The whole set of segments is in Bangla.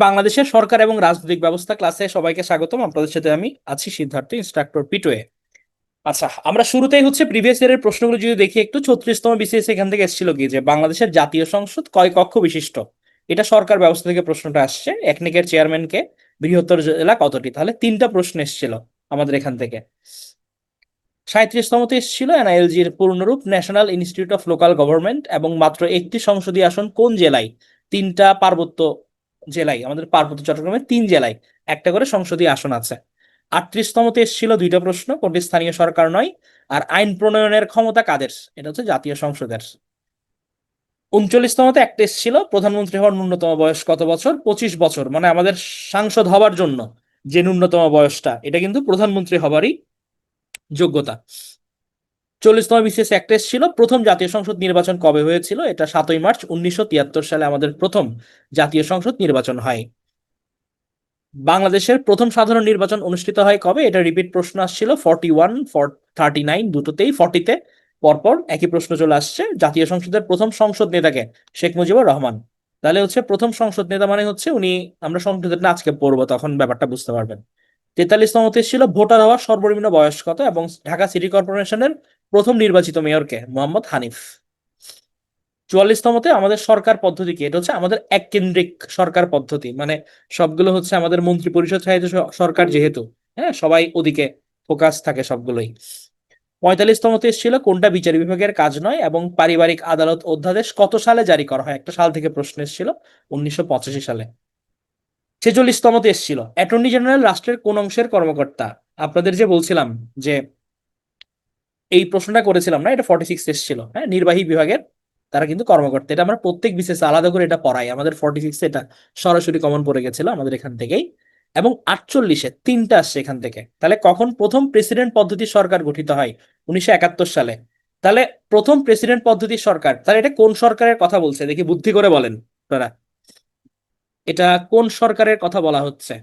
বাংলাদেশের সরকার এবং রাজনৈতিক ব্যবস্থা ক্লাসে সবাইকে স্বাগতম। আপনাদের সাথে আমি আছি সিদ্ধার্থ, ইনস্ট্রাক্টর পিটোয়ে। আচ্ছা, আমরা শুরুতেই প্রিভিয়াস ইয়ারের প্রশ্নগুলো যদি দেখি একটু, 36তম বিসিএস এখান থেকে এসেছিল কি যে বাংলাদেশের জাতীয় সংসদ কয় কক্ষ বিশিষ্ট। এটা সরকার ব্যবস্থা থেকে প্রশ্নটা আসছে। একনেকের চেয়ারম্যানকে, বৃহত্তর জেলা কতটি, তাহলে তিনটা প্রশ্ন এসেছিল আমাদের এখান থেকে। 37তমতে এসেছিল এনআইএলজির পূর্ণরূপ national institute of local government, এবং মাত্র একটি সংসদীয় আসন কোন জেলায়। তিনটা পার্বত্য জেলায়, আমাদের পার্বত্য চট্টগ্রামের 3 জেলায় একটা করে সংসদীয় আসন আছে। 38তমতে এসেছিল দুইটা প্রশ্ন, কোনটি স্থানীয় সরকার নয়, আর আইন প্রণয়নের ক্ষমতা কাদের, এটা হচ্ছে জাতীয় সংসদের। 39তমতে একটা এসেছিল প্রধানমন্ত্রী হওয়ার ন্যূনতম বয়স কত বছর, 25 বছর। মানে আমাদের সাংসদ হবার জন্য যে ন্যূনতম বয়সটা, এটা কিন্তু প্রধানমন্ত্রী হবারই যোগ্যতা। 40তম বিসিএস একটা ছিল প্রথম জাতীয় সংসদ নির্বাচন কবে হয়েছিল, এটা 7ই মার্চ 1973 সালে আমাদের প্রথম জাতীয় সংসদ নির্বাচন হয়। বাংলাদেশের প্রথম সাধারণ নির্বাচন অনুষ্ঠিত হয় কবে, এটা রিপিট প্রশ্ন আসছিল 41, 39 দুটোতেই, 40তে পরপর একই প্রশ্ন চলে আসছে। জাতীয় সংসদের প্রথম সংসদ নেতাকে, শেখ মুজিবুর রহমান। তাহলে প্রথম সংসদ নেতা মানে উনি, আমরা সংসদের না আজকে পড়বো তখন ব্যাপারটা বুঝতে পারবেন। 43তমতে ছিল ভোটার হওয়ার সর্বনিম্ন বয়স কত, এবং ঢাকা সিটি কর্পোরেশনের প্রথম নির্বাচিত মেয়রকে, মোহাম্মদ হানিফ। 44তমতে আমাদের সরকার পদ্ধতি কি, এটা হচ্ছে আমাদের এক কেন্দ্রিক সরকার পদ্ধতি, মানে সবগুলো আমাদের মন্ত্রী পরিষদ চাহিত সরকার যেহেতু, হ্যাঁ, সবাই ওদিকে ফোকাস থাকে সবগুলোই। 45তমতে ছিল কোনটা বিচার বিভাগের কাজ নয়, এবং পারিবারিক আদালত অধ্যাদেশ কত সালে জারি করা হয়, একটা সাল থেকে প্রশ্ন এসেছিল, 1985 সালে। 46তমতে এসেছিল অ্যাটর্নি জেনারেল রাষ্ট্রের কোন অংশের কর্মকর্তা। আপনাদের যে বলছিলাম যে এই প্রশ্নটা করেছিলাম না, এটা 46 এসেছিল, হ্যাঁ, নির্বাহী বিভাগের তারা কিন্তু কর্মকর্তা। এটা আমরা প্রত্যেক বিশেষে আলাদা করে এটা পড়াই, আমাদের 46 এটা সরাসরি কমন পড়ে গেছিল আমাদের এখান থেকেই। এবং 48-এ তিনটা আসছে এখান থেকে। তাহলে কখন প্রথম প্রেসিডেন্ট পদ্ধতির সরকার গঠিত হয়, 1971 সালে। তাহলে প্রথম প্রেসিডেন্ট পদ্ধতির সরকার, তাহলে এটা কোন সরকারের কথা বলছে দেখি, বুদ্ধি করে বলেন আপনারা, এটা কোন সরকারের কথা বলা হচ্ছে।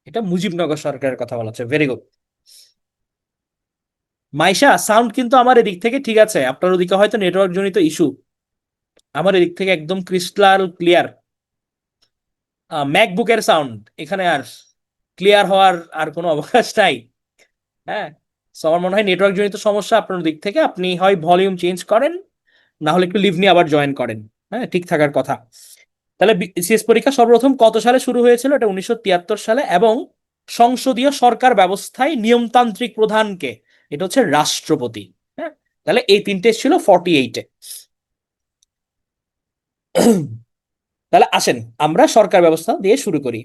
এটা মুজিবনগর সরকারের কথা বলা হচ্ছে, ভেরি গুড। মাইশা, সাউন্ড কিন্তু আমার এদিক থেকে ঠিক আছে, আপনার ওদিকে হয়তো নেটওয়ার্ক জনিত ইস্যু, আমার এদিক থেকে একদম ক্রিস্টাল ক্লিয়ার। ম্যাকবুকের সাউন্ড এখানে আর ক্লিয়ার হওয়ার আর কোনো অবকাশ নাই। হ্যাঁ, so আমার মনে হয় নেটওয়ার্ক জনিত সমস্যা আপনার দিক থেকে, আপনি হয় ভলিউম চেঞ্জ করেন, না হলে একটু লিভ নিয়ে আবার জয়েন করেন। হ্যাঁ, ঠিক থাকার কথা। তাহলে বিসিএস পরীক্ষা সর্বপ্রথম কত সালে শুরু হয়েছিল, এটা 1973 সালে। এবং সংসদীয় সরকার ব্যবস্থায় নিয়মতান্ত্রিক প্রধানকে, এটা হচ্ছে রাষ্ট্রপতি। হ্যাঁ, তাহলে এই তিনটে ছিল 48-এ। তাহলে আসেন আমরা সরকার ব্যবস্থা দিয়ে শুরু করি।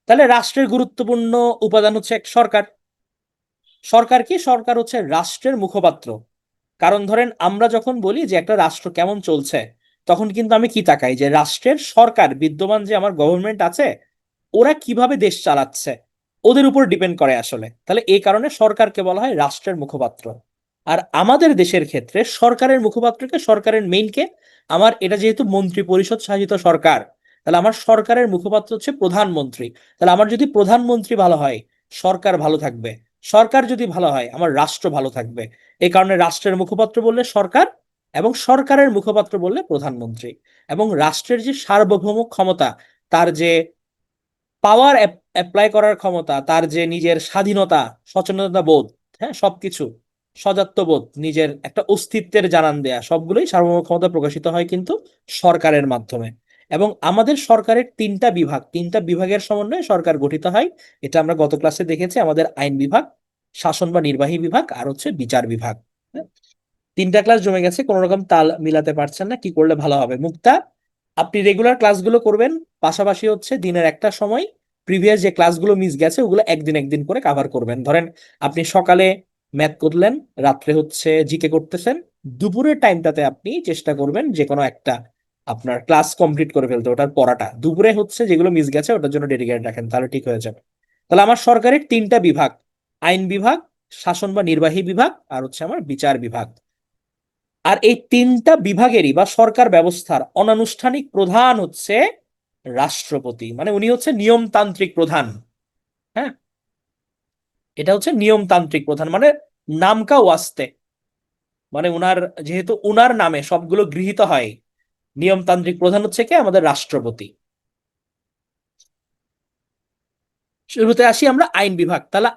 তাহলে রাষ্ট্রের গুরুত্বপূর্ণ উপাদান হচ্ছে এক সরকার। সরকার কি, সরকার হচ্ছে রাষ্ট্রের মুখপাত্র। কারণ ধরেন আমরা যখন বলি যে একটা রাষ্ট্র কেমন চলছে, তখন কিন্তু আমি কি তাকাই যে রাষ্ট্রের সরকার বিদ্যমান যে আমার গভর্নমেন্ট আছে, ওরা কিভাবে দেশ চালাচ্ছে, ওদের উপর ডিপেন্ড করে আসলে। তাহলে এই কারণে সরকারকে বলা হয় রাষ্ট্রের মুখপাত্র। আর আমাদের দেশের ক্ষেত্রে সরকারের মুখপাত্রকে, সরকারের মেইনকে, আমার এটা যেহেতু মন্ত্রী পরিষদ শাসিত সরকার, তাহলে আমার সরকারের মুখপাত্র হচ্ছে প্রধানমন্ত্রী। তাহলে আমার যদি প্রধানমন্ত্রী ভালো হয়, সরকার ভালো থাকবে। সরকার যদি ভালো হয়, আমার রাষ্ট্র ভালো থাকবে। এই কারণে রাষ্ট্রের মুখপাত্র বললে সরকার, এবং সরকারের মুখপাত্র বললে প্রধানমন্ত্রী। এবং রাষ্ট্রের যে সার্বভৌম ক্ষমতা, তার যে পাওয়ার অ্যাপ্লাই করার ক্ষমতা, তার যে নিজের স্বাধীনতা, সচেতনতা বোধ, হ্যাঁ, সবকিছু, সজাত্যবোধ, নিজের একটা অস্তিত্বের জানান দেয়া, সবগুলোই সার্বভৌম ক্ষমতা প্রকাশিত হয় কিন্তু সরকারের মাধ্যমে। এবং আমাদের সরকারের তিনটা বিভাগ, তিনটা বিভাগের সমন্বয়ে সরকার গঠিত হয়। এটা আমরা গত ক্লাসে দেখেছি, আমাদের আইন বিভাগ, শাসন বা নির্বাহী বিভাগ, আর হচ্ছে বিচার বিভাগ। হ্যাঁ? তিনটা ক্লাস জমে গেছে, কোন রকম তাল মিলাতে পারছেন না, কি করলে ভালো হবে মুক্তা? আপনি রেগুলার ক্লাসগুলো করবেন, পাশাপাশি দিনের একটা সময় প্রিভিয়াস যে ক্লাসগুলো মিস গেছে ওগুলো একদিন একদিন করে কাভার করবেন। ধরেন আপনি সকালে ম্যাথ করলেন, রাত্রে জিকে করতেছেন, দুপুরের টাইমটাতে আপনি চেষ্টা করবেন যে কোনো একটা আপনার ক্লাস কমপ্লিট করে ফেলতে, ওটার পড়াটা দুপুরে যেগুলো মিস গেছে ওটার জন্য ডেডিকেট রাখেন, তাহলে ঠিক হয়ে যাবে। তাহলে আমার সরকারের তিনটা বিভাগ, আইন বিভাগ, শাসন বা নির্বাহী বিভাগ, আর আমার বিচার বিভাগ। আর এই তিনটা বিভাগেরই বা সরকার ব্যবস্থার অনানুষ্ঠানিক প্রধান হচ্ছে রাষ্ট্রপতি, মানে উনি নিয়মতান্ত্রিক প্রধান। হ্যাঁ, এটা নিয়মতান্ত্রিক প্রধান, মানে নামকা ওয়াস্তে, মানে উনার, যেহেতু উনার নামে সবগুলো গৃহীত হয়, নিয়মতান্ত্রিক প্রধান হচ্ছে কে, আমাদের রাষ্ট্রপতি। শুরুতে আসি আমরা আইন বিভাগ। তাহলে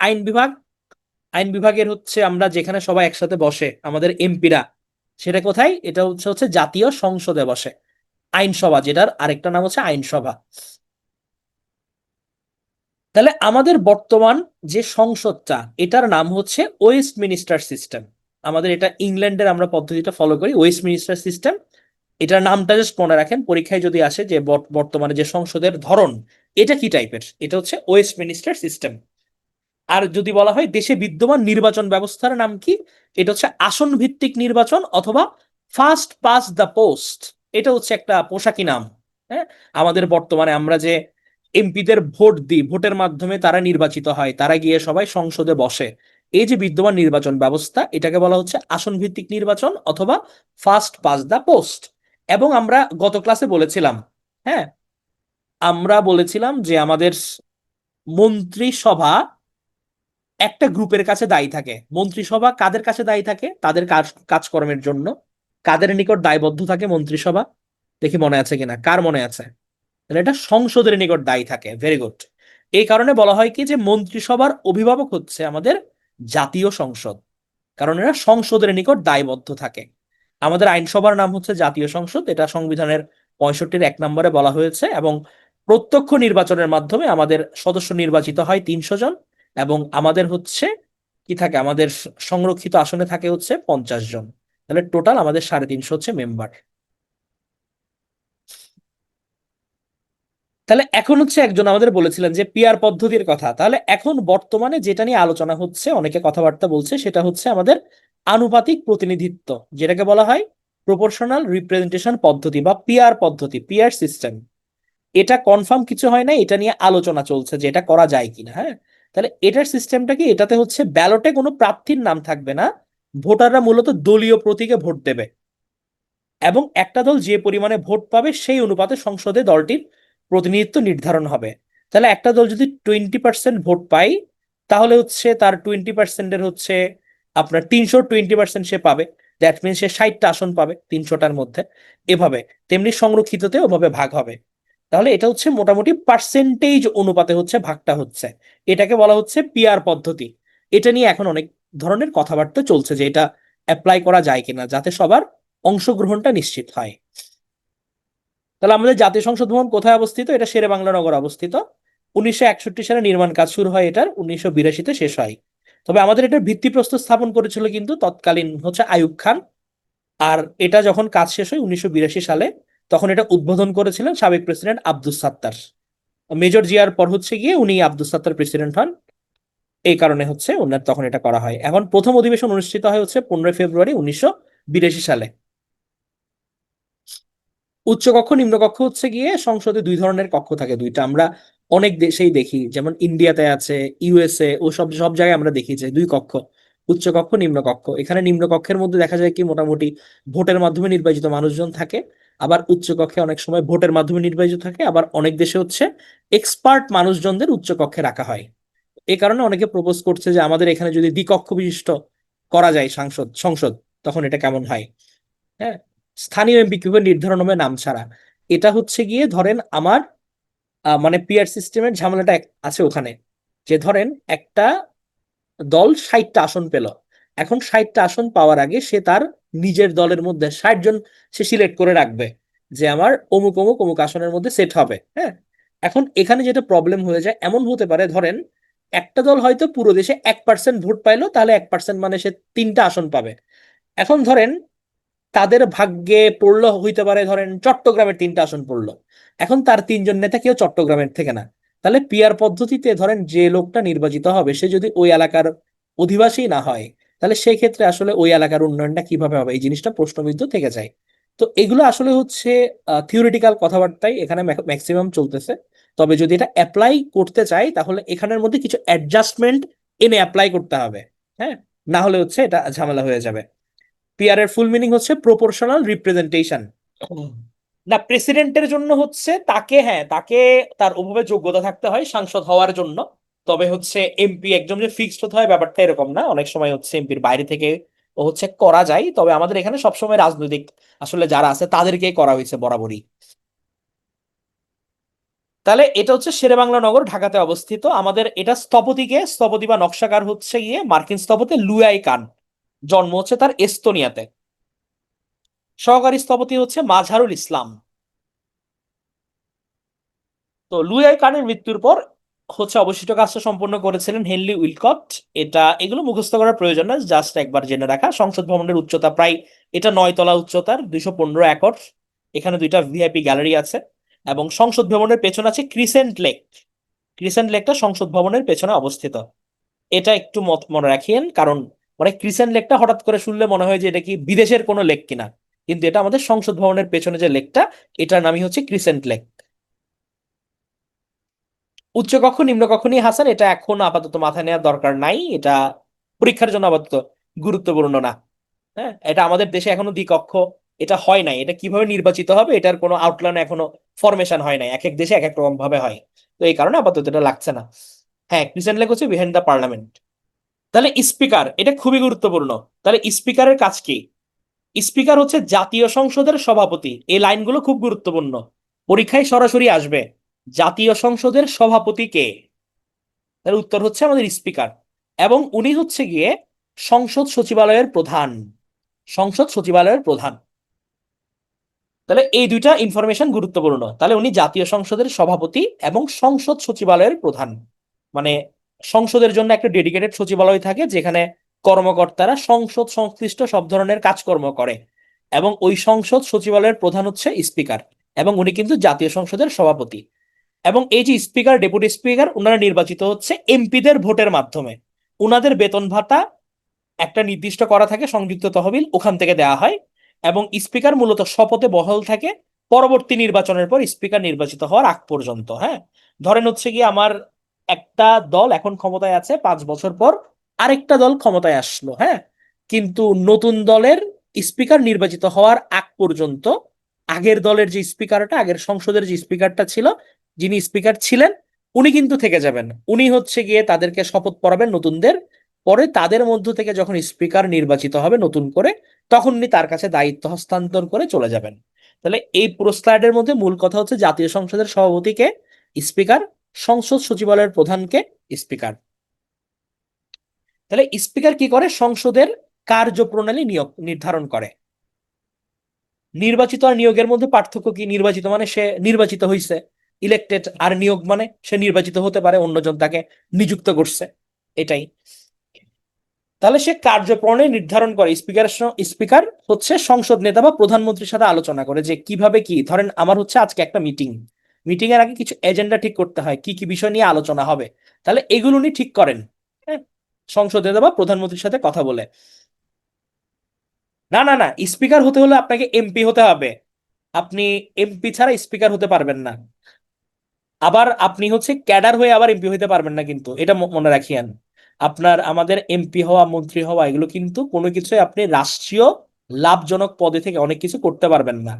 আইন বিভাগের হচ্ছে আমরা যেখানে সবাই একসাথে বসে আমাদের এমপিরা, সেটা কোথায়? এটা হচ্ছে হচ্ছে জাতীয় সংসদে বসে, আইনসভা, যেটার আরেকটা নাম হচ্ছে আইনসভা। তাহলে আমাদের বর্তমান যে সংসদটা, এটার নাম হচ্ছে ওয়েস্টমিনিস্টার সিস্টেম। আমাদের এটা ইংল্যান্ডের আমরা পদ্ধতিটা ফলো করি, ওয়েস্টমিনিস্টার সিস্টেম। এটার নামটা জাস্ট মনে রাখেন, পরীক্ষায় যদি আসে যে বর্তমানে যে সংসদের ধরন এটা কি টাইপের, এটা হচ্ছে ওয়েস্টমিনিস্টার সিস্টেম। আর যদি বলা হয় দেশে বিদ্যমান নির্বাচন ব্যবস্থার নাম কি, এটা হচ্ছে আসন ভিত্তিক নির্বাচন অথবা ফার্স্ট পাস দ্য পোস্ট। এটা হচ্ছে একটা পোশাকি নাম। হ্যাঁ, আমাদের বর্তমানে আমরা যে এমপিদের ভোট দিই, ভোটের মাধ্যমে তারা নির্বাচিত হয়, তারা গিয়ে সবাই সংসদে বসে, এই যে বিদ্যমান নির্বাচন ব্যবস্থা, এটাকে বলা হচ্ছে আসন ভিত্তিক নির্বাচন অথবা ফার্স্ট পাস দ্য পোস্ট। এবং আমরা গত ক্লাসে বলেছিলাম, হ্যাঁ, আমরা বলেছিলাম যে আমাদের মন্ত্রিসভা একটা গ্রুপের কাছে দায়ী থাকে। মন্ত্রিসভা কাদের কাছে দায়ী থাকে? তাদের কাজকর্মের জন্য। কাদের নিকট দায়বদ্ধ থাকে মন্ত্রিসভা? দেখি মনে আছে কিনা, কার মনে আছে? তাহলে এটা সংসদের নিকট দায়ী থাকে। Very good. এই কারণে বলা হয় কি যে মন্ত্রিসভার অভিভাবক হচ্ছে আমাদের জাতীয় সংসদ, কারণ এরা সংসদের নিকট দায়বদ্ধ থাকে। আমাদের আইনসভার নাম হচ্ছে জাতীয় সংসদ, এটা সংবিধানের 65-র 1 নম্বরে বলা হয়েছে। এবং প্রত্যক্ষ নির্বাচনের মাধ্যমে আমাদের সদস্য নির্বাচিত হয় 300 জন। এবং আমাদের হচ্ছে কি থাকে, আমাদের সংরক্ষিত আসনে থাকে হচ্ছে 50 জন। তাহলে টোটাল আমাদের 350 হচ্ছে মেম্বার। তাহলে এখন হচ্ছে একজন আমাদের বলেছিলেন যে পিআর পদ্ধতির কথা। তাহলে এখন বর্তমানে যেটা নিয়ে আলোচনা হচ্ছে, অনেকে কথাবার্তা বলছে, সেটা হচ্ছে আমাদের আনুপাতিক প্রতিনিধিত্ব, যেটাকে বলা হয় প্রপোর্শনাল রিপ্রেজেন্টেশন পদ্ধতি বা পিআর পদ্ধতি, পিআর সিস্টেম। এটা কনফার্ম কিছু হয় না, এটা নিয়ে আলোচনা চলছে যে এটা করা যায় কিনা। হ্যাঁ, তাহলে এটার সিস্টেমটা কি, এটাতে হচ্ছে ব্যালটে কোনো প্রার্থীর নাম থাকবে না, ভোটাররা মূলত দলীয় প্রতীকে ভোট দেবে এবং একটা দল যে পরিমাণে ভোট পাবে সেই অনুপাতে সংসদে দলটির প্রতিনিধিত্ব নির্ধারণ হবে। তাহলে একটা দল যদি 20% ভোট পায়, তাহলে হচ্ছে তার 20%-এর হচ্ছে আপনার 320% সে পাবে। দ্যাট মিনস সে 60টা আসন পাবে 300টার মধ্যে। এভাবে তেমনি সংরক্ষিততে ওভাবে ভাগ হবে। তাহলে এটা হচ্ছে মোটামুটি পার্সেন্টেজ অনুপাতে হচ্ছে ভাগটা হচ্ছে। এটাকে বলা হচ্ছে পিআর পদ্ধতি। এটা নিয়ে এখন অনেক ধরনের কথাবার্তা চলছে যে এটা অ্যাপ্লাই করা যায় কিনা, যাতে সবার অংশগ্রহণটা নিশ্চিত হয়। তাহলে আমাদের জাতীয় সংসদ ভবন কোথায় অবস্থিত? এটা শেরে বাংলা নগর অবস্থিত। 1961 সালে নির্মাণ কাজ শুরু হয় এটার, 1982-তে শেষ হয়। তবে আমাদের এটার ভিত্তিপ্রস্তর স্থাপন করেছিল কিন্তু তৎকালীন হচ্ছে আইয়ুব খান। আর এটা যখন কাজ শেষ হয় 1982 সালে, তখন এটা উদ্বোধন করেছিলেন সাবেক প্রেসিডেন্ট আব্দুস সাত্তার। মেজর জিয়ার পর হচ্ছে গিয়ে উনি আব্দুস সাত্তার প্রেসিডেন্ট হন। এই কারণে হচ্ছে ওনার তখন এটা করা হয়। এখন প্রথম অধিবেশন অনুষ্ঠিত হয় হচ্ছে 15 ফেব্রুয়ারি 1982 সালে। উচ্চকক্ষ নিম্নকক্ষ হচ্ছে গিয়ে সংসদে দুই ধরনের কক্ষ থাকে, দুইটা। আমরা অনেক দেশেই দেখি, যেমন ইন্ডিয়াতে আছে, ইউএসএ, ও সব সব জায়গায় আমরা দেখি যে দুই কক্ষ, উচ্চকক্ষ নিম্নকক্ষ। এখানে নিম্নকক্ষের মধ্যে দেখা যায় কি মোটামুটি ভোটের মাধ্যমে নির্বাচিত মানুষজন থাকে। আবার উচ্চকক্ষে অনেক সময় ভোটের মাধ্যমে নির্বাচিত থাকে। আবার অনেক দেশে হচ্ছে এক্সপার্ট মানুষজনদের উচ্চকক্ষে রাখা হয়। এই কারণে অনেকে প্রপোজ করছে যে আমাদের এখানে যদি দ্বিকক্ষ বিশিষ্ট করা যায় সংসদ, তখন এটা কেমন হয়। হ্যাঁ, স্থানীয় এমপি কিভাবে নির্ধারণ হবে নাম ছাড়া? এটা হচ্ছে গিয়ে ধরেন আমার মানে পিআর সিস্টেমের ঝামেলাটা আছে ওখানে। যে ধরেন একটা দল 60টা আসন পেল। এখন 60টা আসন পাওয়ার আগে সে তার নিজের দলের মধ্যে 60 জন সে সিলেক্ট করে রাখবে যে আমার অমুক অমুক অমুক আসনের মধ্যে সেট হবে। হ্যাঁ, এখন এখানে যেটা প্রবলেম হয়ে যায়, এমন হতে পারে ধরেন একটা দল হয়তো পুরো দেশে 1% ভোট পাইলো, তাহলে 1% মানে সে 3টা আসন পাবে। এখন ধরেন তাদের ভাগ্যে পড়লো হইতে পারে ধরেন চট্টগ্রামের 3টা আসন পড়লো। এখন তার 3জন নেতা কেউ চট্টগ্রামের থেকে না। তাহলে পিআর পদ্ধতিতে ধরেন যে লোকটা নির্বাচিত হবে সে যদি ওই এলাকার অধিবাসী না হয়, তাহলে সেই ক্ষেত্রে আসলে ওই এলাকার উন্নয়নটা কিভাবে হবে, এই জিনিসটা প্রশ্নবিদ্ধ থেকে যায়। তো এগুলো আসলে হচ্ছে থিওরিটিক্যাল কথাবার্তাই এখানে ম্যাক্সিমাম চলতেছে। তবে যদি এটা অ্যাপ্লাই করতে চাই, তাহলে এখানের মধ্যে কিছু অ্যাডজাস্টমেন্ট এনে অ্যাপ্লাই করতে হবে। হ্যাঁ, না হলে হচ্ছে এটা ঝামেলা হয়ে যাবে। পিআর এর ফুল মিনিং হচ্ছে প্রপোর্শনাল রিপ্রেজেন্টেশন। না, প্রেসিডেন্টের জন্য হচ্ছে তাকে, হ্যাঁ, তাকে তার ওভাবে যোগ্যতা থাকতে হয় সাংসদ হওয়ার জন্য। তবে হচ্ছে এমপি একদম যে ফিক্সড হতে হয় ব্যাপারটা এরকম না, অনেক সময় হচ্ছে এমপির বাইরে থেকে ও হচ্ছে করা যায়। তবে আমাদের এখানে সবসময় রাজনৈতিক আসলে যারা আছে তাদেরকেই করা হয়েছে বরাবরই। তাহলে এটা হচ্ছে শেরেবাংলা নগর, ঢাকাতে অবস্থিত। আমাদের এটা স্থপতি বা নকশাকার হচ্ছে গিয়ে মার্কিন স্থপতি লুয়াই কান, জন্ম হচ্ছে তার এস্তোনিয়াতে। সহকারী স্থপতি হচ্ছে মাজহারুল ইসলাম। তো লুইয়াই কানের মৃত্যুর পর হচ্ছে অবশিষ্ট কাজটা সম্পন্ন করেছিলেন হেনরি উইলকট। এগুলো মুখস্থ করার প্রয়োজন না, জাস্ট একবার জেনে রাখা। সংসদ ভবনের উচ্চতা প্রায়, এটা 9 তলা উচ্চতার, 215 একর। এখানে দুইটা ভিআইপি গ্যালারি আছে। এবং সংসদ ভবনের পেছনে আছে ক্রিসেন্ট লেক। ক্রিসেন্ট লেকটা সংসদ ভবনের পেছনে অবস্থিত। এটা একটু মনে রাখিয়েন, কারণ মানে ক্রিসেন্ট লেকটা হঠাৎ করে শুনলে মনে হয় যে এটা কি বিদেশের কোনো লেক কিনা, কিন্তু এটা আমাদের সংসদ ভবনের পেছনে যে লেকটা, এটার নামই হচ্ছে ক্রিসেন্ট লেক। উচ্চকক্ষ নিম্নকক্ষ নিয়ে হাসান, এটা এখন আপাতত মাথায় নেওয়ার দরকার নাই। এটা পরীক্ষার জন্য আপাতত গুরুত্বপূর্ণ না। হ্যাঁ, এটা আমাদের দেশে এখনো দ্বিকক্ষ এটা হয় নাই। এটা কিভাবে নির্বাচিত হবে এটার কোনো আউটলাইন এখনো ফরমেশন হয় নাই, এক এক দেশে এক এক রকম ভাবে হয়। তো এই কারণে আপাতত এটা লাগছে না। হ্যাঁ, রিসেন্টলি হচ্ছে বিহাইন্ড দ্য পার্লামেন্ট। তাহলে স্পিকার, এটা খুবই গুরুত্বপূর্ণ। তাহলে স্পিকারের কাজ কি? স্পিকার হচ্ছে জাতীয় সংসদের সভাপতি। এই লাইনগুলো খুব গুরুত্বপূর্ণ, পরীক্ষায় সরাসরি আসবে। জাতীয় সংসদের সভাপতি কে? তার উত্তর হচ্ছে আমাদের স্পিকার। এবং উনি হচ্ছে গিয়ে সংসদ সচিবালয়ের প্রধান। সংসদ সচিবালয়ের প্রধান। তাহলে এই দুইটা ইনফরমেশন গুরুত্বপূর্ণ। তাহলে উনি জাতীয় সংসদের সভাপতি এবং সংসদ সচিবালয়ের প্রধান। মানে সংসদের জন্য একটা ডেডিকেটেড সচিবালয় থাকে, যেখানে কর্মকর্তারা সংসদ সংশ্লিষ্ট সব ধরনের কাজকর্ম করে। এবং ওই সংসদ সচিবালয়ের প্রধান হচ্ছে স্পিকার। এবং উনি কিন্তু জাতীয় সংসদের সভাপতি। এবং এই যে স্পিকার, ডেপুটি স্পিকার, ওনারা নির্বাচিত হচ্ছে এমপিদের ভোটের মাধ্যমে। ওনাদের বেতন ভাতা একটা নির্দিষ্ট করা থাকে, সংযুক্ত তহবিল ওখান থেকে দেওয়া হয়। এবং স্পিকার মূলত শপথে বহাল থাকে পরবর্তী নির্বাচনের পর, স্পিকার নির্বাচিত হওয়ার আগ পর্যন্ত। হ্যাঁ, ধরেন হচ্ছে কি আমার একটা দল এখন ক্ষমতায় আছে, 5 বছর পর আরেকটা দল ক্ষমতায় আসলো। হ্যাঁ, কিন্তু নতুন দলের স্পিকার নির্বাচিত হওয়ার আগ পর্যন্ত আগের দলের যে স্পিকারটা, আগের সংসদের যে স্পিকারটা ছিল, যিনি স্পিকার ছিলেন, উনি কিন্তু থেকে যাবেন। উনি হচ্ছে গিয়ে তাদেরকে শপথ পড়াবেন নতুনদের। পরে তাদের মধ্য থেকে যখন স্পিকার নির্বাচিত হবে নতুন করে, তখন উনি তার কাছে দায়িত্ব হস্তান্তর করে চলে যাবেন। তাহলে এই পুরো স্লাইডের মধ্যে মূল কথা হচ্ছে জাতীয় সংসদের সভাপতিকে স্পিকার, সংসদ সচিবালয়ের প্রধানকে স্পিকার। তাহলে স্পিকার কি করে? সংসদের কার্যপ্রণালী নিয়োগ নির্ধারণ করে। নির্বাচিত আর নিয়োগের মধ্যে পার্থক্য কি? নির্বাচিত মানে সে নির্বাচিত হয়েছে, ইলেক্টেড। আর নিয়োগ মানে সে নির্বাচিত হতে পারে, অন্যজন তাকে নিযুক্ত করছে, এটাই। তাহলে সে কার্যপ্রণালী নির্ধারণ করে। স্পিকার হচ্ছে সংসদ নেতা বা প্রধানমন্ত্রীর সাথে আলোচনা করে যে কিভাবে কি, ধরেন আমার হচ্ছে আজকে একটা মিটিং, মিটিং এর আগে কিছু এজেন্ডা ঠিক করতে হয়, কি কি বিষয় নিয়ে আলোচনা হবে। তাহলে এগুলো উনি ঠিক করেন। হ্যাঁ, সংসদ নেতা বা প্রধানমন্ত্রীর সাথে কথা বলে। না না না, স্পিকার হতে হলে আপনাকে এমপি হতে হবে। আপনি এমপি ছাড়া স্পিকার হতে পারবেন না। আবার আপনি হচ্ছে ক্যাডার হয়ে আবার এমপি হইতে পারবেন না, কিন্তু এটা মনে রাখিয়েন। আমাদের এমপি হওয়া, মন্ত্রী হওয়া, এগুলো কিন্তু কোনো কিছুই আপনি রাষ্ট্রীয় লাভজনক পদে থেকে অনেক কিছু করতে পারবেন না।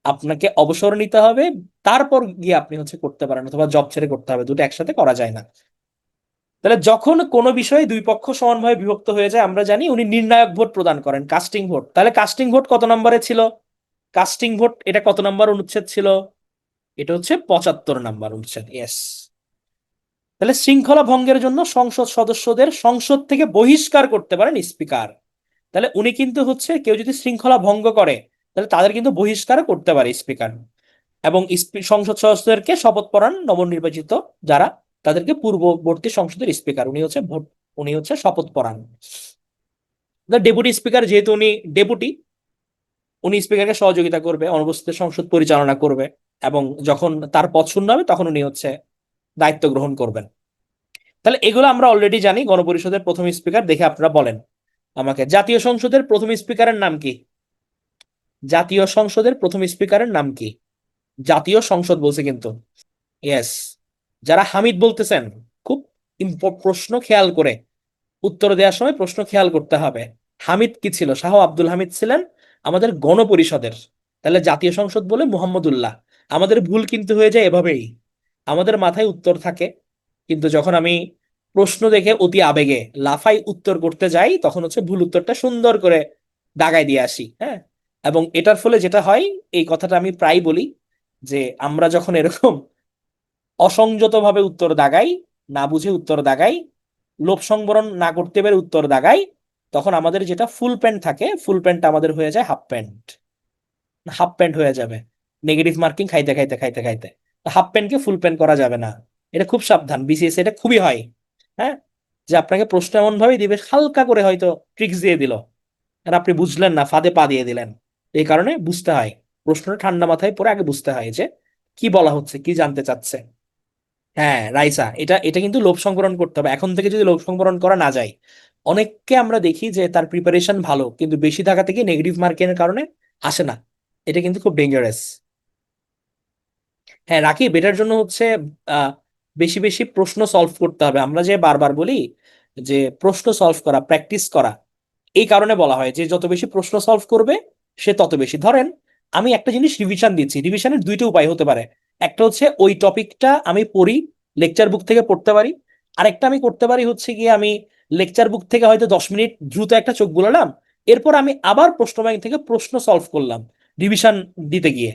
আপনাকে অবসর নিতে হবে, তারপর গিয়ে আপনি হচ্ছে করতে পারেন, অথবা জব ছেড়ে করতে হবে, দুটো একসাথে করা যায় না। তাহলে যখন কোনো বিষয়ে দুই পক্ষ সমানভাবে বিভক্ত হয়ে যায়, আমরা জানি উনি নির্ণায়ক ভোট প্রদান করেন, কাস্টিং ভোট। তাহলে কাস্টিং ভোট কত নম্বরে ছিল? কাস্টিং ভোট এটা কত নম্বর অনুচ্ছেদ ছিল? এটা হচ্ছে 75 নম্বর অনুচ্ছেদ। ইয়েস। তাহলে শৃঙ্খলা ভঙ্গের জন্য সংসদ সদস্যদের সংসদ থেকে বহিষ্কার করতে পারেন স্পিকার। তাহলে উনি কিন্তু হচ্ছে কেউ যদি শৃঙ্খলা ভঙ্গ করে, তাহলে তাদের কিন্তু বহিষ্কার করতে পারে স্পিকার। এবং সংসদ সদস্যদেরকে শপথ পড়ান নবনির্বাচিত যারা, তাদেরকে পূর্ববর্তী সংসদের স্পিকার, উনি হচ্ছে শপথ পড়ান। ডেপুটি স্পিকার, যেহেতু উনি ডেপুটি, উনি স্পিকারকে সহযোগিতা করবে, অনুপস্থিত সংসদ পরিচালনা করবে। এবং যখন তার পদ শূন্য হবে তখন উনি হচ্ছে দায়িত্ব গ্রহণ করবেন। তাহলে এগুলো আমরা অলরেডি জানি। গণপরিষদের প্রথম স্পিকার, দেখে আপনারা বলেন আমাকে, জাতীয় সংসদের প্রথম স্পিকারের নাম কি? জাতীয় সংসদের প্রথম স্পিকারের নাম কি? জাতীয় সংসদ বলছে কিন্তু। ইয়েস। যারা হামিদ বলতেছেন, খুব প্রশ্ন খেয়াল করে উত্তর দেওয়ার সময় প্রশ্ন খেয়াল করতে হবে। হামিদ কি ছিল? শাহ আব্দুল হামিদ ছিলেন আমাদের গণপরিষদের। তাহলে জাতীয় সংসদ বলে মুহাম্মদুল্লাহ। আমাদের ভুল কিন্তু হয়ে যায় এভাবেই, আমাদের মাথায় উত্তর থাকে, কিন্তু যখন আমি প্রশ্ন দেখে অতি আবেগে লাফাই উত্তর করতে যাই, তখন হচ্ছে ভুল উত্তরটা সুন্দর করে দাগায় দিয়ে আসি। হ্যাঁ, এবং এটার ফলে যেটা হয়, এই কথাটা আমি প্রায় বলি, যে আমরা যখন এরকম অসংযতভাবে উত্তর দাগাই, না বুঝে উত্তর দাগাই, লোভ সংবরণ না করতে পেরে উত্তর দাগাই, তখন আমাদের যেটা ফুল প্যান্ট থাকে, ফুল প্যান্ট আমাদের হয়ে যায় হাফ প্যান্ট, হাফ প্যান্ট হয়ে যাবে নেগেটিভ মার্কিং খাইতে খাইতে খাইতে খাইতে। হাফ প্যান্টকে ফুল প্যান্ট করা যাবে না। এটা খুব সাবধান, বিসিএস এটা খুবই হয়। হ্যাঁ, যে আপনাকে প্রশ্ন এমন ভাবেই দিবে, হালকা করে হয়তো ট্রিক্স দিয়ে দিল, আর আপনি বুঝলেন না, ফাঁদে পা দিয়ে দিলেন। এই কারণে বুঝতে হয়, প্রশ্নটা ঠান্ডা মাথায় পড়ে আগে বুঝতে হয় যে কি বলা হচ্ছে, কি জানতে চাচ্ছে। হ্যাঁ রাইসা, এটা এটা কিন্তু লোভ সংবরণ করতে হবে এখন থেকে, যদি লোভ সংবরণ করা না যায়। অনেককে আমরা দেখি যে তার প্রিপারেশন ভালো কিন্তু বেশি থাকা থেকে নেগেটিভ মার্কিং এর কারণে আসে না। এটা কিন্তু খুব ডেঞ্জারাস। হ্যাঁ রাকিব, এটার জন্য হচ্ছে আহ বেশি বেশি প্রশ্ন সলভ করতে হবে। আমরা যে বারবার বলি যে প্রশ্ন সলভ করা, প্র্যাকটিস করা, এই কারণে বলা হয় যে যত বেশি প্রশ্ন সলভ করবে সে তত বেশি। ধরেন আমি একটা জিনিস রিভিশন দিচ্ছি, রিভিশনের দুইটা উপায় হতে পারে। একটা হচ্ছে ওই টপিকটা আমি পড়ি, লেকচার বুক থেকে পড়তে পারি। আরেকটা আমি করতে পারি হচ্ছে গিয়ে আমি লেকচার বুক থেকে হয়তো 10 মিনিট দ্রুত একটা চোখ বুলালাম, এরপর আমি আবার প্রশ্ন ব্যাংক থেকে প্রশ্ন সলভ করলাম রিভিশন দিতে গিয়ে।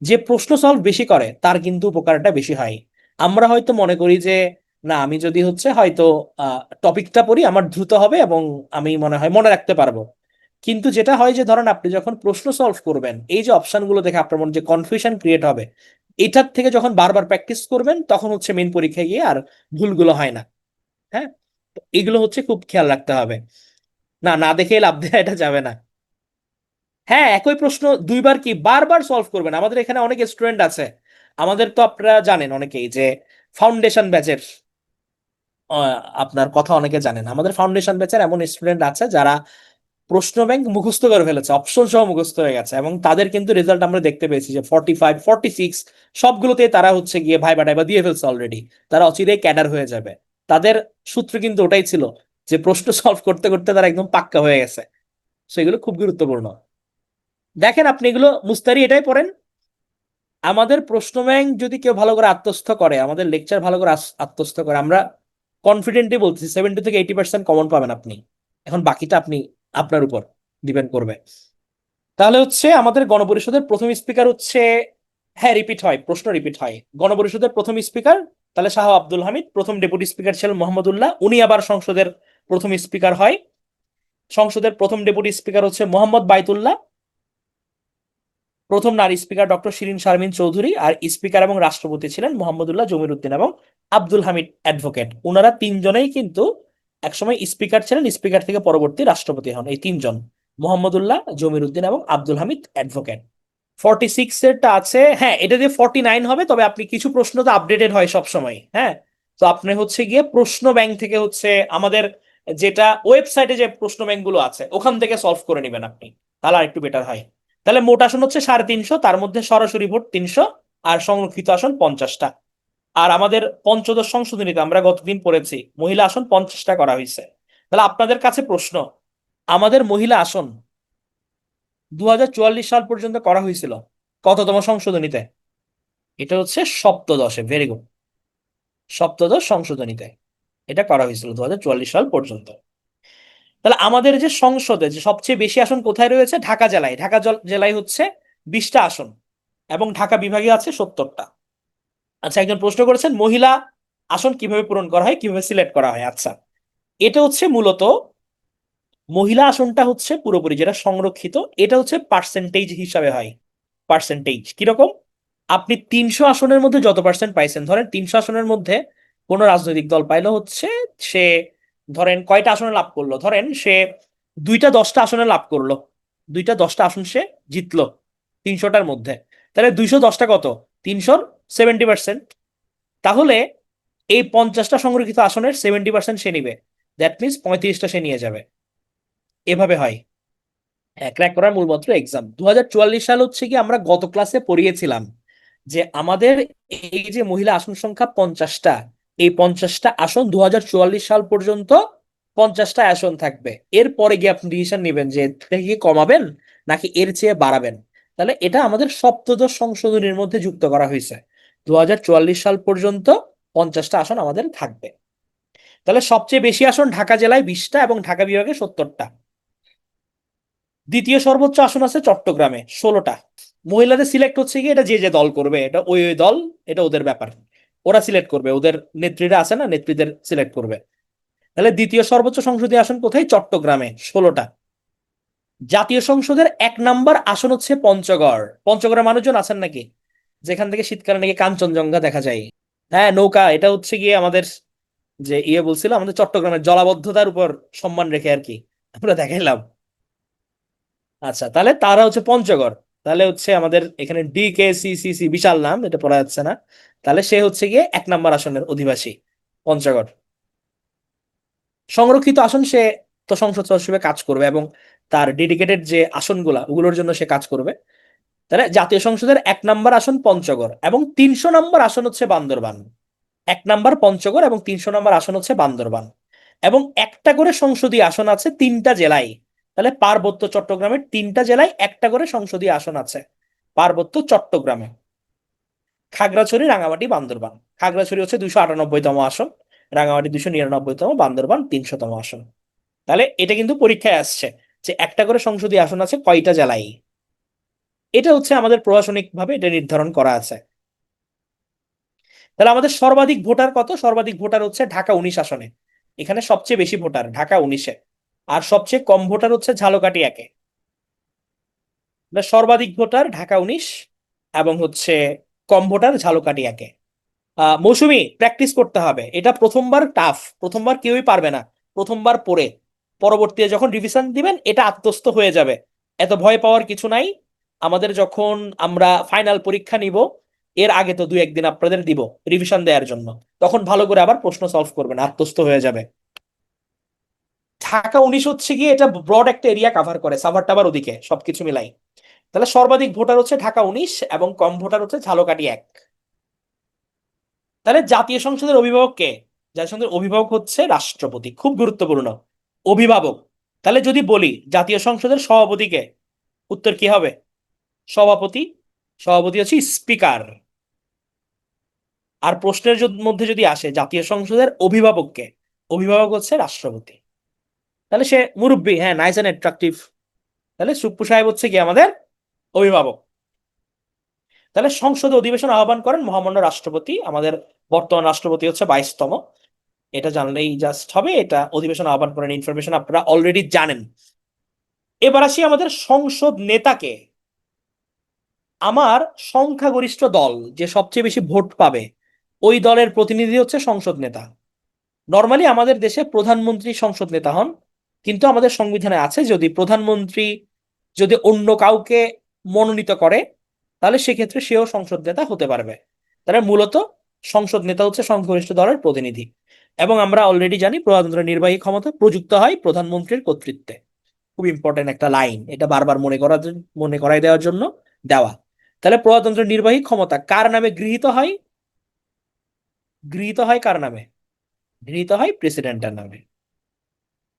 যে প্রশ্ন সলভ বেশি করে তার কিন্তু উপকারটা বেশি হয়। আমরা হয়তো মনে করি যে না, আমি যদি হচ্ছে হয়তো টপিকটা পড়ি আমার দ্রুত হবে এবং আমি মনে হয় মনে রাখতে পারবো। কিন্তু যেটা হয় যে ধরেন আপনি যখন প্রশ্ন সলভ করবেন, এই যে অপশনগুলো দেখে আপনার মনে যে কনফিউশন ক্রিয়েট হবে, এটার থেকে যখন বারবার প্র্যাকটিস করবেন তখন হচ্ছে মেইন পরীক্ষায় গিয়ে আর ভুলগুলো হয় না। হ্যাঁ, তো এগুলো হচ্ছে খুব খেয়াল রাখতে হবে। না, না দেখে লাভ দেওয়া এটা যাবে না। হ্যাঁ, একই প্রশ্ন দুইবার কি বারবার সলভ করবেন? আমাদের এখানে অনেক স্টুডেন্ট আছে, আমাদের তো আপনারা জানেন অনেকেই যে ফাউন্ডেশন ব্যাচের, আপনার কথা অনেকে জানেন, আমাদের ফাউন্ডেশন ব্যাচের এমন স্টুডেন্ট আছে যারা প্রশ্ন ব্যাংক মুখস্থ করে ফেলেছে, অপশন সহ মুখস্থ হয়ে গেছে, এবং তাদের কিন্তু রেজাল্ট আমরা দেখতে পেয়েছি যে 45, 46 সবগুলোতে তারা হচ্ছে গিয়ে ভাইবা টাইবা দিয়ে ফেলছে অলরেডি। তারা অচিরেই ক্যাডার হয়ে যাবে। তাদের সূত্র কিন্তু ওটাই ছিল যে প্রশ্ন সলভ করতে করতে তারা একদম পাক্কা হয়ে গেছে। সেগুলো খুব গুরুত্বপূর্ণ। দেখেন আপনি এগুলো মুস্তারি এটাই পড়েন, আমাদের প্রশ্ন ব্যাংক যদি কেউ ভালো করে আত্মস্থ করে, আমাদের লেকচার ভালো করে আত্মস্থ করে, আমরা কনফিডেন্টলি বলছি 70 থেকে 80% কমন পাবেন আপনি। এখন বাকিটা আপনি, আপনার উপর ডিপেন্ড করবে। তাহলে হচ্ছে আমাদের গণপরিষদের প্রথম স্পিকার হচ্ছে, হ্যাঁ রিপিট হয়, প্রশ্ন রিপিট হয়। গণপরিষদের প্রথম স্পিকার তাহলে শাহ আব্দুল হামিদ, প্রথম ডেপুটি স্পিকার ছিলেন মোহাম্মদুল্লাহ, উনি আবার সংসদের প্রথম স্পিকার হয়। সংসদের প্রথম ডেপুটি স্পিকার হচ্ছে মোহাম্মদ বাইতুল্লাহ, প্রথম নারী স্পিকার ডক্টর শিরিন শারমিন চৌধুরী, আর স্পিকার এবং রাষ্ট্রপতি ছিলেন মোহাম্মদুল্লাহ জমির উদ্দিন এবং আব্দুল হামিদ অ্যাডভোকেট। ওনারা তিনজনেই কিন্তু একসময় স্পিকার ছিলেন, স্পিকার থেকে পরবর্তী রাষ্ট্রপতি হন এই তিনজন, মোহাম্মদুল্লাহ, জমির উদ্দিন এবং আব্দুল হামিদ অ্যাডভোকেট। 46 এরটা আছে, হ্যাঁ এটা দিয়ে 49 হবে, তবে আপনি কিছু প্রশ্ন তো আপডেটেড হয় সব সময়। হ্যাঁ, তো আপনি হচ্ছে গিয়ে প্রশ্ন ব্যাংক থেকে হচ্ছে আমাদের যেটা ওয়েবসাইটে যে প্রশ্ন ব্যাংক গুলো আছে ওখান থেকে সলভ করে নেবেন আপনি, তাহলে আর একটু বেটার হয়। তাহলে মোট আসন হচ্ছে 350, তার মধ্যে সরাসরি ভোট 300, আর সংরক্ষিত আসন 50টা। আর আমাদের পঞ্চদশ সংশোধনীতে আমরা গতদিন পড়েছি মহিলা আসন 50টা করা হয়েছে। তাহলে আপনাদের কাছে প্রশ্ন, আমাদের মহিলা আসন 2044 সাল পর্যন্ত করা হয়েছিল কততম সংশোধনীতে? এটা হচ্ছে সপ্তদশে, ভেরি গুড, সপ্তদশ সংশোধনীতে এটা করা হয়েছিল 2044 সাল পর্যন্ত। তাহলে আমাদের যে সংসদে যে সবচেয়ে বেশি আসন কোথায় রয়েছে? ঢাকা জেলায়। ঢাকা জেলায় হচ্ছে 20টা আসন এবং ঢাকা বিভাগে আছে 70টা। আচ্ছা, একজন প্রশ্ন করেছেন মহিলা আসন কিভাবে পূরণ করা হয়, কিভাবে সিলেক্ট করা হয়। আচ্ছা, এটা হচ্ছে মূলত মহিলা আসনটা হচ্ছে পুরোপুরি যেটা সংরক্ষিত, এটা হচ্ছে পার্সেন্টেজ হিসাবে হয়। পার্সেন্টেজ কিরকম? আপনি 300 আসনের মধ্যে যত পার্সেন্ট পাইছেন, ধরেন 300 আসনের মধ্যে কোন রাজনৈতিক দল পাইলো হচ্ছে, সে ধরেন কয়টা আসনে লাভ করলো, ধরেন সে 2টা 10টা আসনে লাভ করলো, 2টা 10টা আসন সে জিতলো 300টার মধ্যে। তাহলে 210টা কত? 300-র 70%। তাহলে এই 50টা সংরক্ষিত আসনের 70% সে নিবে, দ্যাট মিনস 35টা সে নিয়ে যাবে। এভাবে হয়। হ্যাঁ, ক্র্যাক করার মূল মন্ত্র এক্সাম। 2044 সাল হচ্ছে কি আমরা গত ক্লাসে পড়িয়েছিলাম যে আমাদের এই যে মহিলা আসন সংখ্যা 50টা, এই 50টা আসন 2044 সাল পর্যন্ত 50টা আসন থাকবে। এরপরে গিয়ে আপনি ডিসিশন নেবেন যে এটা কি কমাবেন নাকি এর চেয়ে বাড়াবেন। তাহলে এটা আমাদের সপ্তদশ সংশোধনীর মধ্যে যুক্ত করা হয়েছে, 2044 সাল পর্যন্ত 50টা আসন আমাদের থাকবে। তাহলে সবচেয়ে বেশি আসন ঢাকা জেলায় 20টা এবং ঢাকা বিভাগে 70টা। দ্বিতীয় সর্বোচ্চ আসন আছে চট্টগ্রামে 16টা। মহিলাদের সিলেক্ট হচ্ছে কি, এটা যে যে দল করবে, এটা ওই ওই দল, এটা ওদের ব্যাপার। ওরা সিলেক্ট করবে, ওদের নেত্রীরা আছে না, নেত্রীদের সিলেক্ট করবে। তাহলে দ্বিতীয় সর্বোচ্চ সংসদীয় আসন কোথায়? চট্টগ্রামে, 16টা। জাতীয় সংসদের 1 নম্বর আসন হচ্ছে পঞ্চগড়। পঞ্চগড়ের মানুষজন আছেন নাকি? যেখান থেকে শীতকালে নাকি কাঞ্চনজঙ্ঘা দেখা যায়। হ্যাঁ, নৌকা, এটা হচ্ছে গিয়ে আমাদের যে বলছিল, আমাদের চট্টগ্রামের জলাবদ্ধতার উপর সম্মান রেখে আর কি আমরা দেখাইলাম। আচ্ছা, তাহলে তারা হচ্ছে পঞ্চগড়। তাহলে হচ্ছে আমাদের এখানে DKCCC, বিশাল নাম, এটা পড়া যাচ্ছে না। তাহলে সে হচ্ছে গিয়ে 1 নম্বর আসনের অধিবাসী, পঞ্চগড়। সংরক্ষিত আসন, সে তো সংসদ সদস্য হিসেবে কাজ করবে এবং তার ডেডিকেটেড যে আসনগুলা ওগুলোর জন্য সে কাজ করবে। তাহলে জাতীয় সংসদের 1 নম্বর আসন পঞ্চগড় এবং 300 নম্বর আসন হচ্ছে বান্দরবান। 1 নম্বর পঞ্চগড় এবং 300 নম্বর আসন হচ্ছে বান্দরবান। এবং একটা করে সংসদীয় আসন আছে 3টা জেলায়। তাহলে পার্বত্য চট্টগ্রামের 3টা জেলায় একটা করে সংসদীয় আসন আছে। পার্বত্য চট্টগ্রামে খাগড়াছড়ি, রাঙামাটি, বান্দরবান। খাগড়াছড়ি হচ্ছে 298তম আসন, রাঙামাটি 299তম, বান্দরবান 300তম আসন। তাহলে এটা কিন্তু পরীক্ষায় আসছে যে একটা করে সংসদীয় আসন আছে কয়টা জেলায়। এটা হচ্ছে আমাদের প্রশাসনিক ভাবে এটা নির্ধারণ করা আছে। তাহলে আমাদের সর্বাধিক ভোটার কত? সর্বাধিক ভোটার হচ্ছে ঢাকা 19 আসনে। এখানে সবচেয়ে বেশি ভোটার ঢাকা 19-এ। আর সবচেয়ে কম ভোটার হচ্ছে ঝালকাঠি 1-এ। সর্বাধিক ভোটার ঢাকা 19 এবং হচ্ছে কম ভোটার ঝালকাঠি 1-এ। মৌসুমী, প্র্যাকটিস করতে হবে, এটা প্রথমবার টাফ, প্রথমবার কেউই পারবে না। প্রথমবার পড়ে পরবর্তীতে যখন রিভিশন দিবেন এটা আত্মস্থ হয়ে যাবে। এত ভয় পাওয়ার কিছু নাই। আমাদের যখন আমরা ফাইনাল পরীক্ষা নিব, এর আগে তো 2-1 দিন আপনাদের দিব রিভিশন দেওয়ার জন্য, তখন ভালো করে আবার প্রশ্ন সলভ করবেন, আত্মস্থ হয়ে যাবে। ঢাকা 19 হচ্ছে গিয়ে এটা ব্রড একটা এরিয়া কাভার করে, সাভার টাভার ওদিকে সবকিছু মিলাই। তাহলে সর্বাধিক ভোটার হচ্ছে ঢাকা 19 এবং কম ভোটার হচ্ছে ঝালকাঠি 1। তাহলে জাতীয় সংসদের অভিভাবক কে? জাতীয় সংসদের অভিভাবক হচ্ছে রাষ্ট্রপতি, খুব গুরুত্বপূর্ণ। অভিভাবক। তাহলে যদি বলি জাতীয় সংসদের সভাপতি কে, উত্তর কি হবে? সভাপতি। সভাপতি হচ্ছে স্পিকার। আর প্রশ্নের মধ্যে যদি আসে জাতীয় সংসদের অভিভাবক কে, অভিভাবক হচ্ছে রাষ্ট্রপতি। তাহলে সে মুরব্বী, হ্যাঁ, নাইস এন্ড অ্যাট্রাকটিভ। তাহলে সুপ্পু সাহেব হচ্ছে কি আমাদের অভিভাবক। তাহলে সংসদে অধিবেশন আহ্বান করেন মহামান্য রাষ্ট্রপতি। আমাদের বর্তমান রাষ্ট্রপতি হচ্ছে 22তম। এটা জানলেই জাস্ট হবে, এটা অধিবেশন আহ্বান করেন, ইনফরমেশন আপনারা অলরেডি জানেন। এবার আসি আমাদের সংসদ নেতাকে। আমার সংখ্যাগরিষ্ঠ দল যে সবচেয়ে বেশি ভোট পাবে, ওই দলের প্রতিনিধি হচ্ছে সংসদ নেতা। নর্মালি আমাদের দেশে প্রধানমন্ত্রী সংসদ নেতা হন, কিন্তু আমাদের সংবিধানে আছে যদি প্রধানমন্ত্রী যদি অন্য কাউকে মনোনীত করে, তাহলে সেক্ষেত্রে সেও সংসদ নেতা হতে পারবে। তাহলে মূলত সংসদ নেতা হচ্ছে সংখ্যাগরিষ্ঠ দলের প্রতিনিধি। এবং আমরা অলরেডি জানি প্রজাতন্ত্রের নির্বাহী ক্ষমতা প্রযুক্ত হয় প্রধানমন্ত্রীর কর্তৃত্বে। খুব ইম্পর্টেন্ট একটা লাইন, এটা বারবার মনে করাই দেওয়ার জন্য দেওয়া। তাহলে প্রজাতন্ত্রের নির্বাহী ক্ষমতা কার নামে গৃহীত হয়? গৃহীত হয় কার নামে? গৃহীত হয় প্রেসিডেন্টের নামে।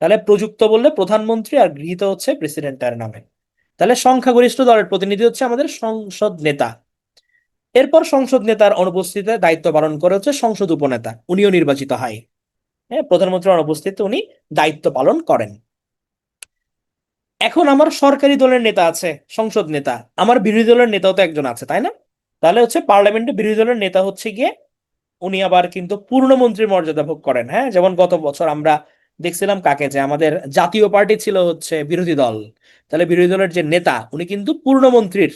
তাহলে প্রযুক্ত বললে প্রধানমন্ত্রী, আর গৃহীত হচ্ছে প্রেসিডেন্টের নামে। তাহলে সংখ্যাগরিষ্ঠ দলের প্রতিনিধি হচ্ছে আমাদের সংসদ নেতা। এরপর সংসদ নেতার অনুপস্থিতিতে দায়িত্ব পালন করে হচ্ছে সংসদ উপনেতা, উনিও নির্বাচিত হয়। হ্যাঁ, প্রধানমন্ত্রীর অনুপস্থিতিতে উনি দায়িত্ব পালন করেন। এখন আমার সরকারি দলের নেতা আছে, সংসদ নেতা। আমার বিরোধী দলের নেতাও তো একজন আছে, তাই না? তাহলে হচ্ছে পার্লামেন্টে বিরোধী দলের নেতা হচ্ছে গিয়ে উনি আবার কিন্তু পূর্ণমন্ত্রীর মর্যাদা ভোগ করেন। হ্যাঁ, যেমন গত বছর আমরা দেখছিলাম কাকে, যে আমাদের জাতীয় পার্টি ছিল হচ্ছে বিরোধী দল। তাহলে বিরোধী দলের যে নেতা উনি কিন্তু পূর্ণমন্ত্রীর,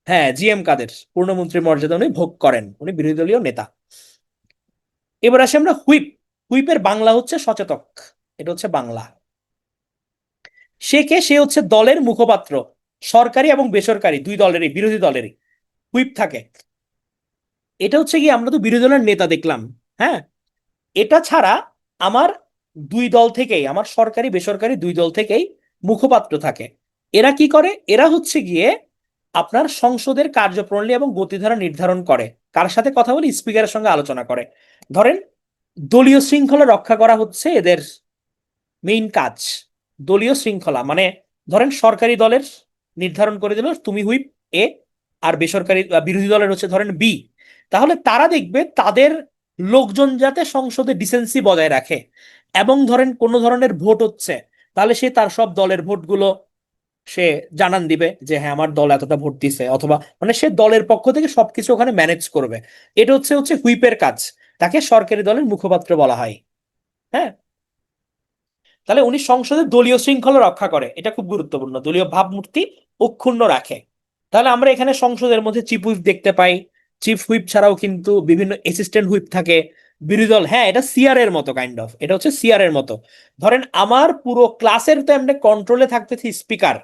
হ্যাঁ, GM কাদের পূর্ণমন্ত্রীর মর্যাদা উনি ভোগ করেন, উনি বিরোধী দলীয় নেতা। এবার আসি আমরা হুইপ। হুইপের বাংলা হচ্ছে সচেতক। এটা হচ্ছে বাংলা। সে কে? সে হচ্ছে দলের মুখপাত্র। সরকারি এবং বেসরকারি দুই দলেরই, বিরোধী দলেরই হুইপ থাকে। এটা হচ্ছে কি, আমরা তো বিরোধী দলের নেতা দেখলাম, হ্যাঁ, এটা ছাড়া আমার দুই দল থেকেই, আমার সরকারি বেসরকারি দুই দল থেকেই মুখপাত্র থাকে। এরা কি করে? এরা হচ্ছে গিয়ে আপনার সংসদের কার্যপ্রণালী এবং গতিধারা নির্ধারণ করে। কার সাথে কথা বলে? স্পিকারের সঙ্গে আলোচনা করে। ধরেন দলীয় শৃঙ্খলা রক্ষা করা হচ্ছে এদের মেইন কাজ। দলীয় শৃঙ্খলা মানে, ধরেন সরকারি দলের নির্ধারণ করে দিল তুমি হুইপ A, আর বেসরকারি বিরোধী দলের হচ্ছে ধরেন B। তাহলে তারা দেখবে তাদের লোকজন যাতে সংসদে ডিসেন্সি বজায় রাখে। এবং ধরেন কোনো ধরনের ভোট হচ্ছে, তাহলে সে তার সব দলের ভোটগুলো সে জানান দিবে যে হ্যাঁ আমার দল এতটা ভোট দিছে, অথবা মানে সে দলের পক্ষ থেকে সবকিছু ওখানে ম্যানেজ করবে। এটা হচ্ছে হচ্ছে হুইপের কাজ। তাকে সরকারি দলের মুখপাত্র বলা হয়। হ্যাঁ, তাহলে উনি সংসদে দলীয় শৃঙ্খলা রক্ষা করে, এটা খুব গুরুত্বপূর্ণ, দলীয় ভাবমূর্তি অক্ষুণ্ণ রাখে। তাহলে আমরা এখানে সংসদের মধ্যে চিফ হুইপ দেখতে পাই। চিফ হুইপ ছাড়াও কিন্তু বিভিন্ন অ্যাসিস্ট্যান্ট হুইপ থাকে। বিরোধী দল, হ্যাঁ এটা সিআর এর মতো, কাইন্ড অফ এটা হচ্ছে সিআর এর মতো। ধরেন আমার পুরো ক্লাসের তো এমনি কন্ট্রোলে থাকতেছি স্পিকার।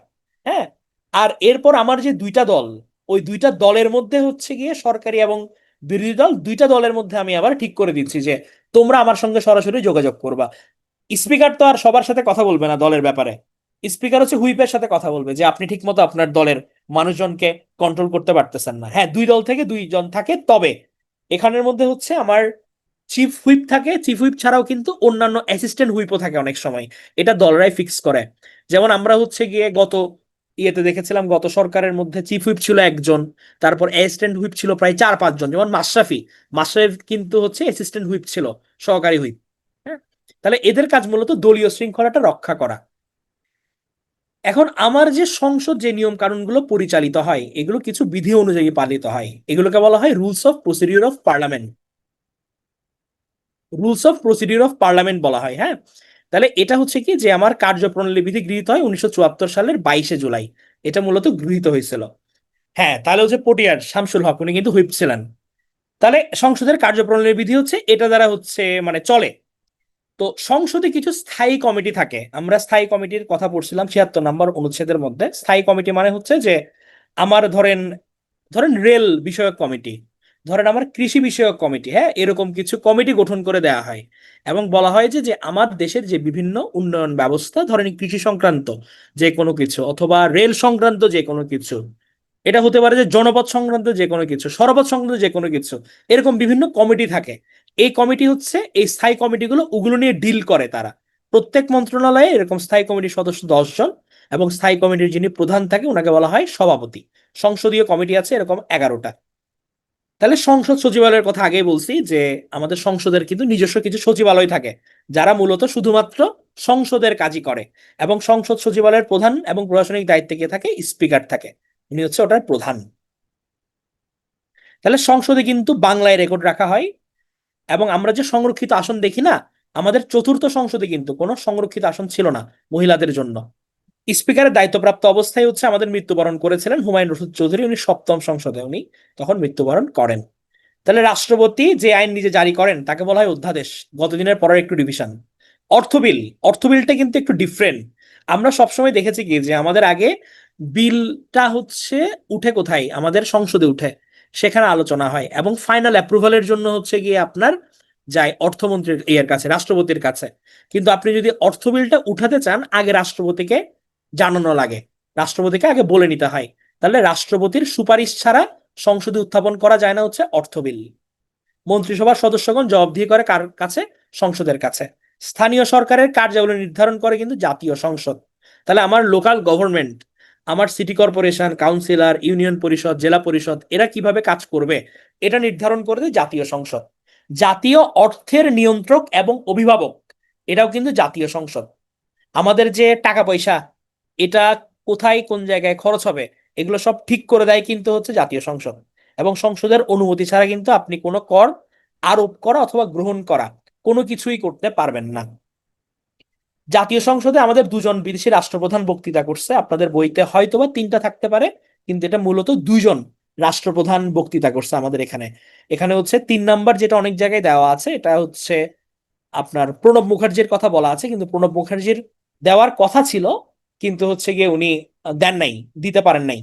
হ্যাঁ, আর এরপর আমার যে দুইটা দল, ওই দুইটা দলের মধ্যে হচ্ছে গিয়ে সরকারি এবং বিরোধী দল, দুইটা দলের মধ্যে আমি আবার ঠিক করে দিচ্ছি যে তোমরা আমার সঙ্গে সরাসরি যোগাযোগ করবা। স্পিকার তো আর সবার সাথে কথা বলবে না দলের ব্যাপারে। স্পিকার হচ্ছে হুইপের সাথে কথা বলবে যে আপনি ঠিক মতো আপনার দলের মানুষজনকে কন্ট্রোল করতে পারতেছেন না। হ্যাঁ, দুই দল থেকে দুইজন থাকে, তবে এখানের মধ্যে হচ্ছে আমার চিফ হুইপ থাকে। চিফ হুইপ ছাড়াও কিন্তু অন্যান্য অ্যাসিস্ট্যান্ট হুইপও থাকে অনেক সময়। এটা দলরাই ফিক্স করে। যেমন আমরা হচ্ছে গিয়ে গত ইয়েতে দেখেছিলাম, গত সরকারের মধ্যে চিফ হুইপ ছিল একজন, তারপর অ্যাসিস্ট্যান্ট হুইপ ছিল প্রায় 4-5 জন। যেমন মাশরাফি, মাশরাফি কিন্তু হচ্ছে অ্যাসিস্ট্যান্ট হুইপ ছিল, সহকারী হুইপ। হ্যাঁ, তাহলে এদের কাজ মূলত দলীয় শৃঙ্খলাটা রক্ষা করা। এখন আমার যে সংসদ যে নিয়ম কানুনগুলো পরিচালিত হয়, এগুলো কিছু বিধি অনুযায়ী পালিত হয়, এগুলোকে বলা হয় rules of procedure of parliament. Rules of procedure of parliament বলা হয়। হ্যাঁ, তাহলে এটা হচ্ছে কি যে আমার কার্যপ্রণালী বিধি গৃহীত হয় 1974 সালের 22শে জুলাই। এটা মূলত গৃহীত হয়েছিল। হ্যাঁ, তাহলে হচ্ছে পটিয়ার শামসুল হক, উনি কিন্তু হুইপ ছিলেন। তাহলে সংসদের কার্যপ্রণালী বিধি হচ্ছে এটা দ্বারা হচ্ছে মানে চলে। তো সংসদে কিছু স্থায়ী কমিটি থাকে, আমরা স্থায়ী কমিটির কথা পড়ছিলাম 76 নম্বর অনুচ্ছেদের মধ্যে। স্থায়ী কমিটি মানে হচ্ছে যে আমার ধরেন, ধরেন রেল বিষয়ক কমিটি, ধরেন আমার কৃষি বিষয়ক কমিটি, হ্যাঁ এরকম কিছু কমিটি গঠন করে দেওয়া হয়। এবং বলা হয় যে যে আমার দেশের যে বিভিন্ন উন্নয়ন ব্যবস্থা, ধরেন কৃষি সংক্রান্ত যে কোনো কিছু, অথবা রেল সংক্রান্ত যে কোনো কিছু, এটা হতে পারে যে জনপথ সংক্রান্ত যে কোনো কিছু, সড়কপথ সংক্রান্ত যে কোনো কিছু, এরকম বিভিন্ন কমিটি থাকে। এই কমিটি হচ্ছে, এই স্থায়ী কমিটিগুলো ওগুলো নিয়ে ডিল করে তারা। প্রত্যেক মন্ত্রণালয়ে এরকম স্থায়ী কমিটির সদস্য 10 জন, এবং স্থায়ী কমিটির যিনি প্রধান থাকে ওনাকে বলা হয় সভাপতি। সংসদীয় কমিটি আছে এরকম 11টা। তাহলে সংসদ সচিবালয়ের কথা আগেই বলছি যে আমাদের সংসদের কিন্তু নিজস্ব কিছু সচিবালয় থাকে, যারা মূলত শুধুমাত্র সংসদের কাজই করে। এবং সংসদ সচিবালয়ের প্রধান এবং প্রশাসনিক দায়িত্বে গিয়ে থাকে স্পিকার থাকে, উনি হচ্ছে ওটার প্রধান। তাহলে সংসদে কিন্তু বাংলায় রেকর্ড রাখা হয়। এবং আমরা যে সংরক্ষিত আসন দেখি না, আমাদের চতুর্থ সংসদে কিন্তু কোনো সংরক্ষিত আসন ছিল না মহিলাদের জন্য। স্পিকারের দায়িত্বপ্রাপ্ত অবস্থায় হচ্ছে আমাদের মৃত্যুবরণ করেছিলেন হুমায়ুন রশিদ চৌধুরী, উনি সপ্তম সংসদে উনি তখন মৃত্যুবরণ করেন। তাহলে রাষ্ট্রপতি যে আইন নিজে জারি করেন তাকে বলা হয় অধ্যাদেশ। গতদিনের পরের একটু ডিভিশন। অর্থ বিল, অর্থ বিলটা কিন্তু একটু ডিফারেন্ট। আমরা সবসময় দেখেছি কি যে আমাদের আগে বিলটা হচ্ছে উঠে কোথায়, আমাদের সংসদে উঠে, সেখানে আলোচনা হয় এবং ফাইনাল অ্যাপ্রুভালের জন্য হচ্ছে গিয়ে আপনার যায় অর্থমন্ত্রীর ইয়ের কাছে, রাষ্ট্রপতির কাছে। কিন্তু আপনি যদি অর্থ বিলটা উঠাতে চান, আগে রাষ্ট্রপতিকে জানানো লাগে, রাষ্ট্রপতিকে আগে বলে নিতে হয়। তাহলে রাষ্ট্রপতির সুপারিশ ছাড়া সংসদে উত্থাপন করা যায় না হচ্ছে অর্থ বিল। মন্ত্রিসভার সদস্যগণ জবাবদিহি করে কার কাছে? সংসদের কাছে। স্থানীয় সরকারের কার্যাবলী নির্ধারণ করে কিন্তু জাতীয় সংসদ। তাহলে আমার লোকাল গভর্নমেন্ট, আমার সিটি কর্পোরেশন, কাউন্সিলর, ইউনিয়ন পরিষদ, জেলা পরিষদ, এরা কিভাবে কাজ করবে এটা নির্ধারণ করে দেয় জাতীয় সংসদ। জাতীয় অর্থের নিয়ন্ত্রক এবং অভিভাবক, এটাও কিন্তু জাতীয় সংসদ। আমাদের যে টাকা পয়সা, এটা কোথায় কোন জায়গায় খরচ হবে, এগুলো সব ঠিক করে দেয় কিন্তু হচ্ছে জাতীয় সংসদ। এবং সংসদের অনুমতি ছাড়া কিন্তু আপনি কোনো কর আরোপ করা অথবা গ্রহণ করা কোনো কিছুই করতে পারবেন না। জাতীয় সংসদে আমাদের দুজন বিদেশি রাষ্ট্রপ্রধান বক্তৃতা করছে, আপনাদের বইতে হয়তোবা তিনটা থাকতে পারে, কিন্তু এটা মূলত দুইজন রাষ্ট্রপ্রধান বক্তৃতা করছে আমাদের এখানে। এখানে হচ্ছে 3 নাম্বার যেটা অনেক জায়গায় দেওয়া আছে, এটা হচ্ছে আপনার প্রণব মুখার্জির কথা বলা আছে, কিন্তু প্রণব মুখার্জির দেওয়ার কথা ছিল, কিন্তু হচ্ছে গিয়ে উনি দেন নাই, দিতে পারেন নাই।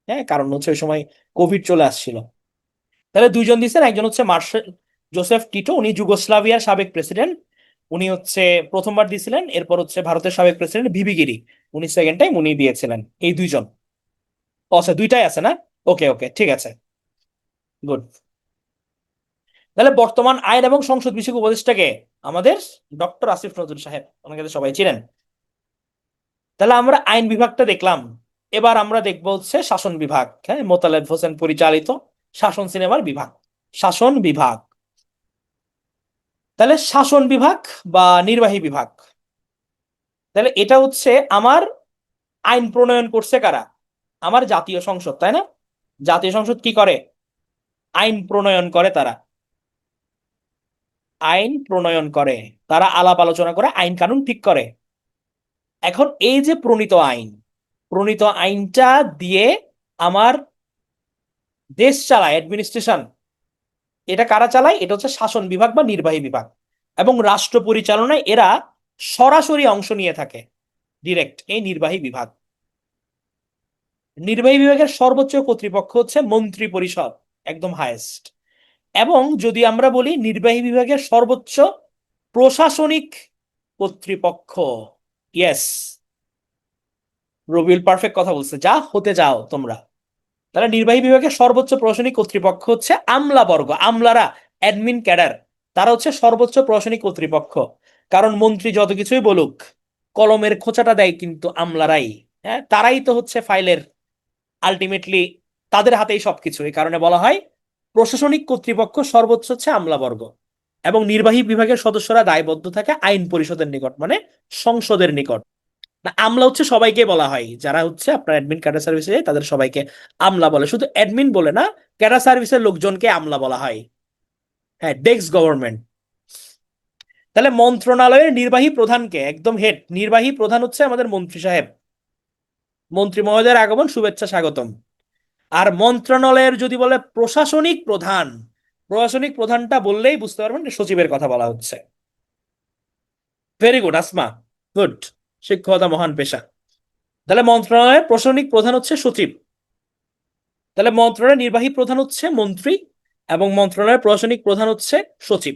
হ্যাঁ, কারণ হচ্ছে ওই সময় কোভিড চলে আসছিল। তাহলে দুইজন দিচ্ছেন, একজন হচ্ছে মার্শাল জোসেফ টিটো, উনি যুগোস্লাভিয়ার সাবেক প্রেসিডেন্ট। উনি হচ্ছে প্রথমবার দিয়েছিলেন। এরপর হচ্ছে ভারতের সাবেক প্রেসিডেন্ট ভিভি গিরি, উনি সেকেন্ড টাইম উনি দিয়েছিলেন। এই দুইজন। ও আচ্ছা, দুইটাই আছে না? ওকে ওকে, ঠিক আছে, গুড। তাহলে বর্তমান আইন এবং সংসদ বিষয়ক উপদেষ্টাকে আমাদের ডক্টর আসিফ নজরুল সাহেব, ওনাকে তো সবাই চিনেন। তাহলে আমরা আইন বিভাগটা দেখলাম। এবার আমরা দেখবো হচ্ছে শাসন বিভাগ, হ্যাঁ মোতালেব হোসেন পরিচালিত শাসন সিনেমার বিভাগ, শাসন বিভাগ। তাহলে শাসন বিভাগ বা নির্বাহী বিভাগ, তাহলে এটা হচ্ছে আমার আইন প্রণয়ন করছে কারা? আমার জাতীয় সংসদ, তাই না? জাতীয় সংসদ কি করে? আইন প্রণয়ন করে তারা, আইন প্রণয়ন করে, তারা আলাপ আলোচনা করে আইন কানুন ঠিক করে। এখন এই যে প্রণীত আইনটা দিয়ে আমার দেশ চালায় অ্যাডমিনিস্ট্রেশন, এটা কারা চালায়? এটা হচ্ছে শাসন বিভাগ বা নির্বাহী বিভাগ। এবং রাষ্ট্র পরিচালনায় এরা সরাসরি অংশ নিয়ে থাকে, ডিরেক্ট, এই নির্বাহী বিভাগ। নির্বাহী বিভাগের সর্বোচ্চ কর্তৃপক্ষ হচ্ছে মন্ত্রী পরিষদ, একদম হায়েস্ট। এবং যদি আমরা বলি নির্বাহী বিভাগের সর্বোচ্চ প্রশাসনিক কর্তৃপক্ষ, ইয়েস, রবিউল পারফেক্ট কথা বলছে, যা হতে যাও তোমরা। তাহলে নির্বাহী বিভাগের সর্বোচ্চ প্রশাসনিক কর্তৃপক্ষ হচ্ছে আমলাবর্গ, আমলারা, অ্যাডমিন ক্যাডার, তারা হচ্ছে সর্বোচ্চ প্রশাসনিক কর্তৃপক্ষ। কারণ মন্ত্রী যত কিছুই বলুক, কলমের খোঁচাটা দেয় কিন্তু আমলারাই। হ্যাঁ, তারাই তো হচ্ছে ফাইলের আলটিমেটলি, তাদের হাতেই সবকিছু। এই কারণে বলা হয় প্রশাসনিক কর্তৃপক্ষ সর্বোচ্চ হচ্ছে আমলাবর্গ। এবং নির্বাহী বিভাগের সদস্যরা দায়বদ্ধ থাকে আইন পরিষদের নিকট, মানে সংসদের নিকট। না, আমলা হচ্ছে সবাইকে বলা হয়, যারা হচ্ছে আপনার অ্যাডমিন ক্যাডার সার্ভিসে যায় তাদের সবাইকে আমলা বলে। শুধু অ্যাডমিন বলে না, ক্যাডার সার্ভিসের লোকজনকে আমলা বলা হয়। হ্যাঁ, ডেস্ক গভর্নমেন্ট। তাহলে মন্ত্রণালয়ের নির্বাহী প্রধানকে, একদম হেড নির্বাহী প্রধান হচ্ছে আমাদের মন্ত্রী সাহেব। মন্ত্রী মহোদয়ের আগমন, শুভেচ্ছা, স্বাগতম। আর মন্ত্রণালয়ের যদি বলে প্রশাসনিক প্রধান, প্রশাসনিক প্রধানটা বললেই বুঝতে পারবেন সচিবের কথা বলা হচ্ছে। Very good Asma, good. শিক্ষকতা মহান পেশা। তাহলে মন্ত্রণালয়ের প্রশাসনিক প্রধান হচ্ছে সচিব। তাহলে মন্ত্রণালয়ের নির্বাহী প্রধান হচ্ছে মন্ত্রী, এবং মন্ত্রণালয়ের প্রশাসনিক প্রধান হচ্ছে সচিব।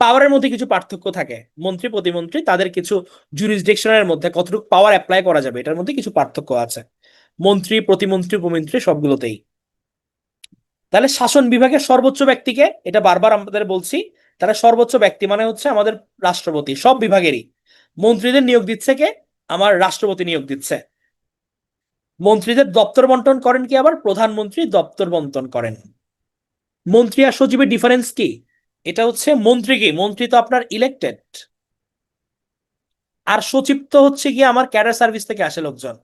পাওয়ারের মধ্যে কিছু পার্থক্য থাকে, মন্ত্রী প্রতিমন্ত্রী তাদের কিছু জুরিসডিকশনের মধ্যে কতটুকু পাওয়ার অ্যাপ্লাই করা যাবে এটার মধ্যে কিছু পার্থক্য আছে, মন্ত্রী প্রতিমন্ত্রী উপমন্ত্রী সবগুলোতেই। তাহলে শাসন বিভাগের সর্বোচ্চ ব্যক্তিকে, এটা বারবার আমাদের বলছি, তাহলে সর্বোচ্চ ব্যক্তি মানে হচ্ছে আমাদের রাষ্ট্রপতি, সব বিভাগেরই। মন্ত্রীদের নিয়োগ দিচ্ছে কে? আমার রাষ্ট্রপতি নিয়োগ দিচ্ছে। মন্ত্রীদের দপ্তর বন্টন করেন কি? আবার প্রধানমন্ত্রী দপ্তর বন্টন করেন। মন্ত্রী আর সচিবের ডিফারেন্স কি? এটা হচ্ছে মন্ত্রী কি, মন্ত্রী তো আপনার ইলেক্টেড, আর সচিব তো হচ্ছে গিয়ে আমার ক্যাডার সার্ভিস থেকে আসে লোকজন।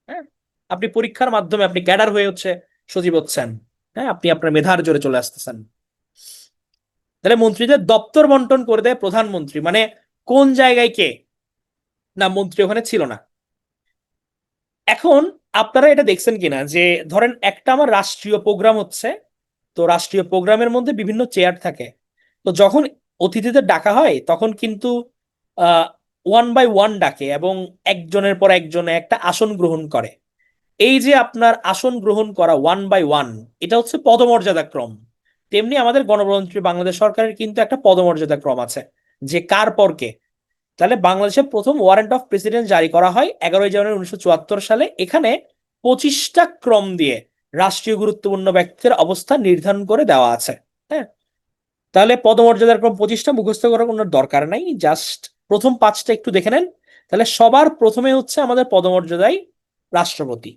হ্যাঁ, আপনি পরীক্ষার মাধ্যমে আপনি ক্যাডার হয়ে হচ্ছে সচিব হচ্ছেন। হ্যাঁ, আপনি আপনার মেধার জোরে চলে আসতেছেন। তাহলে মন্ত্রীদের দপ্তর বন্টন করে দেয় প্রধানমন্ত্রী, মানে কোন জায়গায় কে, না মন্ত্রী ওখানে ছিল না। এখন আপনারা এটা দেখছেন কিনা যে ধরেন একটা আমার রাষ্ট্রীয় প্রোগ্রাম হচ্ছে, তো রাষ্ট্রীয় প্রোগ্রামের মধ্যে বিভিন্ন চেয়ার থাকে। তো যখন অতিথিদের ডাকা হয় তখন কিন্তু ওয়ান বাই ওয়ান ডাকে এবং একজনের পর একজনে একটা আসন গ্রহণ করে। এই যে আপনার আসন গ্রহণ করা ওয়ান বাই ওয়ান, এটা হচ্ছে পদমর্যাদা ক্রম। তেমনি আমাদের গণপ্রজাতন্ত্রী বাংলাদেশ সরকারের কিন্তু একটা পদমর্যাদা ক্রম আছে, যে কার পর কে। তাহলে বাংলাদেশে প্রথম ওয়ারেন্ট অফ প্রেসিডেন্ট জারি করা হয় 11ই জানুয়ারি 1974 সালে। এখানে 25টা ক্রম দিয়ে রাষ্ট্রীয় গুরুত্বপূর্ণ ব্যক্তির অবস্থান নির্ধারণ করে দেওয়া আছে। হ্যাঁ, তাহলে পদমর্যাদার ক্রম 25টা, মুখস্থ করার কোনো দরকার নাই, জাস্ট প্রথম 5টা একটু দেখে নেন। তাহলে সবার প্রথমে হচ্ছে আমাদের পদমর্যাদায় রাষ্ট্রপতি,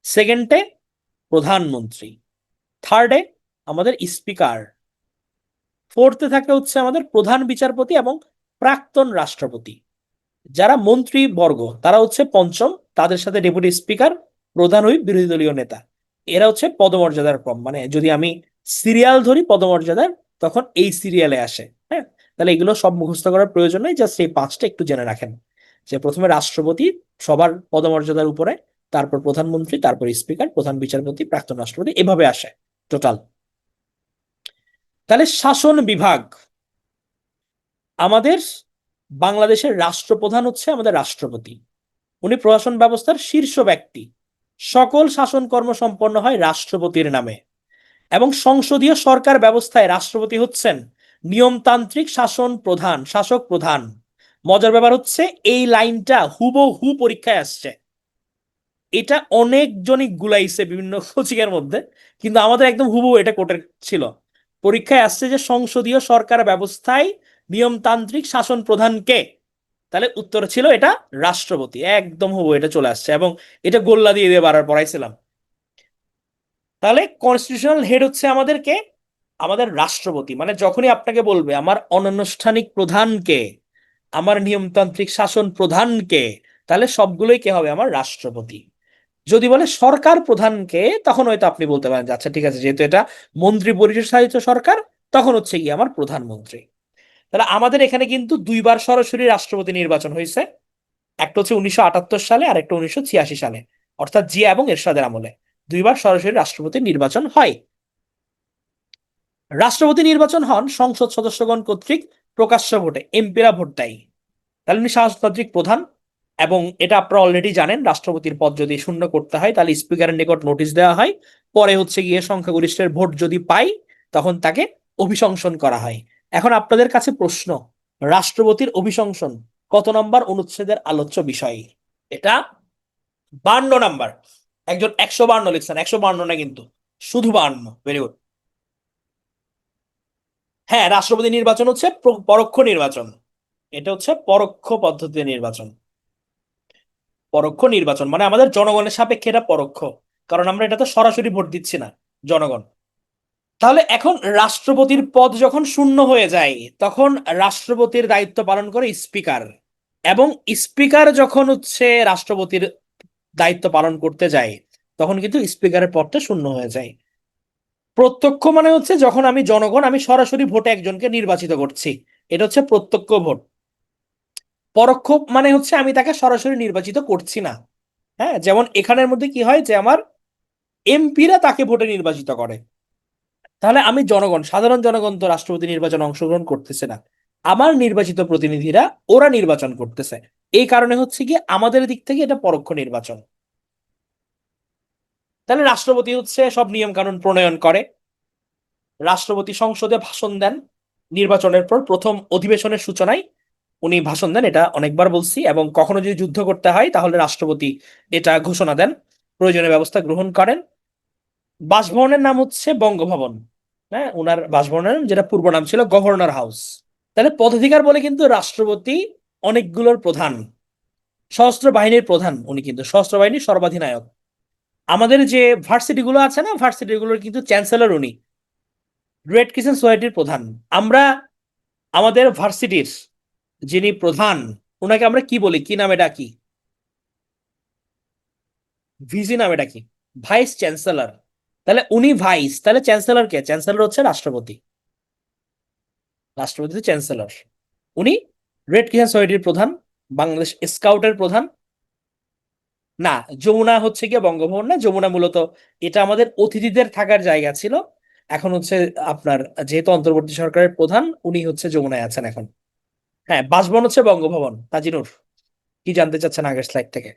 সেকেন্ডে প্রধানমন্ত্রী, থার্ডে আমাদের স্পিকার, ফোর্থে থাকে হচ্ছে আমাদের প্রধান বিচারপতি এবং প্রাক্তন রাষ্ট্রপতি। যারা মন্ত্রী বর্গ তারা হচ্ছে পঞ্চম, তাদের সাথে ডেপুটি স্পিকার, প্রধান হুইপ, বিরোধী দলীয় নেতা। এরা হচ্ছে পদমর্যাদার ক্রম, মানে যদি আমি সিরিয়াল ধরি পদমর্যাদার, তখন এই সিরিয়ালে আসে। হ্যাঁ, তাহলে এগুলো সব মুখস্থ করার প্রয়োজন নেই, জাস্ট এই 5টা একটু জেনে রাখেন, যে প্রথমে রাষ্ট্রপতি সবার পদমর্যাদার উপরে, তারপর প্রধানমন্ত্রী, তারপর স্পিকার, প্রধান বিচারপতি, প্রাক্তন রাষ্ট্রপতি, এভাবে আসে টোটাল। তাহলে শাসন বিভাগ, আমাদের বাংলাদেশের রাষ্ট্রপ্রধান হচ্ছে আমাদের রাষ্ট্রপতি, উনি প্রশাসন ব্যবস্থার শীর্ষ ব্যক্তি। সকল শাসন কর্ম সম্পন্ন হয় রাষ্ট্রপতির নামে। এবং সংসদীয় সরকার ব্যবস্থায় রাষ্ট্রপতি হচ্ছেন নিয়মতান্ত্রিক শাসন প্রধান, শাসক প্রধান। মজার ব্যাপার হচ্ছে এই লাইনটা হুবহু পরীক্ষায় আসছে, এটা অনেকজনই গুলাইছে বিভিন্ন কোচিংয়ের মধ্যে, কিন্তু আমাদের একদম হুবহু এটা কোটের ছিল। পরীক্ষায় আসছে যে সংসদীয় সরকার ব্যবস্থায় নিয়মতান্ত্রিক শাসন প্রধান কে? তাহলে উত্তর ছিল এটা রাষ্ট্রপতি, একদম হুবহু এটা চলে আসছে, এবং এটা গোল্লা দিয়ে দিয়ে বারবার পড়াইছিলাম। তাহলে কনস্টিটিউশনাল হেড হচ্ছে আমাদের কে? আমাদের রাষ্ট্রপতি। মানে যখনই আপনাকে বলবে আমার অনানুষ্ঠানিক প্রধানকে, আমার নিয়মতান্ত্রিক শাসন প্রধানকে, তাহলে সবগুলোই কে হবে? আমার রাষ্ট্রপতি। যদি বলে সরকার প্রধানকে, তখন হয়তো আপনি বলতে পারেন যে আচ্ছা ঠিক আছে, যেহেতু এটা মন্ত্রী পরিষদ শাসিত সরকার, তখন হচ্ছে কি আমার প্রধানমন্ত্রী। তাহলে আমাদের এখানে কিন্তু দুইবার সরাসরি রাষ্ট্রপতি নির্বাচন হয়েছে। একটা হচ্ছে 1978 সালে, আর একটা 1986 সালে, অর্থাৎ জিয়া এবং এরশাদের আমলে দুইবার সরাসরি রাষ্ট্রপতি নির্বাচন হয়। রাষ্ট্রপতি নির্বাচন হন সংসদ সদস্যগণ কর্তৃক প্রকাশ্য ভোটে, এমপিরা ভোট দেয়। তাহলে উনি সমাজতান্ত্রিক প্রধান। এবং এটা আপনারা অলরেডি জানেন, রাষ্ট্রপতির পদ যদি শূন্য করতে হয় তাহলে স্পিকারের নিকট নোটিশ দেওয়া হয়। পরে হচ্ছে গিয়ে সংখ্যাগরিষ্ঠের ভোট যদি পাই, তখন তাকে অভিশংসন করা হয়। এখন আপনাদের কাছে প্রশ্ন, রাষ্ট্রপতির অভিশংসন কত নম্বর অনুচ্ছেদের আলোচ্য বিষয়? এটা 52 নাম্বার। একজন 152 লিখছেন, 152 না কিন্তু, শুধু 52। Very good. হ্যাঁ, রাষ্ট্রপতি নির্বাচন হচ্ছে পরোক্ষ নির্বাচন। এটা হচ্ছে পরোক্ষ পদ্ধতিতে নির্বাচন। পরোক্ষ নির্বাচন মানে আমাদের জনগণের সাপেক্ষে এটা পরোক্ষ, কারণ আমরা এটা তো সরাসরি ভোট দিচ্ছি না, জনগণ। তাহলে এখন রাষ্ট্রপতির পদ যখন শূন্য হয়ে যায়, তখন রাষ্ট্রপতির দায়িত্ব পালন করে স্পিকার। এবং স্পিকার যখন হচ্ছে রাষ্ট্রপতির দায়িত্ব পালন করতে যায়, তখন কিন্তু স্পিকারের পদটা শূন্য হয়ে যায়। প্রত্যক্ষ মানে হচ্ছে যখন আমি জনগণ, আমি সরাসরি ভোটে একজনকে নির্বাচিত করছি, এটা হচ্ছে প্রত্যক্ষ ভোট। পরোক্ষ মানে হচ্ছে আমি তাকে সরাসরি নির্বাচিত করছি না। হ্যাঁ, যেমন এখানের মধ্যে কি হয় যে আমার এমপিরা তাকে ভোটে নির্বাচিত করে। তাহলে আমি জনগণ, সাধারণ জনগণ তো রাষ্ট্রপতি নির্বাচনে অংশগ্রহণ করতেছে না, আমার নির্বাচিত প্রতিনিধিরা ওরা নির্বাচন করতেছে। এই কারণে হচ্ছে কি আমাদের দিক থেকে এটা পরোক্ষ নির্বাচন। তাহলে রাষ্ট্রপতি হচ্ছে সব নিয়ম কানুন প্রণয়ন করে। রাষ্ট্রপতি সংসদে ভাষণ দেন নির্বাচনের পর, প্রথম অধিবেশনের সূচনায় উনি ভাষণ দেন, এটা অনেকবার বলছি। এবং কখনো যদি যুদ্ধ করতে হয় তাহলে রাষ্ট্রপতি এটা ঘোষণা দেন, প্রয়োজনীয় ব্যবস্থা গ্রহণ করেন। বাসভবনের নাম হচ্ছে বঙ্গভবন। হ্যাঁ, ওনার বাসভবনের যেটা পূর্ব নাম ছিল গভর্নর হাউস। তাহলে পদাধিকার বলে কিন্তু রাষ্ট্রপতি অনেকগুলোর প্রধান। সশস্ত্র বাহিনীর প্রধান উনি, কিন্তু সশস্ত্র বাহিনীর সর্বাধিনায়ক। আমাদের যে ভার্সিটি গুলো আছে না, ভার্সিটি গুলোর কিন্তু চ্যান্সেলর উনি, গ্রেট কিচেন সোসাইটির প্রধান। আমরা আমাদের ভার্সিটির যিনি প্রধান, ওনাকে আমরা কি বলি, কি নামে ডাকি? ভিসি নামে ডাকি, ভাইস চ্যান্সেলর। তাহলে উনি ভাইস, তাহলে চ্যান্সেলর কে? চ্যান্সেলর হচ্ছে রাষ্ট্রপতি। রাষ্ট্রপতি হচ্ছে চ্যান্সেলর। উনি রেড ক্রিসেন্ট সোসাইটির প্রধান, বাংলাদেশ স্কাউটের প্রধান। না, যমুনা হচ্ছে গিয়ে বঙ্গভবন না, যমুনা মূলত এটা আমাদের অতিথিদের থাকার জায়গা ছিল। এখন হচ্ছে আপনার, যেহেতু অন্তর্বর্তী সরকারের প্রধান, উনি হচ্ছে যমুনায় আছেন এখন। হ্যাঁ, বাসভবন হচ্ছে বঙ্গভবন। তাজিনুর, কি জানতে চাচ্ছেন আগের স্লাইড থেকে?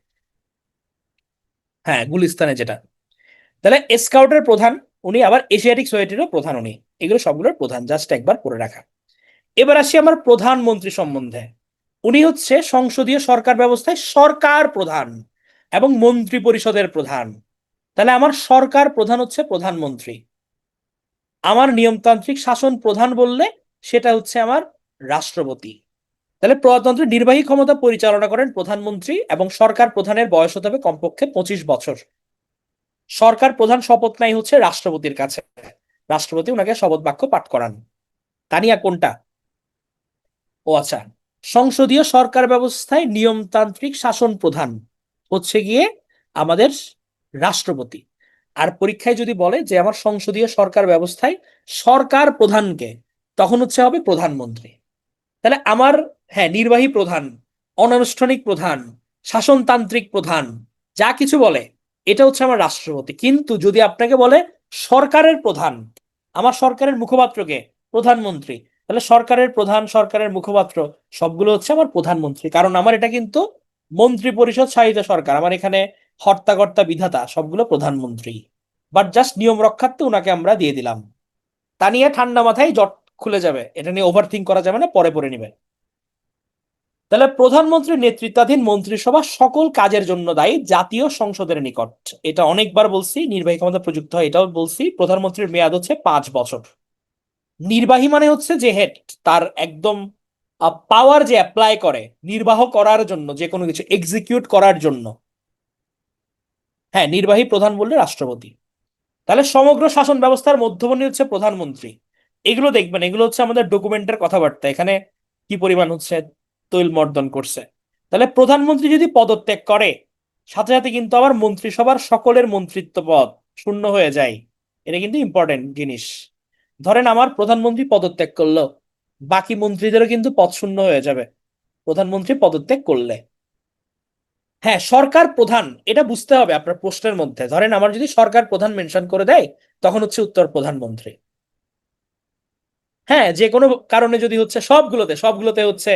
হ্যাঁ, গুলিস্তানে যেটা। তাহলে স্কাউটের প্রধান উনি, আবার এশিয়াটিক সোসাইটিরও প্রধান উনি। এগুলো সবগুলোর প্রধান, জাস্ট একবার পড়ে রাখা। এবার আসি আমার প্রধানমন্ত্রী সম্বন্ধে। উনি হচ্ছে সংসদীয় সরকার ব্যবস্থায় সরকার প্রধান এবং মন্ত্রী পরিষদের প্রধান। তাহলে আমার সরকার প্রধান হচ্ছে প্রধানমন্ত্রী। আমার নিয়মতান্ত্রিক শাসন প্রধান বললে সেটা হচ্ছে আমার রাষ্ট্রপতি। তাহলে প্রজাতন্ত্রের নির্বাহী ক্ষমতা পরিচালনা করেন প্রধানমন্ত্রী, এবং সরকার প্রধানের বয়স হতে হবে কমপক্ষে 25 বছর। সরকার প্রধান শপথ নেয় হচ্ছে রাষ্ট্রপতির কাছে, রাষ্ট্রপতি ওনাকে শপথ বাক্য পাঠ করান। তানিয়া কোনটা? ও আচ্ছা, সংসদীয় সরকার ব্যবস্থায় নিয়মতান্ত্রিক শাসন প্রধান হচ্ছে গিয়ে আমাদের রাষ্ট্রপতি। আর পরীক্ষায় যদি বলে যে আমার সংসদীয় সরকার ব্যবস্থায় সরকার প্রধানকে, তখন হচ্ছে হবে প্রধানমন্ত্রী। তাহলে আমার, হ্যাঁ, নির্বাহী প্রধান, অনানুষ্ঠানিক প্রধান, শাসনতান্ত্রিক প্রধান, যা কিছু বলে এটা হচ্ছে আমার রাষ্ট্রপতি। কিন্তু যদি আপনাকে বলে সরকারের প্রধান, আমার সরকারের মুখপাত্রকে, প্রধানমন্ত্রী, তাহলে সরকারের প্রধান, সরকারের মুখপাত্র সবগুলো হচ্ছে আমার প্রধানমন্ত্রী। কারণ আমার এটা কিন্তু মন্ত্রী পরিষদ শাসিত সরকার, আমার এখানে হর্তাকর্তা বিধাতা সবগুলো প্রধানমন্ত্রী। বাট জাস্ট নিয়ম রক্ষার্থে উনাকে আমরা দিয়ে দিলাম। তা নিয়ে ঠান্ডা মাথায় জট খুলে যাবে, এটা নিয়ে ওভার থিঙ্ক করা যাবে না, পরে পড়ে নিবে। তাহলে প্রধানমন্ত্রীর নেতৃত্বাধীন মন্ত্রিসভা সকল কাজের জন্য দায়ী জাতীয় সংসদের নিকট। এটা অনেকবার বলছি, নির্বাহী ক্ষমতা প্রযুক্ত হয়, এটাও বলছি। প্রধানমন্ত্রীর মেয়াদ হচ্ছে 5 বছর। নির্বাহী মানে হচ্ছে যে হেড, তার একদম পাওয়ার যে অ্যাপ্লাই করে নির্বাহ করার জন্য, যে কোনো কিছু এক্সিকিউট করার জন্য। হ্যাঁ, নির্বাহী প্রধান বললে রাষ্ট্রপতি। তাহলে সমগ্র শাসন ব্যবস্থার মধ্যমণি হচ্ছে প্রধানমন্ত্রী। এগুলো দেখবেন, এগুলো হচ্ছে আমাদের ডকুমেন্টের কথাবার্তা, এখানে কি পরিমাণ হচ্ছে তৈল মর্দন করছে। তাহলে প্রধানমন্ত্রী যদি পদত্যাগ করে, সাথে সাথে কিন্তু আবার মন্ত্রিসভার সকলের মন্ত্রিত্ব পদ শূন্য হয়ে যায়। এটা কিন্তু ইম্পর্টেন্ট জিনিস। ধরেন আমার প্রধানমন্ত্রী পদত্যাগ করলো, বাকি মন্ত্রীদেরও কিন্তু পদ শূন্য হয়ে যাবে প্রধানমন্ত্রী পদত্যাগ করলে। হ্যাঁ, সরকার প্রধান এটা বুঝতে হবে আপনার প্রশ্নের মধ্যে। ধরেন আমার যদি সরকার প্রধান মেনশন করে দেয়, তখন হচ্ছে উত্তর প্রধানমন্ত্রী। হ্যাঁ, যে কোনো কারণে যদি হচ্ছে সবগুলোতে সবগুলোতে হচ্ছে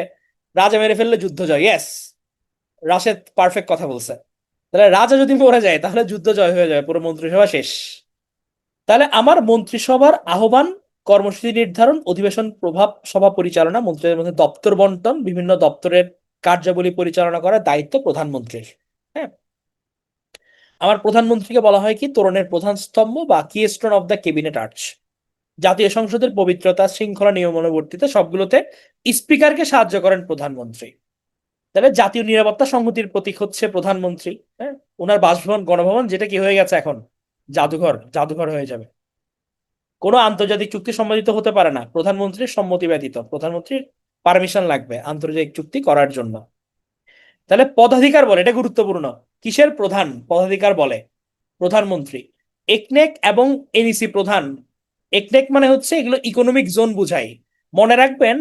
রাজা মেরে ফেললে যুদ্ধ জয়, ইয়েস, রাশেদ পারফেক্ট কথা বলছে। তাহলে রাজা যদি মরে যায় তাহলে যুদ্ধ জয় হয়ে যাবে, পুরো মন্ত্রিসভা শেষ। তাহলে আমার মন্ত্রিসভার আহ্বান, কর্মসূচি নির্ধারণ, অধিবেশন, প্রভাব সভা পরিচালনা, মন্ত্রীদের মধ্যে দপ্তর বন্টন, বিভিন্ন দপ্তরের কার্যাবলী পরিচালনা করার দায়িত্ব প্রধানমন্ত্রীর। হ্যাঁ, আমার প্রধানমন্ত্রীকে বলা হয় কি তোরণের প্রধান স্তম্ভ বা Keystone of the cabinet arch. জাতীয় সংসদের পবিত্রতা, শৃঙ্খলা, নিয়মানুবর্তিতা সবগুলোতে স্পিকারকে সাহায্য করেন প্রধানমন্ত্রী। তাহলে জাতীয় নিরাপত্তা সংহতির প্রতীক হচ্ছে প্রধানমন্ত্রী। হ্যাঁ, ওনার বাসভবন গণভবন, যেটা কি হয়ে গেছে এখন জাদুঘর, জাদুঘর হয়ে যাবে। কোনো আন্তর্জাতিক চুক্তি সম্পাদিত হতে পারে না প্রধানমন্ত্রীর সম্মতি ব্যতীত, প্রধানমন্ত্রীর পারমিশন লাগবে আন্তর্জাতিক চুক্তি করার জন্য। তাহলে পদাধিকার বলে, এটা গুরুত্বপূর্ণ, কিসের প্রধান পদাধিকার বলে? প্রধানমন্ত্রী। একনেক এবং এনইসি প্রধান। একনেক মানে হচ্ছে এগুলো ইকোনমিক জোন বুঝায়। মনে রাখবেন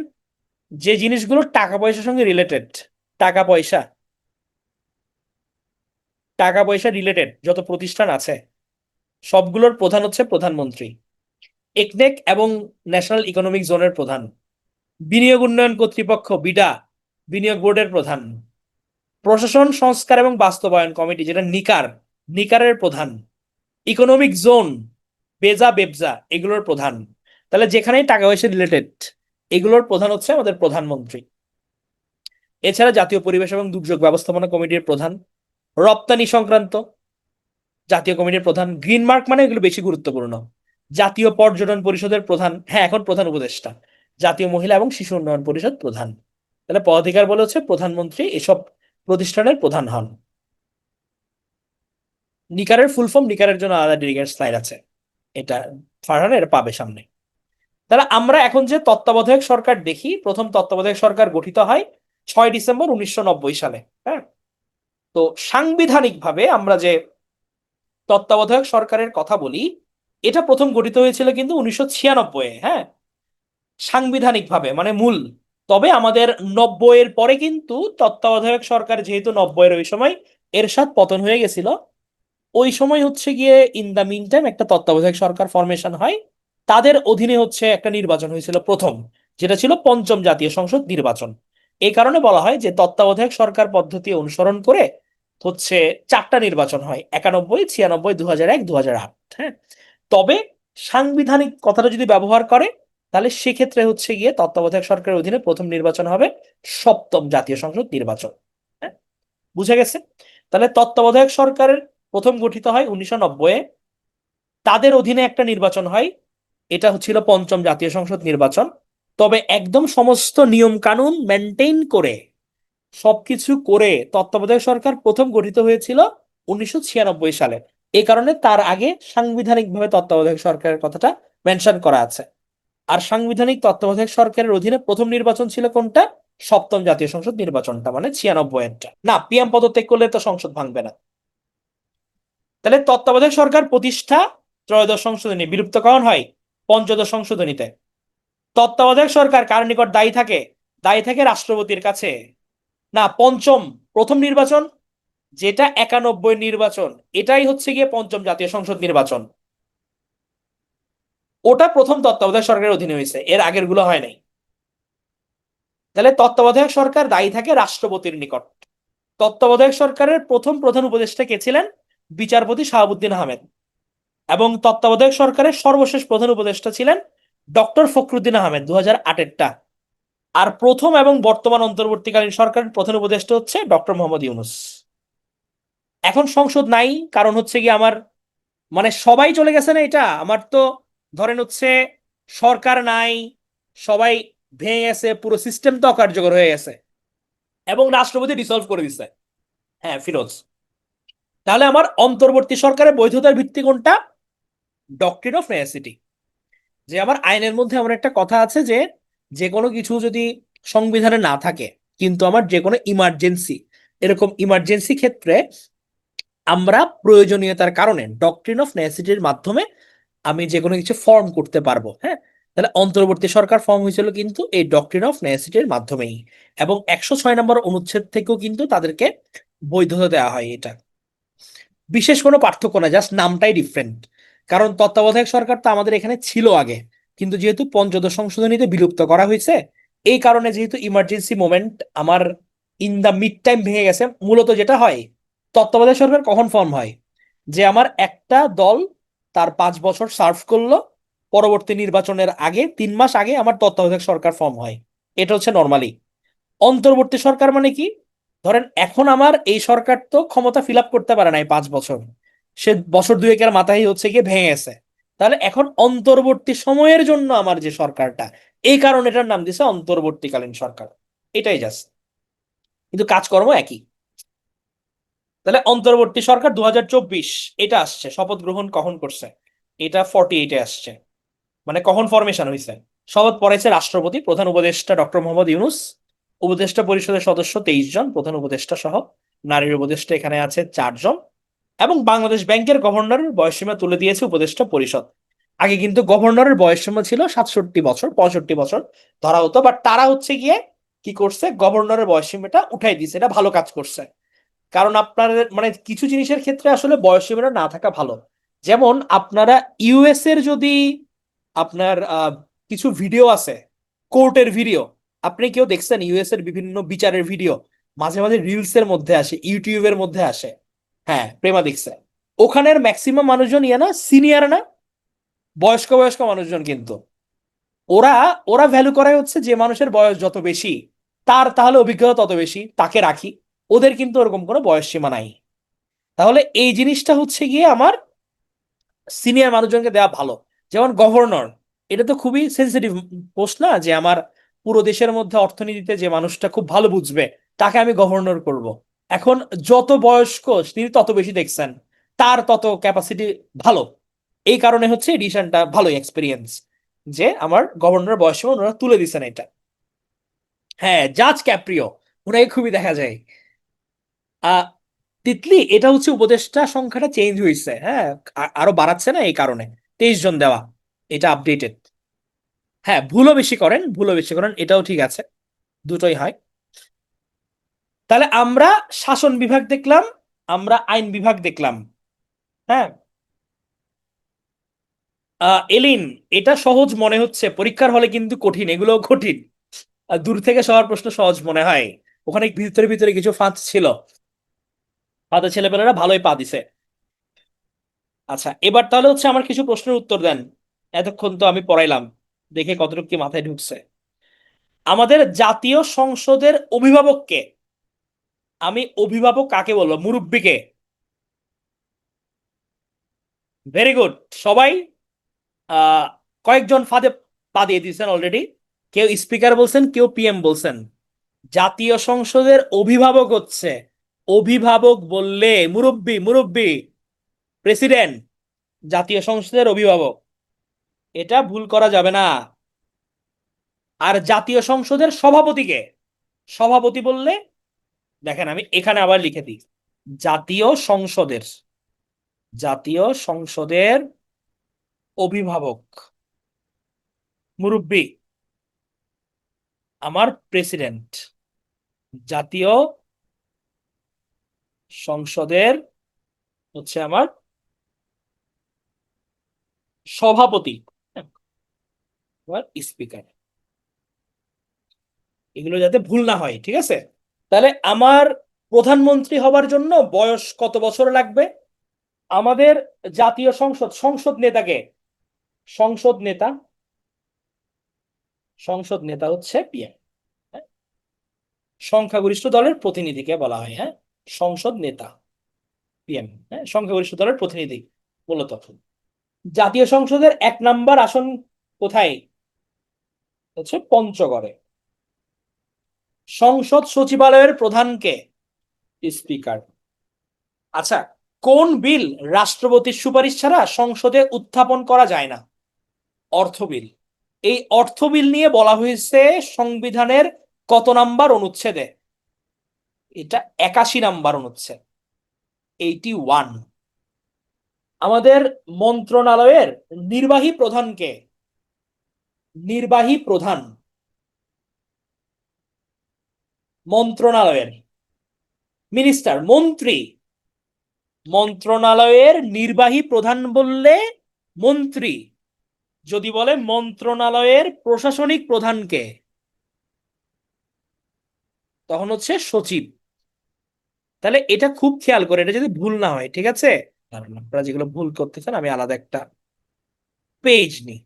যে জিনিসগুলো টাকা পয়সার সঙ্গে রিলেটেড, টাকা পয়সা, টাকা পয়সা রিলেটেড যত প্রতিষ্ঠান আছে সবগুলোর প্রধান হচ্ছে প্রধানমন্ত্রী। একনেক এবং ন্যাশনাল ইকোনমিক জোনের প্রধান। বিনিয়োগ উন্নয়ন কর্তৃপক্ষ বিডা, বিনিয়োগ বোর্ডের প্রধান। প্রশাসন সংস্কার এবং বাস্তবায়ন কমিটি, যেটা নিকার, নিকারের প্রধান। ইকোনমিক জোন, বেজা বেবজা, এগুলোর প্রধান। তাহলে যেখানেই টাকা পয়সা রিলেটেড এগুলোর প্রধান হচ্ছে আমাদের প্রধানমন্ত্রী। এছাড়া জাতীয় পরিবেশ এবং দুর্যোগ ব্যবস্থাপনা কমিটির প্রধান। রপ্তানি সংক্রান্ত জাতীয় কমিটির প্রধান। গ্রিন মার্ক মানে এগুলো বেশি গুরুত্বপূর্ণ। জাতীয় পর্যটন পরিষদের প্রধান, হ্যাঁ এখন প্রধান উপদেষ্টা। জাতীয় মহিলা এবং শিশু উন্নয়ন পরিষদ প্রধান। তাহলে পদাধিকার বলে হচ্ছে প্রধানমন্ত্রী এসব প্রতিষ্ঠানের প্রধান হন। নিকারের ফুল ফর্ম, নিকারের জন্য আলাদা ডেডিকেটেড স্লাইড আছে, এটা ফারহান এটা পাবে সামনে। তাহলে আমরা এখন যে তত্ত্বাবধায়ক সরকার দেখি, প্রথম তত্ত্বাবধায়ক সরকার গঠিত হয় 6 ডিসেম্বর 1990 সালে। হ্যাঁ, তো সাংবিধানিকভাবে আমরা যে তত্ত্বাবধায়ক সরকারের কথা বলি, এটা প্রথম গঠিত হয়েছিল কিন্তু 1996। হ্যাঁ, সাংবিধানিক ভাবে মানে মূল। তবে আমাদের 90-এর পরে কিন্তু তত্ত্বাবধায়ক সরকার, যেহেতু 90-এর ওই সময় এরশাদ পতন হয়ে গেছিল, ওই সময় হচ্ছে গিয়ে ইন দা মিন টাইম একটা তত্ত্বাবধায়ক সরকার ফরমেশন হয়। তাদের অধীনে হচ্ছে একটা নির্বাচন হয়েছিল প্রথম, যেটা ছিল পঞ্চম জাতীয় সংসদ নির্বাচন। এই কারণে বলা হয় যে তত্ত্বাবধায়ক সরকার পদ্ধতি অনুসরণ করে হচ্ছে 4টা নির্বাচন হয়, 91, 96, 2001, 2008। হ্যাঁ, তবে সাংবিধানিক কথাটা যদি ব্যবহার করে তাহলে সেক্ষেত্রে হচ্ছে গিয়ে তত্ত্বাবধায়ক সরকারের অধীনে প্রথম নির্বাচন হবে সপ্তম জাতীয় সংসদ নির্বাচন। হ্যাঁ, বুঝে গেছে? তাহলে তত্ত্বাবধায়ক সরকারের প্রথম গঠিত হয় 1990-এ, তাদের অধীনে একটা নির্বাচন হয়, এটা হচ্ছিল পঞ্চম জাতীয় সংসদ নির্বাচন। তবে একদম সমস্ত নিয়ম কানুন মেনটেন করে, সবকিছু করে তত্ত্বাবধায়ক সরকার প্রথম গঠিত হয়েছিল 1996 সালে। এই কারণে তার আগে সাংবিধানিকভাবে তত্ত্বাবধায়ক সরকারের কথাটা মেনশন করা আছে। আর সাংবিধানিক তত্ত্বাবধায়ক সরকারের অধীনে প্রথম নির্বাচন ছিল কোনটা? সপ্তম জাতীয় সংসদ নির্বাচনটা, মানে 96-এরটা। না, পিএম পদত্যাগ করলে তো সংসদ ভাঙবে না। তাহলে তত্ত্বাবধায়ক সরকার প্রতিষ্ঠা ত্রয়োদশ সংশোধনী, বিলুপ্তকরণ হয় পঞ্চদশ সংশোধনীতে। তত্ত্বাবধায়ক সরকার কার নিকট দায়ী থাকে? দায়ী থাকে রাষ্ট্রপতির কাছে। না, পঞ্চম, প্রথম নির্বাচন যেটা 91 নির্বাচন, এটাই হচ্ছে গিয়ে পঞ্চম জাতীয় সংসদ নির্বাচন। ওটা প্রথম তত্ত্বাবধায়ক সরকারের অধীনে হয়েছে, এর আগের গুলো হয় নাই। তাহলে তত্ত্বাবধায়ক সরকার দায়ী থাকে রাষ্ট্রপতির নিকট। তত্ত্বাবধায়ক সরকারের প্রথম প্রধান উপদেষ্টা কে ছিলেন? বিচারপতি শাহাবুদ্দিন আহমেদ। এবং তত্ত্বাবধায়ক সরকারের সর্বশেষ প্রধান উপদেষ্টা ছিলেন ডক্টর ফখরুদ্দিন আহমেদ, 2008-এরটা। আর প্রথম এবং বর্তমান অন্তর্বর্তীকালীন সরকারের প্রধান উপদেষ্টা হচ্ছে ডক্টর মোহাম্মদ ইউনুস। এখন সংসদ নাই, কারণ হচ্ছে কি আমার মানে সবাই চলে গেছে না, এটা আমার তো ধরেন হচ্ছে সরকার নাই, সবাই ভেঙে গেছে, পুরো সিস্টেম তো অকার্যকর হয়ে গেছে এবং রাষ্ট্রপতি ডিসলভ করে দিচ্ছে। হ্যাঁ ফিরোজ, তাহলে আমার অন্তর্বর্তী সরকারের বৈধতার ভিত্তি কোনটা? Doctrine of necessity. যে আমার আইনের মধ্যে এমন একটা কথা আছে যে যে কোনো কিছু যদি সংবিধানে না থাকে, কিন্তু আমার যে কোনো ইমার্জেন্সি, এরকম ইমার্জেন্সি ক্ষেত্রে আমরা প্রয়োজনীয়তার কারণে ডক্ট্রিন অফ নেসেসিটির মাধ্যমে আমি যে কোনো কিছু ফর্ম করতে পারবো। হ্যাঁ, তাহলে অন্তর্বর্তী সরকার ফর্ম হয়েছিল কিন্তু এই ডক্ট্রিন অফ নেসেসিটির মাধ্যমেই, এবং 106 নম্বর অনুচ্ছেদ থেকেও কিন্তু তাদেরকে বৈধতা দেওয়া হয়। এটা বিশেষ কোনো পার্থক্য না, জাস্ট নামটাই ডিফারেন্ট। কারণ তত্ত্বাবধায়ক সরকার তো আমাদের এখানে ছিল আগে, কিন্তু যেহেতু পঞ্চদশ সংশোধনীতে বিলুপ্ত করা হয়েছে, এই কারণে যেহেতু ইমার্জেন্সি মোমেন্ট আমার ইন দা মিড টাইম ভেঙে গেছে। মূলত যেটা হয়, তত্ত্বাবধায়ক সরকার কখন ফর্ম হয়, যে আমার একটা দল তার 5 বছর সার্ভ করলো, পরবর্তী নির্বাচনের আগে 3 মাস আগে আমার তত্ত্বাবধায়ক সরকার ফর্ম হয়। এটা হচ্ছে নর্মালি। অন্তর্বর্তী সরকার মানে কি, ধরেন এখন আমার এই সরকার তো ক্ষমতা ফিল আপ করতে পারে নাই 5 বছর, সে বছর দুয়েকের মাথায় হচ্ছে গিয়ে ভেঙে গেছে। তাহলে এখন অন্তর্বর্তী সময়ের জন্য আমার যে সরকারটা, এই কারণে এটার নাম দিছে অন্তর্বর্তীকালীন সরকার। এটাই জাস্ট, কিন্তু কাজকর্ম একই। তাহলে অন্তর্বর্তী সরকার 2024 এটা আসছে, শপথ গ্রহণ কখন করছে, এটা 48-এ আসছে। মানে কখন ফরমেশন হয়েছে, শপথ পড়াইছে রাষ্ট্রপতি, প্রধান উপদেষ্টা ডক্টর মোহাম্মদ ইউনূস, উপদেষ্টা পরিষদের সদস্য 23 জন, প্রধান উপদেষ্টা সহ। নারীর উপদেষ্টা এখানে আছে 4 জন, এবং বাংলাদেশ ব্যাংকের গভর্নরের বয়সসীমা তুলে দিয়েছে উপদেষ্টা পরিষদ। আগে কিন্তু গভর্নরের বয়সসীমা ছিল 67 বছর, 65 বছর ধরা হতো, বাট তারা হচ্ছে গিয়ে কি করছে, গভর্নরের বয়সসীমাটা উঠাই দিয়েছে। এটা ভালো কাজ করছে। কারণ আপনার মানে কিছু জিনিসের ক্ষেত্রে আসলে বয়সসীমাটা না থাকা ভালো। যেমন আপনারা ইউএস এর যদি আপনার কিছু ভিডিও আছে, কোর্টের ভিডিও, আপনি কেউ দেখছেন ইউএস এর বিভিন্ন বিচারের ভিডিও, মাঝে মাঝে রিলস এর মধ্যে আসে, ইউটিউবের মধ্যে আসে। হ্যাঁ, প্রেমা দেখছে। ওখানের ম্যাক্সিমাম মানুষজন ইয়ে না, সিনিয়র না, বয়স্ক বয়স্ক মানুষজন কিন্তু। ওরা ওরা ভ্যালু করে হচ্ছে যে মানুষের বয়স যত বেশি, তার তাহলে অভিজ্ঞতা তত বেশি, তাকে রাখি। ওদের কিন্তু ওরকম কোনো বয়স সীমা নাই। তাহলে এই জিনিসটা হচ্ছে গিয়ে আমার সিনিয়র মানুষজনকে দেওয়া ভালো। যেমন গভর্নর, এটা তো খুবই সেন্সিটিভ পোস্ট না, যে আমার পুরো দেশের মধ্যে অর্থনীতিতে যে মানুষটা খুব ভালো বুঝবে তাকে আমি গভর্নর করব। এখন যত বয়স্ক তিনি তত বেশি দেখছেন, তার তত ক্যাপাসিটি ভালো। এই কারণে হচ্ছে এডিশনটা ভালো এক্সপিরিয়েন্স, যে আমার গভর্নর বয়স সীমা ওনারা তুলে দিচ্ছেন এটা। হ্যাঁ, জাজ ক্যাপ্রিও, ওনাকে খুবই দেখা যায়। আহ তিতলি, এটা হচ্ছে উপদেষ্টা সংখ্যাটা চেঞ্জ হয়েছে। হ্যাঁ, আরো বাড়াচ্ছে না, এই কারণে 23 জন দেওয়া, এটা আপডেটেড। হ্যাঁ, ভুলও বেশি করেন, ভুলও বেশি করেন, এটাও ঠিক আছে, দুটোই হয়। তাহলে আমরা শাসন বিভাগ দেখলাম, আমরা আইন বিভাগ দেখলাম। হ্যাঁ, এলিন, এটা সহজ মনে হচ্ছে, পরীক্ষার হলে কিন্তু কঠিন, এগুলো কঠিন। দূর থেকে সবার প্রশ্ন সহজ মনে হয়, ওখানে ভিতরে ভিতরে কিছু ফাঁদ ছিল, ফাঁদে ছেলেপেলেরা ভালোই পা দিছে। আচ্ছা, এবার তাহলে হচ্ছে আমার কিছু প্রশ্নের উত্তর দেন। এতক্ষণ তো আমি পড়াইলাম, দেখে কতটুকু কি মাথায় ঢুকছে। আমাদের জাতীয় সংসদের অভিভাবককে, আমি অভিভাবক কাকে বলবো, মুরব্বীকে? Very good. সবাই আহ কয়েকজন ফাঁদে পা দিয়ে দিয়েছেন অলরেডি। কেউ স্পিকার বলছেন, কেউ পিএম বলছেন। জাতীয় সংসদের অভিভাবক হচ্ছে, অভিভাবক বললে মুরব্বি, মুরব্বি, প্রেসিডেন্ট জাতীয় সংসদের অভিভাবক, এটা ভুল করা যাবে না। আর জাতীয় সংসদের সভাপতিকে, সভাপতি বললে, দেখেন আমি এখানে আবার লিখে দিই, জাতীয় সংসদের, জাতীয় সংসদের অভিভাবক, মুরব্বি আমার প্রেসিডেন্ট, জাতীয় সংসদের হচ্ছে আমার সভাপতি, হ্যাঁ, আমার স্পিকার। এগুলো যাতে ভুল না হয়, ঠিক আছে? তাহলে আমার প্রধানমন্ত্রী হবার জন্য বয়স কত বছর লাগবে? আমাদের জাতীয় সংসদ, সংসদ নেতাকে, সংসদ নেতা, সংসদ নেতা হচ্ছে পিএম। সংখ্যাগরিষ্ঠ দলের প্রতিনিধিকে বলা হয়, হ্যাঁ, সংসদ নেতা, পিএম। হ্যাঁ, সংখ্যাগরিষ্ঠ দলের প্রতিনিধি মূলত। জাতীয় সংসদের 1 নম্বর আসন কোথায়? হচ্ছে পঞ্চগড়ে। সংসদ সচিবালয়ের প্রধানকে? স্পিকার। আচ্ছা, কোন বিল রাষ্ট্রপতির সুপারিশ ছাড়া সংসদে উত্থাপন করা যায় না? অর্থ বিল। এই অর্থ বিল নিয়ে বলা হয়েছে সংবিধানের কত নাম্বার অনুচ্ছেদে? এটা 81 নাম্বার অনুচ্ছেদ, 81। আমাদের মন্ত্রণালয়ের নির্বাহী প্রধানকে, নির্বাহী প্রধান মন্ত্রণালয়ের, মিনিস্টার, মন্ত্রী, মন্ত্রণালয়ের নির্বাহী প্রধান বললে মন্ত্রী, যদি বলে মন্ত্রণালয়ের প্রশাসনিক প্রধানকে তখন হচ্ছে সচিব। তাহলে এটা খুব খেয়াল করে, এটা যদি ভুল না হয়, ঠিক আছে? কারণ আপনারা যেগুলো ভুল করতেছেন আমি আলাদা একটা পেজ নিই,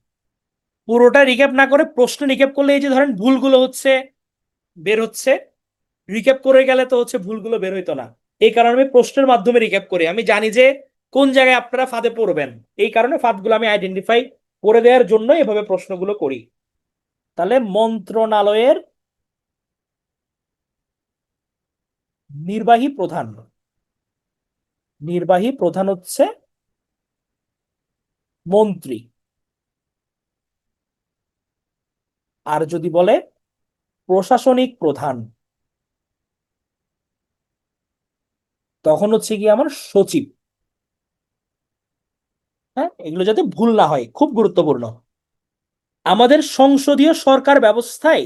পুরোটা রিক্যাপ না করে প্রশ্ন রিক্যাপ করলে এই যে ধরেন ভুলগুলো হচ্ছে বের হচ্ছে, রিক্যাপ করে গেলে তো হচ্ছে ভুলগুলো বের হইতো না। এই কারণে আমি প্রশ্নের মাধ্যমে রিক্যাপ করি, আমি জানি যে কোন জায়গায় আপনারা ফাঁদে পড়বেন, এই কারণে ফাঁদগুলো আমি আইডেন্টিফাই করে দেওয়ার জন্য এভাবে প্রশ্নগুলো করি। তাহলে মন্ত্রণালয়ের নির্বাহী প্রধান, নির্বাহী প্রধান হচ্ছে মন্ত্রী। আর যদি বলে প্রশাসনিক প্রধান তখন হচ্ছে কি আমার সচিব। হ্যাঁ, এগুলো যাতে ভুল না হয়, খুব গুরুত্বপূর্ণ। আমাদের সংসদীয় সরকার ব্যবস্থায়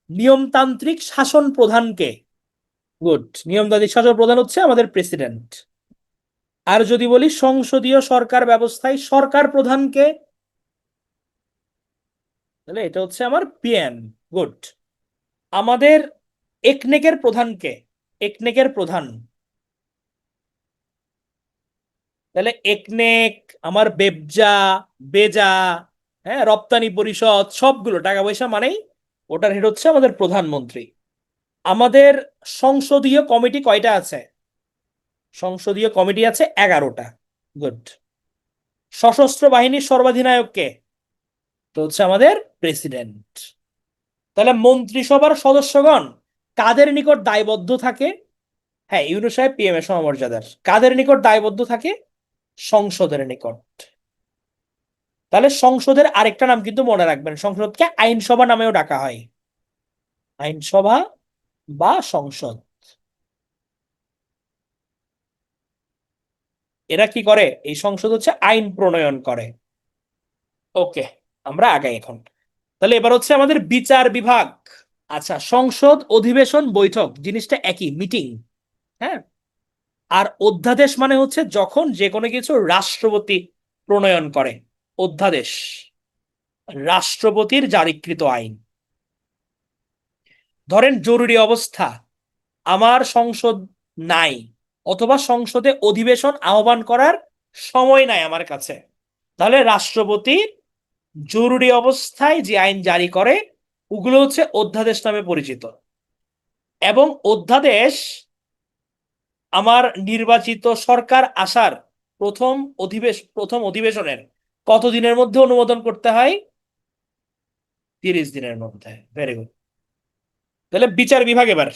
নিয়মতান্ত্রিক শাসন প্রধানকে, গুড, নিয়মতান্ত্রিক শাসন প্রধান হচ্ছে আমাদের প্রেসিডেন্ট। আর যদি বলি সংসদীয় সরকার ব্যবস্থায় সরকার প্রধানকে, তাহলে এটা হচ্ছে আমার পিএম। গুড। আমাদের একনেকের প্রধানকে, একনেকের প্রধান, তাহলে একনেক, আমার বেবজা, বেজা, হ্যাঁ, রপ্তানি পরিষদ, সবগুলো টাকা পয়সা মানেই ওটার হেড হচ্ছে আমাদের প্রধানমন্ত্রী। আমাদের সংসদীয় কমিটি কয়টা আছে? সংসদীয় কমিটি আছে 11টা। গুড। সশস্ত্র বাহিনীর সর্বাধিনায়ক কে? তো হচ্ছে আমাদের প্রেসিডেন্ট। তাহলে মন্ত্রিসভার সদস্যগণ কাদের নিকট দায়বদ্ধ থাকে? হ্যাঁ, ইউনূস সাহেব পিএম এর সমমর্যাদার। কাদের নিকট দায়বদ্ধ থাকে? সংসদের নিকট। তাহলে সংসদের আরেকটা নাম কিন্তু মনে রাখবেন, সংসদকে আইনসভা নামেও ডাকা হয়, আইনসভা বা সংসদ। এরা কি করে? এই সংসদ হচ্ছে আইন প্রণয়ন করে। ওকে, আমরা আগাই এখন। তাহলে এবার হচ্ছে আমাদের বিচার বিভাগ। আচ্ছা, সংসদ অধিবেশন বৈঠক জিনিসটা একই, মিটিং। হ্যাঁ, আর অধ্যাদেশ মানে হচ্ছে যখন যে কোনো কিছু রাষ্ট্রপতি প্রণয়ন করে, অধ্যাদেশ রাষ্ট্রপতির জারিকৃত আইন। ধরেন জরুরি অবস্থা, আমার সংসদ নাই, অথবা সংসদে অধিবেশন আহ্বান করার সময় নাই আমার কাছে, তাহলে রাষ্ট্রপতি জরুরি অবস্থায় যে আইন জারি করে ওগুলো হচ্ছে অধ্যাদেশ নামে পরিচিত। এবং অধ্যাদেশ আমার নির্বাচিত সরকার আসার প্রথম অধিবেশনের কত দিনের মধ্যে অনুমোদন করতে হয়? 30 দিনের মধ্যে। Very good. তাহলে বিচার বিভাগ এবার,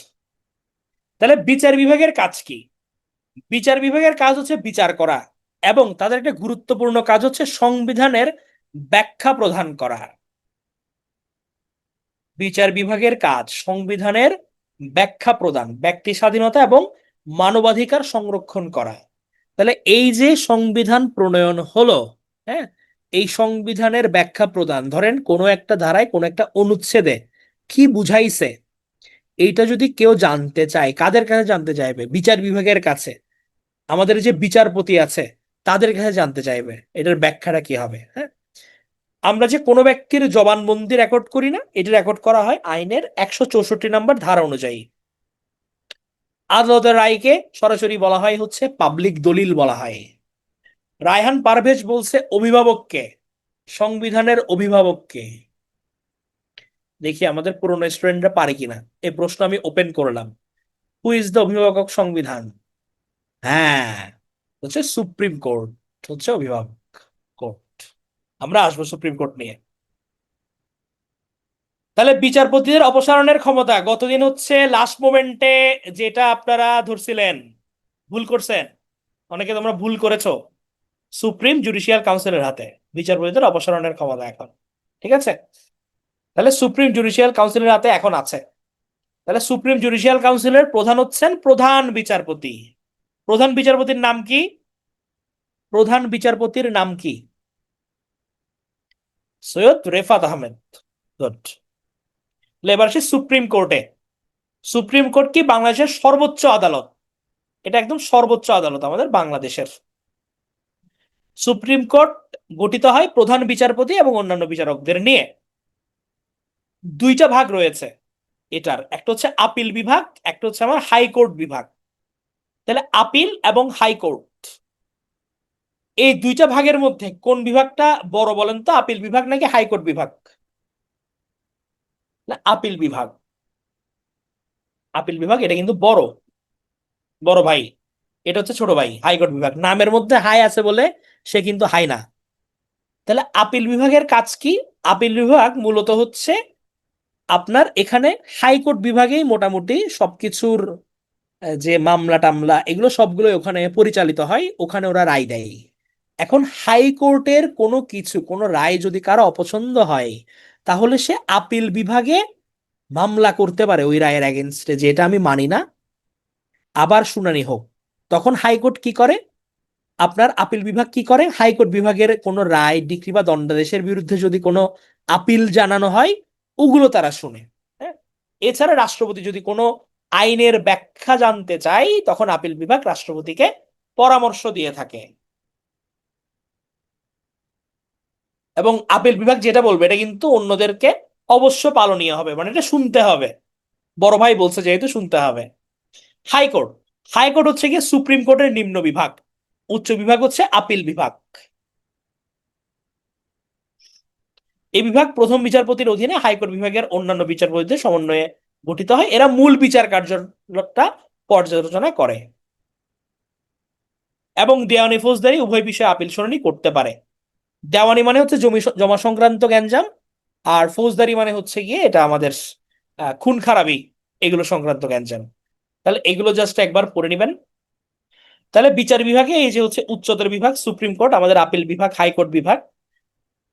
তাহলে বিচার বিভাগের কাজ কি? বিচার বিভাগের কাজ হচ্ছে বিচার করা, এবং তাদের একটা গুরুত্বপূর্ণ কাজ হচ্ছে সংবিধানের ব্যাখ্যা প্রদান করা। বিচার বিভাগের কাজ সংবিধানের ব্যাখ্যা প্রদান, ব্যক্তি স্বাধীনতা এবং মানবাধিকার সংরক্ষণ করা। তাহলে এই যে সংবিধান প্রণয়ন হলো, হ্যাঁ, এই সংবিধানের ব্যাখ্যা প্রদান, ধরেন কোনো একটা ধারায় কোনো একটা অনুচ্ছেদে কি বুঝাইছে, এইটা যদি কেউ জানতে চায়, কাদের কাছে জানতে চাইবে? বিচার বিভাগের কাছে। আমাদের যে বিচারপতি আছে তাদের কাছে জানতে চাইবে এটার ব্যাখ্যাটা কি হবে। হ্যাঁ, আমরা যে কোনো ব্যক্তির জবানবন্দি রেকর্ড করি না, এটা রেকর্ড করা হয় আইনের 164 নম্বর ধারা অনুযায়ী। আদালতের রায়কে সরাসরি বলা হয় হচ্ছে পাবলিক দলিল বলা হয়। রায়হান পারভেজ বলছে অভিভাবককে, সংবিধানের অভিভাবককে। দেখি আমাদের পুরনো স্টুডেন্টরা পারে কিনা, এই প্রশ্ন আমি ওপেন করলাম। হু ইজ দ্য অভিভাবক সংবিধান? হ্যাঁ, হচ্ছে সুপ্রিম কোর্ট, হচ্ছে অভিভাবক কোর্ট। আমরা আসবো সুপ্রিম কোর্ট নিয়ে। তাহলে বিচারপতিদের অপসারণের ক্ষমতা, গতদিন হচ্ছে লাস্ট মোমেন্টে যেটা আপনারা ধরছিলেন, ভুল করছেন, অনেকে তোমরা ভুল করেছো, সুপ্রিম জুডিশিয়াল কাউন্সিলের হাতে বিচারপতিদের অপসারণের ক্ষমতা এখন। ঠিক আছে, তাহলে সুপ্রিম জুডিশিয়াল কাউন্সিলের হাতে এখন আছে। তাহলে সুপ্রিম জুডিশিয়াল কাউন্সিলের প্রধান হচ্ছেন প্রধান বিচারপতি। প্রধান বিচারপতির নাম কি? প্রধান বিচারপতির নাম কি? সৈয়দ রেফাত আহমেদ। গুড। এবার আসি সুপ্রিম কোর্টে। সুপ্রিম কোর্ট কি বাংলাদেশের সর্বোচ্চ আদালত? এটা একদম সর্বোচ্চ আদালত আমাদের বাংলাদেশের। সুপ্রিম কোর্ট গঠিত হয় প্রধান বিচারপতি এবং অন্যান্য বিচারকদের নিয়ে। দুইটা ভাগ রয়েছে এটার, একটা হচ্ছে আপিল বিভাগ, একটা হচ্ছে আমার হাইকোর্ট বিভাগ। তাহলে আপিল এবং হাইকোর্ট এই দুইটা ভাগের মধ্যে কোন বিভাগটা বড় বলেন তো? আপিল বিভাগ নাকি হাইকোর্ট বিভাগ? না, আপিল বিভাগ। আপিল বিভাগ এটা কিন্তু বড়, বড় ভাই। এটা হচ্ছে ছোট ভাই হাইকোর্ট বিভাগ। নামের মধ্যে হাই আছে বলে সে কিন্তু হাই না। তাহলে আপিল বিভাগের কাজ কি? আপিল বিভাগ মূলত হচ্ছে আপনার এখানে হাইকোর্ট বিভাগেই মোটামুটি সবকিছুর যে মামলা টামলা এগুলো সবগুলো ওখানে পরিচালিত হয়, ওখানে ওরা রায় দেয়। এখন হাইকোর্টের কোনো কিছু, কোনো রায় যদি কারো অপছন্দ হয়, তাহলে সে আপিল বিভাগে মামলা করতে পারে ওই রায়ের এগেনস্টে, যে এটা আমি মানি না, আবার শুনানি হোক। তখন হাইকোর্ট কি করে? আপনার আপিল বিভাগ কি করে? হাইকোর্ট বিভাগের কোনো রায়, ডিক্রি বা দণ্ডাদেশের বিরুদ্ধে যদি কোনো আপিল জানানো হয়, ওগুলো তারা শুনে। হ্যাঁ, এছাড়া রাষ্ট্রপতি যদি কোনো আইনের ব্যাখ্যা জানতে চায়, তখন আপিল বিভাগ রাষ্ট্রপতিকে পরামর্শ দিয়ে থাকে। এবং আপিল বিভাগ যেটা বলবে এটা কিন্তু অন্যদেরকে অবশ্য পালনীয় হবে, মানে এটা শুনতে হবে। বড় ভাই বলছে যেহেতু শুনতে হবে। হাইকোর্ট, হাইকোর্ট হচ্ছে গিয়ে সুপ্রিম কোর্টের নিম্ন বিভাগ। উচ্চ বিভাগ হচ্ছে আপিল বিভাগ। এই বিভাগ প্রথম বিচারপতির অধীনে হাইকোর্ট বিভাগের অন্যান্য বিচারপতিদের সমন্বয়ে গঠিত হয়। এরা মূল বিচার কার্যটা পর্যালোচনা করে এবং দেওয়ানি ফৌজদারি উভয় বিষয়ে আপিল শুনানি করতে পারে। দেওয়ানি মানে হচ্ছে জমি জমা সংক্রান্ত গ্যাঞ্জাম, আর ফৌজদারি মানে হচ্ছে গিয়ে এটা আমাদের খুন খারাপি, এগুলো সংক্রান্ত গ্যাঞ্জাম। তাহলে এগুলো জাস্ট একবার পড়ে নিবেন। তাহলে বিচার বিভাগে এই যে হচ্ছে উচ্চতর বিভাগ সুপ্রিম কোর্ট, আমাদের আপিল বিভাগ, হাইকোর্ট বিভাগ,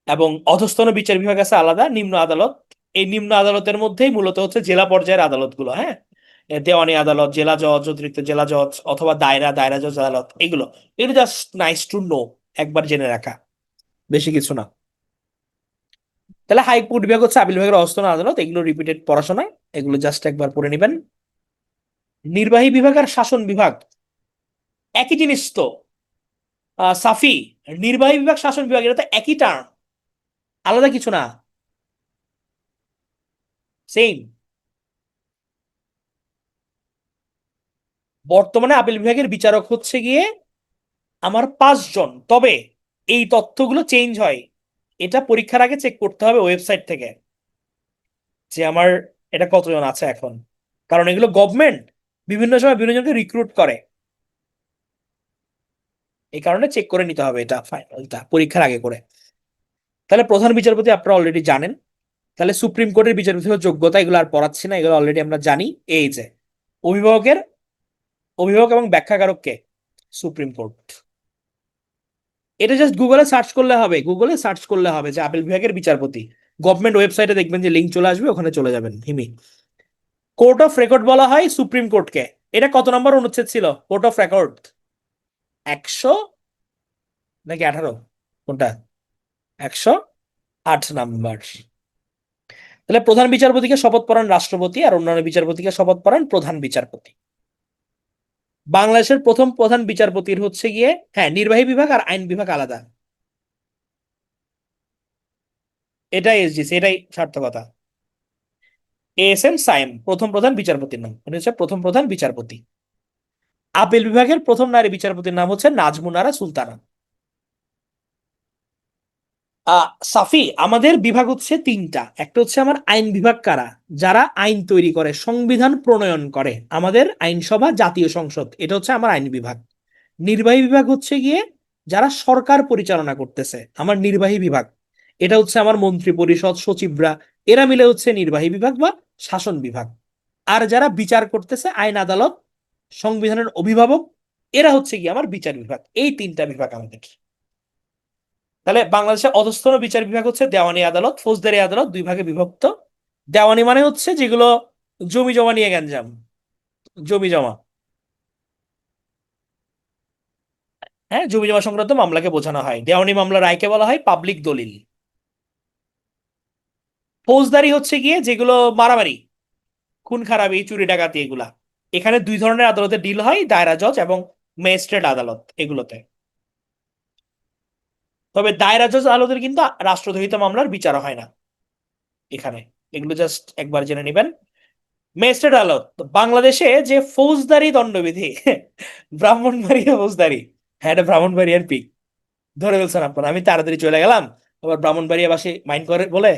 এবং অধস্তন বিচার বিভাগ আছে আলাদা, নিম্ন আদালত। এই নিম্ন আদালতের মধ্যেই মূলত হচ্ছে জেলা পর্যায়ের আদালতগুলো। হ্যাঁ, দেওয়ানি আদালত, জেলা জজ, অতিরিক্ত জেলা জজ, অথবা দায়রা, দায়রা জজ আদালত, এগুলো এগুলো জাস্ট নাইস টু নো, একবার জেনে রাখা, বেশি কিছু না। তাহলে হাইকোর্ট বিভাগ হচ্ছে আপিল বিভাগের অধস্তন আদালত, এগুলো রিপিটেড পড়াশোনা, এগুলো জাস্ট একবার পড়ে নেবেন। নির্বাহী বিভাগ আর শাসন বিভাগ একই জিনিস তো। সাফি, নির্বাহী বিভাগ শাসন বিভাগ এটা তো একই টার্ম, আলাদা কিছু না, সেম। বর্তমানে আপিল বিভাগের বিচারক হচ্ছে গিয়ে আমার 5 জন, তবে এই তথ্যগুলো চেঞ্জ হয়। এটা পরীক্ষার আগে চেক করতে হবে ওয়েবসাইট থেকে যে আমার এটা কতজন আছে এখন, কারণ এগুলো গভর্নমেন্ট বিভিন্ন সময় বিভিন্ন জনকে রিক্রুট করে, এই কারণে চেক করে নিতে হবে এটা ফাইনালটা পরীক্ষার আগে করে। তাহলে প্রধান বিচারপতি আপনারা অলরেডি জানেন। তাহলে সুপ্রিম কোর্টের বিচারপতির যোগ্যতা এগুলো আর পড়াচ্ছি না, এগুলো অলরেডি আমরা জানি। এই যে অভিভাবকের, অভিভাবক এবং ব্যাখ্যাকারক কে? Supreme court. এটা জাস্ট গুগলে সার্চ করলে হবে, গুগলে সার্চ করলে হবে যে আপিল বিভাগের বিচারপতি, গভর্নমেন্ট ওয়েবসাইটে দেখবেন যে লিঙ্ক চলে আসবে, ওখানে চলে যাবেন হিমি। কোর্ট অফ রেকর্ড বলা হয় সুপ্রিম কোর্টকে। এটা কত নম্বর অনুচ্ছেদ ছিল কোর্ট অফ রেকর্ড? 100 নাকি 18? কোনটা? 108 নাম্বার। তাহলে প্রধান বিচারপতিকে শপথ পড়ান রাষ্ট্রপতি, আর অন্যান্য বিচারপতিকে শপথ পড়ান প্রধান বিচারপতি। বাংলাদেশের প্রথম প্রধান বিচারপতির হচ্ছে গিয়ে, হ্যাঁ, নির্বাহী বিভাগ আর আইন বিভাগ আলাদা, এটাই এসজিসি, এটাই সার্থকতা। এস এম সাইম প্রথম প্রধান বিচারপতির নাম, উনি হচ্ছে প্রথম প্রধান বিচারপতি। আপিল বিভাগের প্রথম নারী বিচারপতির নাম হচ্ছে নাজমুনারা সুলতানা। সাফি, আমাদের বিভাগ হচ্ছে 3টা। একটা হচ্ছে আমার আইন বিভাগ, কারা? যারা আইন তৈরি করে, সংবিধান প্রণয়ন করে, আমাদের আইনসভা, জাতীয় সংসদ, এটা হচ্ছে আমার আইন বিভাগ। নির্বাহী বিভাগ হচ্ছে গিয়ে যারা সরকার পরিচালনা করতেছে, আমার নির্বাহী বিভাগ। এটা হচ্ছে আমার মন্ত্রী পরিষদ, সচিবরা, এরা মিলে হচ্ছে নির্বাহী বিভাগ বা শাসন বিভাগ। আর যারা বিচার করতেছে, আইন আদালত, সংবিধানের অভিভাবক, এরা হচ্ছে কি আমার বিচার বিভাগ। এই 3টা বিভাগ আমাদের। তাহলে বাংলাদেশের অধস্তন বিচার বিভাগ হচ্ছে দেওয়ানি আদালত, ফৌজদারি আদালত, 2 ভাগে বিভক্ত। দেওয়ানি মানে হচ্ছে যেগুলো জমি জমা নিয়ে গ্যাঞ্জাম, জমি জমা। হ্যাঁ, জমি জমা সংক্রান্ত মামলাকে বোঝানো হয়। দেওয়ানি মামলা রায়কে বলা হয় পাবলিক দলিল। ফৌজদারি হচ্ছে গিয়ে যেগুলো মারামারি, খুন খারাপি, চুরি ডাকাতি, এগুলা। এখানে দুই ধরনের আদালতে ডিল হয়, দায়রা জজ এবং ম্যাজিস্ট্রেট আদালত এগুলোতে। তবে দায়রা জজ আদালতের কিন্তু রাষ্ট্রদ্রোহিতা মামলার বিচার হয় না এখানে। এগুলো জাস্ট একবার জেনে নিবেন। ম্যাজিস্ট্রেট আদালত তো বাংলাদেশে যে ফৌজদারি দণ্ডবিধি, ব্রাহ্মণবাড়িয়া ফৌজদারি। হ্যাঁ, এটা ব্রাহ্মণবাড়িয়ার পিক। ধরে ফেলছেন আপনারা, আমি তাড়াতাড়ি চলে গেলাম, আবার ব্রাহ্মণবাড়িয়া বাসী মাইন্ড করে বলে।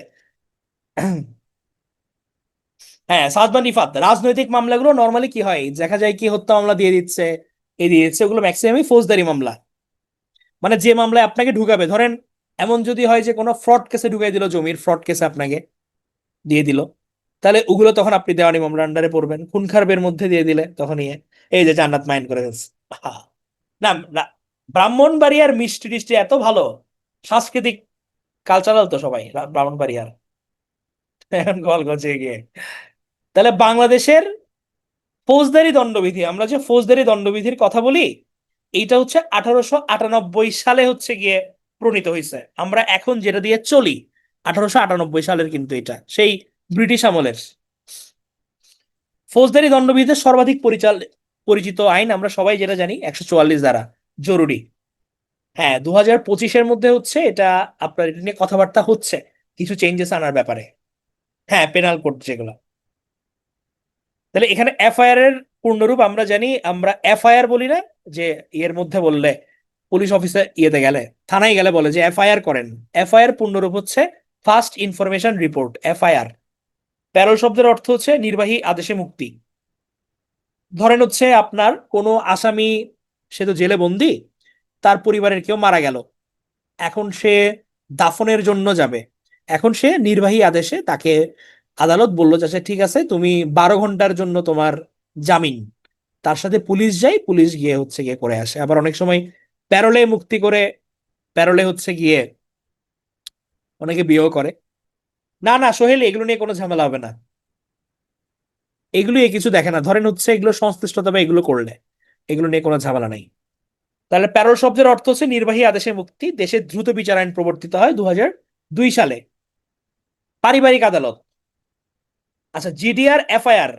হ্যাঁ, সাদমান রিফাত। রাজনৈতিক মামলাগুলো নর্মালি কি হয়, দেখা যায় কি হত্যা মামলা দিয়ে দিচ্ছে, এই দিয়ে দিচ্ছে, ওগুলো ম্যাক্সিমামই ফৌজদারি মামলা। মানে যে মামলায় আপনাকে ঢুকাবে, ধরেন এমন যদি হয় যে কোনো ফ্রড কেসে ঢুকাই দিল, জমির ফ্রড কেসে আপনাকে দিয়ে দিল, তাহলে ওগুলো তখন আপনি দেওয়ানি মামলা আন্ডারে পড়বেন। খুন খারাপের মধ্যে দিয়ে দিলে তখন ইয়ে, এই যে জান্নাত মাইন্ড করে ফেলছে। আহা। না না, ব্রাহ্মণবাড়িয়ার মিষ্টি টিষ্টি এত ভালো, সাংস্কৃতিক কালচারাল তো সবাই ব্রাহ্মণবাড়িয়ার। এখন কল করছে গিয়ে। তাহলে বাংলাদেশের ফৌজদারি দণ্ডবিধি, আমরা যে ফৌজদারি দণ্ডবিধির কথা বলি, এইটা হচ্ছে 1898 সালে হচ্ছে গিয়ে প্রণীত হয়েছে। আমরা এখন যেটা দিয়ে চলি 1898 সালের, কিন্তু এটা সেই ব্রিটিশ আমলের। ফৌজদারি দণ্ডবিধিতে সর্বাধিক পরিচিত আইন আমরা সবাই যেটা জানি 144 ধারা, জরুরি। হ্যাঁ, 2025-এর মধ্যে হচ্ছে এটা, আপনার এটা নিয়ে কথাবার্তা হচ্ছে কিছু চেঞ্জেস আনার ব্যাপারে। হ্যাঁ, পেনাল কোড যেগুলো। তাহলে এখানে এফআইআর এর পূর্ণরূপ আমরা জানি, আমরা এফআইআর বলি না, যে ইয়ের মধ্যে বললে, পুলিশ অফিসে ইয়েতে গেলে, থানায় গেলে বলে যে এফআইআর করেন। এফআইআর পূর্ণরূপ হচ্ছে first information report, FIR. Parole শব্দের অর্থ হচ্ছে নির্বাহী আদেশে মুক্তি। ধরেন হচ্ছে আপনার কোনো আসামি, সে তো জেলে বন্দি, তার পরিবারের কেউ মারা গেল, এখন সে দাফনের জন্য যাবে। এখন সে নির্বাহী আদেশে তাকে আদালত বললো যে আচ্ছা, ঠিক আছে, তুমি 12 ঘন্টার জন্য তোমার জামিন। তার সাথে পুলিশ যায়, পুলিশ গিয়ে হচ্ছে গিয়ে করে আসে। আবার অনেক সময় প্যারোলে মুক্তি করে, প্যারোলে হচ্ছে গিয়ে অনেকে বিয়েও করে। না না সোহেল, এগুলো নিয়ে কোনো ঝামেলা হবে না। এগুলো এ কিছু দেখে না, ধরেন হচ্ছে এগুলো সংশ্লিষ্টতা বা এগুলো করলে, এগুলো নিয়ে কোনো ঝামেলা নাই। তাহলে প্যারোল শব্দের অর্থ হচ্ছে নির্বাহী আদেশে মুক্তি। দেশে দ্রুত বিচার আইন প্রবর্তিত হয় 2002 সালে। পারিবারিক আদালত। আচ্ছা, জিডিআর এফআইআর।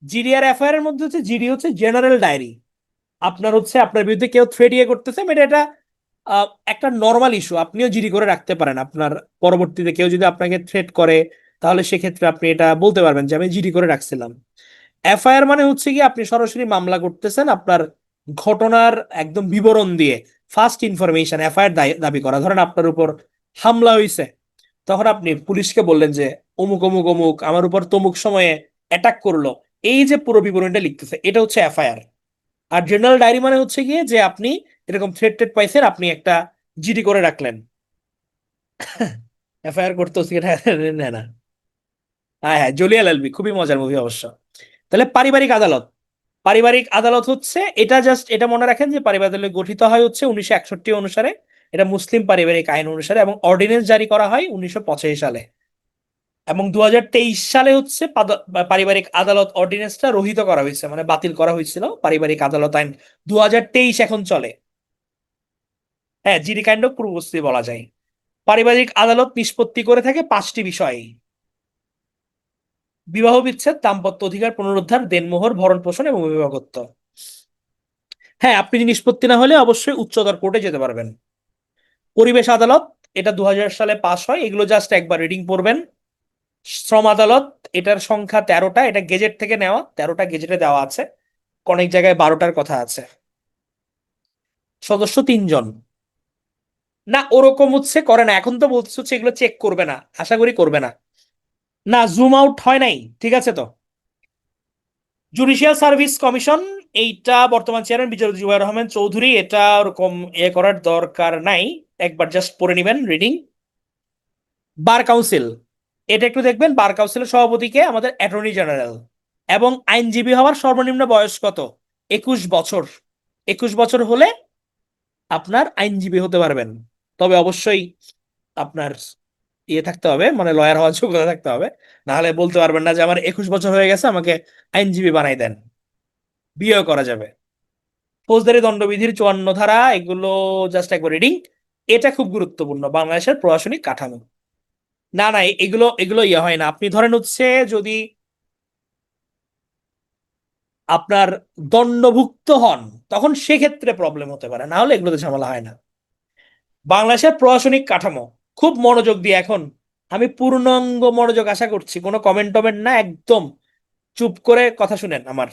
জিডিআর এফআইআর এর মধ্যে হচ্ছে, জিডি হচ্ছে জেনারেল ডায়েরি। আপনার হচ্ছে আপনার বিরুদ্ধে কেউ থ্রেট ইয়ে করতেছে, মানে এটা একটা নর্মাল ইস্যু, আপনিও জিডি করে রাখতে পারেন। আপনার পরবর্তীতে কেউ যদি আপনাকে থ্রেট করে, তাহলে সেক্ষেত্রে আপনি এটা বলতে পারবেন যে আমি জিডি করে রাখছিলাম। এফআইআর মানে হচ্ছে কি, আপনি সরাসরি মামলা করতেছেন, আপনার ঘটনার একদম বিবরণ দিয়ে ফার্স্ট ইনফরমেশন, এফআইআর দাবি করা। ধরেন আপনার উপর হামলা হয়েছে, তখন আপনি পুলিশকে বললেন যে অমুক অমুক অমুক আমার উপর তমুক সময়ে অ্যাটাক করলো, এই যে পুরো বিবরণটা লিখতেছে, এটা হচ্ছে এফআইআর। আর জেনারেল ডায়েরি মানে হচ্ছে গিয়ে যে আপনি এরকম থ্রেট টেট পাইছেন, আপনি একটা জিডি করে রাখলেন। এফআইআর করতে হচ্ছে এটা নেয় না। হ্যাঁ হ্যাঁ, জলিয়াল এলবি খুবই মজার মুভি অবশ্য। তাহলে পারিবারিক আদালত। পারিবারিক আদালত হচ্ছে এটা, জাস্ট এটা মনে রাখেন যে পারিবারিক আদালত গঠিত হয় হচ্ছে 1961 অনুসারে। এটা মুসলিম পারিবারিক আইন অনুসারে, এবং অর্ডিন্যান্স জারি করা হয় 1985 সালে। এবং 2023 সালে হচ্ছে পারিবারিক আদালত অর্ডিন্যান্সটা রহিত করা হয়েছে, মানে বাতিল করা হয়েছিল। পারিবারিক আদালত আইন 2023 এখন চলে। হ্যাঁ, জিডি কাইন্ড অফ পূর্ববর্তী বলা যায়। পারিবারিক আদালত নিষ্পত্তি করে থাকে 5টি বিষয়: বিবাহ বিচ্ছেদ, দাম্পত্য অধিকার পুনরুদ্ধার, দেনমোহর, ভরণ পোষণ এবং অভিভাবকত্ব। হ্যাঁ, আপনি নিষ্পত্তি না হলে অবশ্যই উচ্চতর কোর্টে যেতে পারবেন। পরিবেশ আদালত, এটা 2000 সালে পাস হয়, এগুলো জাস্ট একবার রিডিং পড়বেন। শ্রম আদালত, এটার সংখ্যা 13টা, এটা গেজেট থেকে নেওয়া, 13টা গেজেটে দেওয়া আছে, অনেক জায়গায় 12টার কথা আছে। সদস্য 3 জন। না, ওরকম হচ্ছে করে না, এখন তো বলতেছে হচ্ছে এগুলো চেক করবে না, আশা করি করবে না। না, জুম আউট হয় নাই, ঠিক আছে তো। জুডিশিয়াল সার্ভিস কমিশন, এইটা বর্তমান চেয়ারম্যান বিচারপতি জুবাইর রহমান চৌধুরী। এটা ওরকম করার দরকার নাই, একবার জাস্ট পড়ে নিবেন রিডিং। বার কাউন্সিল, এটা একটু দেখবেন। বার কাউন্সিলের সভাপতিকে আমাদের অ্যাটর্নি জেনারেল। এবং আইনজীবী হওয়ার সর্বনিম্ন বয়স কত? 21 বছর। 21 বছর হলে আপনার আইনজীবী হতে পারবেন। তবে অবশ্যই আপনার ইয়ে থাকতে হবে, মানে লয়ার হওয়ার যোগ্যতা থাকতে হবে, না হলে বলতে পারবেন না যে আমার 21 বছর হয়ে গেছে, আমাকে আইনজীবী বানাই দেন। বিয়ে করা যাবে। ফৌজদারি দণ্ডবিধির 54 ধারা, এগুলো জাস্ট একবার রিডিং। এটা খুব গুরুত্বপূর্ণ বাংলাদেশের প্রশাসনিক কাঠামো। না না, এগুলো এগুলো ইয়ে হয় না। আপনি ধরেন হচ্ছে যদি আপনার দণ্ডভুক্ত হন, তখন সেক্ষেত্রে প্রবলেম হতে পারে, না হলে এগুলোতে ঝামেলা হয় না। বাংলাদেশের প্রশাসনিক কাঠামো, খুব মনোযোগ দিয়ে এখন আমি পূর্ণাঙ্গ মনোযোগ আশা করছি, কোনো কমেন্ট টমেন্ট না, একদম চুপ করে কথা শুনেন আমার।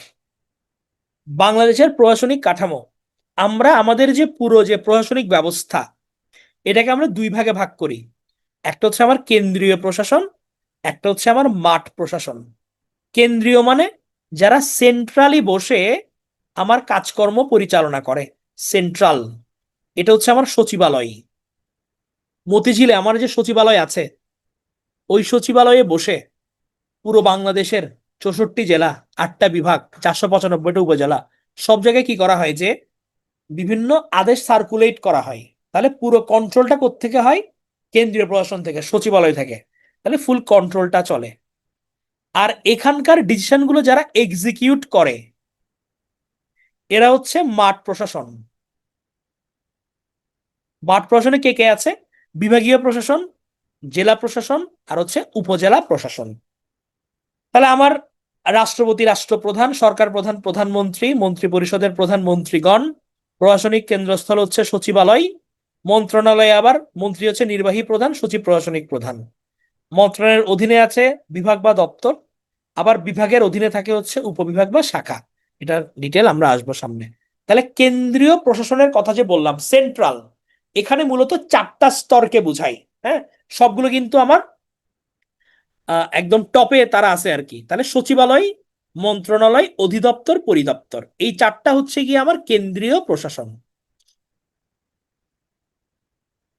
বাংলাদেশের প্রশাসনিক কাঠামো, আমরা আমাদের যে পুরো যে প্রশাসনিক ব্যবস্থা, এটাকে আমরা দুই ভাগে ভাগ করি। একটা হচ্ছে আমার কেন্দ্রীয় প্রশাসন, একটা হচ্ছে আমার মাঠ প্রশাসন। কেন্দ্রীয় মানে যারা সেন্ট্রালি বসে আমার কাজকর্ম পরিচালনা করে, সেন্ট্রাল। এটা হচ্ছে আমার সচিবালয়। মতিঝিলে আমার যে সচিবালয় আছে, ওই সচিবালয়ে বসে পুরো বাংলাদেশের 64 জেলা, 8টা বিভাগ, 495টা উপজেলা, সব জায়গায় কি করা হয় যে বিভিন্ন আদেশ সার্কুলেট করা হয়। তাহলে পুরো কন্ট্রোলটা কোত্থেকে হয়? কেন্দ্রীয় প্রশাসন থেকে, সচিবালয় থেকে। তাহলে ফুল কন্ট্রোলটা চলে। আর এখানকার ডিসিশনগুলো যারা এক্সিকিউট করে, এরা হচ্ছে মাঠ প্রশাসন। মাঠ প্রশাসনে কে কে আছে? বিভাগীয় প্রশাসন, জেলা প্রশাসন, আর হচ্ছে উপজেলা প্রশাসন। তাহলে আমার রাষ্ট্রপতি, রাষ্ট্রপ্রধান, সরকার প্রধান, প্রধানমন্ত্রী, মন্ত্রী পরিষদের প্রধান, মন্ত্রীগণ, প্রশাসনিক কেন্দ্রস্থল হচ্ছে সচিবালয়। মন্ত্রণালয়ে আবার মন্ত্রী হচ্ছে নির্বাহী প্রধান, সচিব প্রশাসনিক প্রধান। মন্ত্রণালয়ের অধীনে আছে বিভাগ বা দপ্তর, আবার বিভাগের অধীনে থাকে হচ্ছে উপবিভাগ বা শাখা। এটার ডিটেল আমরা আসবো সামনে। তাহলে কেন্দ্রীয় প্রশাসনের কথা যে বললাম, সেন্ট্রাল, এখানে মূলত 4টা স্তরকে বুঝাই। হ্যাঁ, সবগুলো কিন্তু আমার একদম টপে তারা আছে আর কি। তাহলে সচিবালয়, মন্ত্রণালয়, অধিদপ্তর, পরিদপ্তর, এই 4টা হচ্ছে গিয়ে আমার কেন্দ্রীয় প্রশাসন।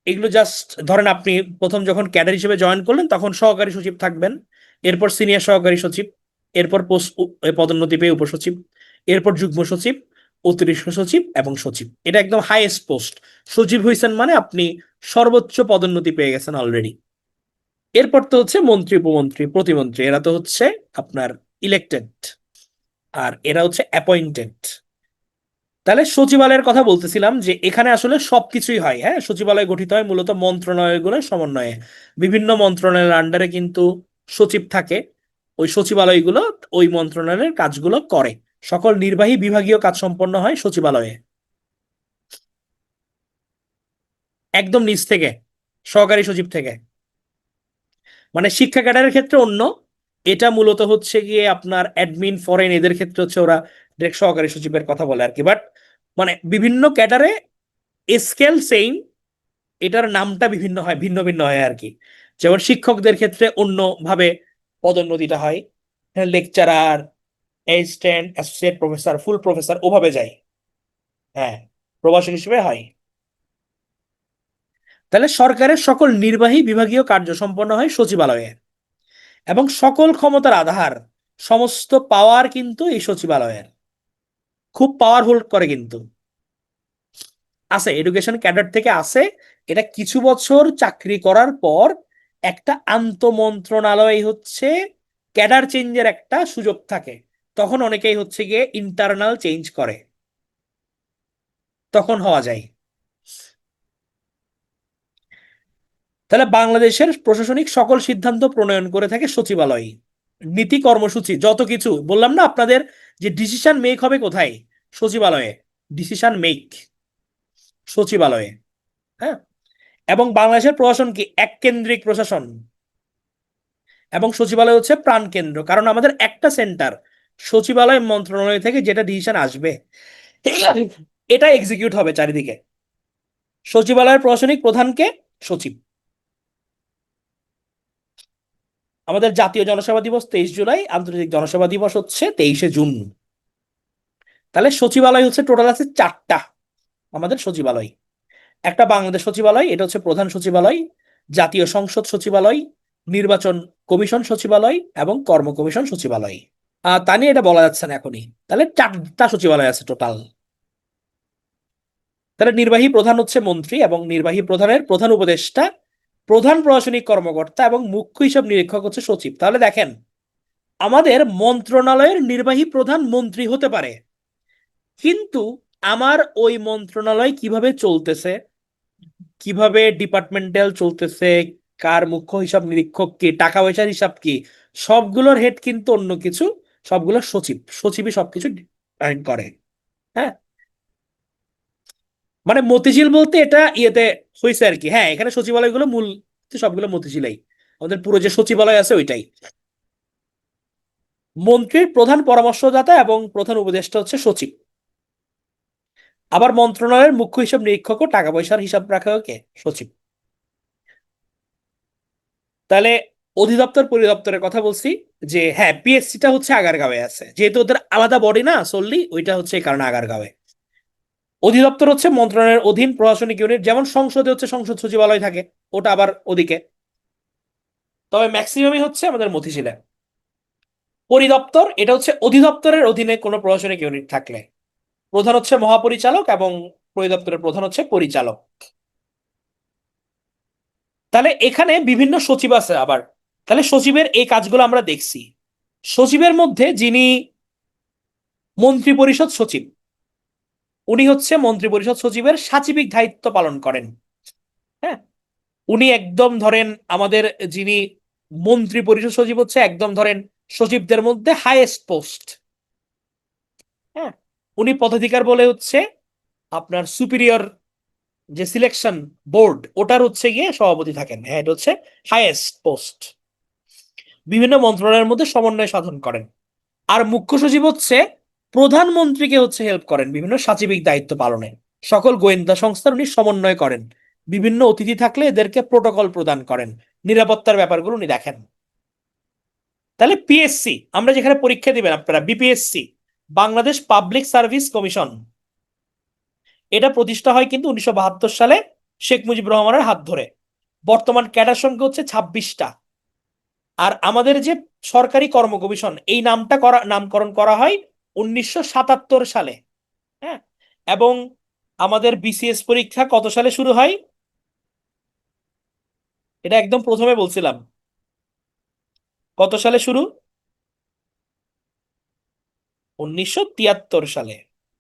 এগুলো জাস্ট ধরেন আপনি প্রথম যখন ক্যাডার হিসেবে জয়েন করলেন, তখন সহকারী সচিব থাকবেন, এরপর সিনিয়র সহকারী সচিব, এরপর পোস্ট পদোন্নতি পেয়ে উপসচিব, এরপর যুগ্ম সচিব, অতিরিক্ত সচিব এবং সচিব। এটা একদম হাইয়েস্ট পোস্ট। সচিব হয়েছেন মানে আপনি সর্বোচ্চ পদোন্নতি পেয়ে গেছেন অলরেডি। এরপর তো হচ্ছে মন্ত্রী, উপমন্ত্রী, প্রতিমন্ত্রী, এরা তো হচ্ছে আপনার ইলেক্টেড, আর এরা হচ্ছে অ্যাপয়েন্টেড। তাহলে সচিবালয়ের কথা বলতেছিলাম যে এখানে আসলে সবকিছুই হয়। হ্যাঁ, সচিবালয় গঠিত হয় মূলত মন্ত্রণালয়গুলোর সমন্বয়ে। বিভিন্ন মন্ত্রণালয়ের আন্ডারে কিন্তু সচিব থাকে। ওই সচিবালয়গুলো ওই মন্ত্রণালয়ের কাজগুলো করে। সকল নির্বাহী বিভাগীয় কাজ সম্পন্ন হয় সচিবালয়ে, একদম নিচ থেকে, সহকারী সচিব থেকে। মানে শিক্ষা ক্যাডারের ক্ষেত্রে অন্য, এটা মূলত হচ্ছে গিয়ে আপনার অ্যাডমিন, ফরেন, এদের ক্ষেত্রে হচ্ছে ওরা ডিরেক্ট সহকারী সচিবের কথা বলে আর কি। বাট মানে বিভিন্ন ক্যাডারে স্কেল সেম, এটার নামটা বিভিন্ন হয়, ভিন্ন ভিন্ন হয় আর কি। যেমন শিক্ষকদের ক্ষেত্রে অন্য ভাবে পদোন্নতিটা হয়, লেকচারার, অ্যাসিস্ট্যান্ট, অ্যাসোসিয়েট প্রফেসর, ফুল প্রফেসর, ওভাবে যায়। হ্যাঁ, প্রভাষক হিসেবে হয়। তাহলে সরকারের সকল নির্বাহী বিভাগীয় কার্য সম্পন্ন হয় সচিবালয়ে, এবং সকল ক্ষমতার আধার, সমস্ত পাওয়ার কিন্তু এই সচিবালয়ের। খুব পাওয়ারফুল করে কিন্তু। আছে, এডুকেশন ক্যাডার থেকে আছে। এটা কিছু বছর চাকরি করার পর একটা আন্তঃমন্ত্রণালয় হচ্ছে ক্যাডার চেঞ্জের একটা সুযোগ থাকে। তখন অনেকেই হচ্ছে গিয়ে ইন্টারনাল চেঞ্জ করে, তখন হওয়া যায়। তাহলে বাংলাদেশের প্রশাসনিক সকল সিদ্ধান্ত প্রণয়ন করে থাকে সচিবালয়। নীতি কর্মসূচি যত কিছু বললাম না আপনাদের, যে ডিসিশন মেক হবে কোথায়? সচিবালয়ে। ডিসিশন মেক সচিবালয়ে। হ্যাঁ, এবং বাংলাদেশের প্রশাসন কি এক কেন্দ্রিক প্রশাসন, এবং সচিবালয় হচ্ছে প্রাণ কেন্দ্র, কারণ আমাদের একটা সেন্টার সচিবালয়, মন্ত্রণালয় থেকে যেটা ডিসিশন আসবে এটা এক্সিকিউট হবে চারিদিকে। সচিবালয়ের প্রশাসনিক প্রধানকে সচিব। আমাদের জাতীয় জনসেবা দিবস 23 জুলাই, আন্তর্জাতিক জনসেবা দিবস হচ্ছে 23শে জুন। তাহলে সচিবালয় হচ্ছে টোটাল আছে 4টা আমাদের সচিবালয়। একটা বাংলাদেশ সচিবালয়, এটা হচ্ছে প্রধান সচিবালয়। জাতীয় সংসদ সচিবালয়, নির্বাচন কমিশন সচিবালয়, এবং কর্ম কমিশন সচিবালয়। তা নিয়ে এটা বলা যাচ্ছে না এখনই। তাহলে 4টা সচিবালয় আছে টোটাল। তাহলে নির্বাহী প্রধান হচ্ছে মন্ত্রী, এবং নির্বাহী প্রধানের প্রধান উপদেষ্টা প্রধান প্রশাসনিক কর্মকর্তা এবং মুখ্য হিসাব নিরীক্ষক হচ্ছে সচিব। তাহলে দেখেন, আমাদের মন্ত্রণালয়ের নির্বাহী প্রধান মন্ত্রী হতে পারে, কিন্তু আমার ওই মন্ত্রণালয় কিভাবে চলতেছে, কিভাবে ডিপার্টমেন্টাল চলতেছে, কার মুখ্য হিসাব নিরীক্ষক কি, টাকা পয়সার হিসাব কি, সবগুলোর হেড কিন্তু অন্য কিছু, সবগুলো সচিব, সচিবই সবকিছু ডিফাইন করে। হ্যাঁ, মানে মতিঝিল বলতে এটা ইয়েতে হয়েছে আর কি। হ্যাঁ, এখানে সচিবালয়গুলো মূল সবগুলো মতিঝিলাই, আমাদের পুরো যে সচিবালয় আছে ওইটাই। মন্ত্রীর প্রধান পরামর্শদাতা এবং প্রধান উপদেষ্টা হচ্ছে সচিব। আবার মন্ত্রণালয়ের মুখ্য হিসাব নিরীক্ষক ও টাকা পয়সার হিসাব রাখা কে, সচিব। তাহলে অধিদপ্তর পরিদপ্তরের কথা বলছি, যে হ্যাঁ পিএসসিটা হচ্ছে আগারগাঁওয়ে আছে, যেহেতু ওদের আলাদা বডি না সললি, ওইটা হচ্ছে এই কারণে আগারগাঁওয়ে। অধিদপ্তর হচ্ছে মন্ত্রণালয়ের অধীন প্রশাসনিক ইউনিট, যেমন সংসদে হচ্ছে সংসদ সচিবালয় থাকে, ওটা আবার ওদিকে, তবে ম্যাক্সিমামই হচ্ছে আমাদের মতিঝিলে। পরিদপ্তর এটা হচ্ছে অধিদপ্তরের অধীনে কোনো প্রশাসনিক ইউনিট থাকলে, প্রধান হচ্ছে মহাপরিচালক এবং পরিদপ্তরের প্রধান হচ্ছে পরিচালক। তাহলে এখানে বিভিন্ন সচিব আছে আবার। তাহলে সচিবের এই কাজগুলো আমরা দেখছি। সচিবের মধ্যে যিনি মন্ত্রী পরিষদ সচিব, উনি হচ্ছে মন্ত্রী পরিষদ সচিবের সাচিবিক দায়িত্ব পালন করেন। হ্যাঁ, উনি একদম ধরেন আমাদের যিনি মন্ত্রী পরিষদ সচিব হচ্ছে একদম ধরেন সচিবদের মধ্যে হাইয়েস্ট পোস্ট। হ্যাঁ, উনি পদাধিকার বলে হচ্ছে আপনার সুপিরিয়র যে সিলেকশন বোর্ড, ওটার হচ্ছে গিয়ে সভাপতি থাকেন। হ্যাঁ, এটা হচ্ছে হাইয়েস্ট পোস্ট। বিভিন্ন মন্ত্রণালয়ের মধ্যে সমন্বয় সাধন করেন। আর মুখ্য সচিব হচ্ছে প্রধানমন্ত্রীকে হচ্ছে হেল্প করেন বিভিন্ন সাচিবিক দায়িত্ব পালনে। সকল গোয়েন্দা সংস্থার উনি সমন্বয় করেন, বিভিন্ন অতিথি থাকলে এদেরকে প্রোটোকল প্রদান করেন, নিরাপত্তার ব্যাপারগুলো উনি দেখেন। তাহলে পিএসসি আমরা যেখানে পরীক্ষা দিবেন আপনারা, BPSC, Bangladesh public service commission, এটা প্রতিষ্ঠা হয় কিন্তু 1972 সালে শেখ মুজিবুর রহমানের হাত ধরে। বর্তমান ক্যাডার সংখ্যা হচ্ছে 26টা। আর আমাদের যে সরকারি কর্ম কমিশন, এই নামকরণ করা হয় 1977 সালে। হ্যাঁ, এবং আমাদের বিসিএস পরীক্ষা কত সালে শুরু হয়, এটা একদম প্রথমে বলছিলাম, কত সালে শুরু, 1973 সালে।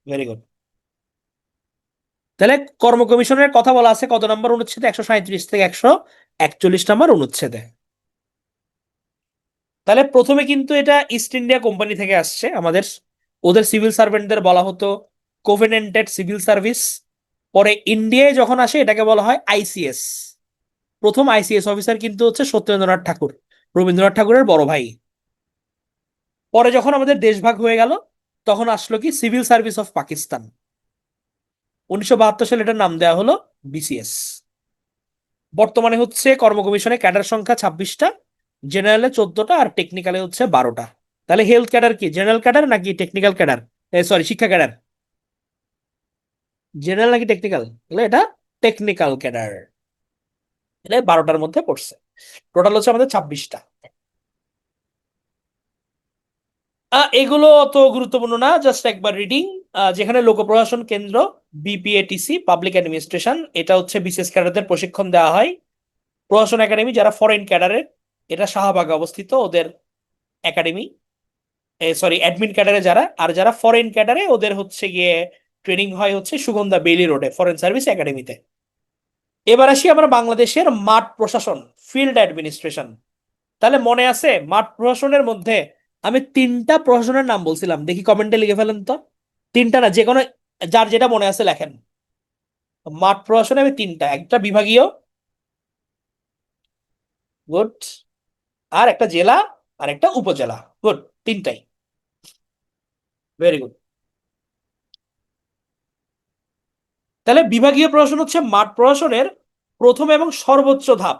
Very good. তাহলে কর্ম কমিশনের কথা বলা আছে কত নম্বর অনুচ্ছেদে, 137 থেকে 141 নম্বর অনুচ্ছেদে। তাহলে প্রথমে কিন্তু এটা ইস্ট ইন্ডিয়া কোম্পানি থেকে আসছে আমাদের, ওদের সিভিল সার্ভেন্টদের বলা হতো কোভেনেন্টেড সিভিল সার্ভিস। পরে ইন্ডিয়ায় যখন আসে এটাকে বলা হয় আইসিএস। প্রথম আইসিএস অফিসার কিন্তু হচ্ছে সত্যেন্দ্রনাথ ঠাকুর, রবীন্দ্রনাথ ঠাকুরের বড় ভাই। পরে যখন আমাদের দেশভাগ হয়ে গেল, তখন আসলো কি সিভিল সার্ভিস অফ পাকিস্তান। 1972 সালে এটার নাম দেওয়া হলো বিসিএস। বর্তমানে হচ্ছে কর্ম কমিশনে ক্যাডার সংখ্যা 26টা, জেনারেলে 14টা আর টেকনিক্যালে হচ্ছে 12টা। তাহলে হেলথ ক্যাডার কি জেনারেল ক্যাডার নাকি টেকনিক্যাল ক্যাডার, সরি শিক্ষা ক্যাডার, জেনারেল নাকি টেকনিক্যাল, তাহলে এটা টেকনিক্যাল ক্যাডার। এটা 12টার মধ্যে পড়ছে, টোটাল হচ্ছে আমাদের 26টা। এগুলো অত গুরুত্বপূর্ণ না, জাস্ট একবার রিডিং। যেখানে লোক প্রশাসন কেন্দ্র, বিপিএটিসি পাবলিক অ্যাডমিনিস্ট্রেশন, এটা হচ্ছে বিশেষ ক্যাডারদের প্রশিক্ষণ দেওয়া হয়। প্রশাসন একাডেমি যারা ফরেন ক্যাডারের, এটা শাহবাগে অবস্থিত ওদের একাডেমি, সরি অ্যাডমিন ক্যাডারে যারা, আর যারা ফরেন ক্যাডারে ওদের হচ্ছে গিয়ে ট্রেনিং হয় হচ্ছে সুগন্ধা বেইলি রোডে ফরেন সার্ভিস একাডেমিতে। এবার আসি আমরা বাংলাদেশের মাঠ প্রশাসন, ফিল্ড অ্যাডমিনিস্ট্রেশন। তাহলে মনে আছে মাঠ প্রশাসনের মধ্যে আমি 3টা প্রশাসনের নাম বলছিলাম, দেখি কমেন্টে লিখে ফেলেন তো। 3টা না, যে কোনো যার যেটা মনে আছে লেখেন। মাঠ প্রশাসনে আমি 3টা, একটা বিভাগীয়, গুড, আর একটা জেলা, আর একটা উপজেলা, গুড, 3টাই, ভেরি গুড। তাহলে বিভাগীয় প্রশাসন হচ্ছে মাঠ প্রশাসনের প্রথম এবং সর্বোচ্চ ধাপ,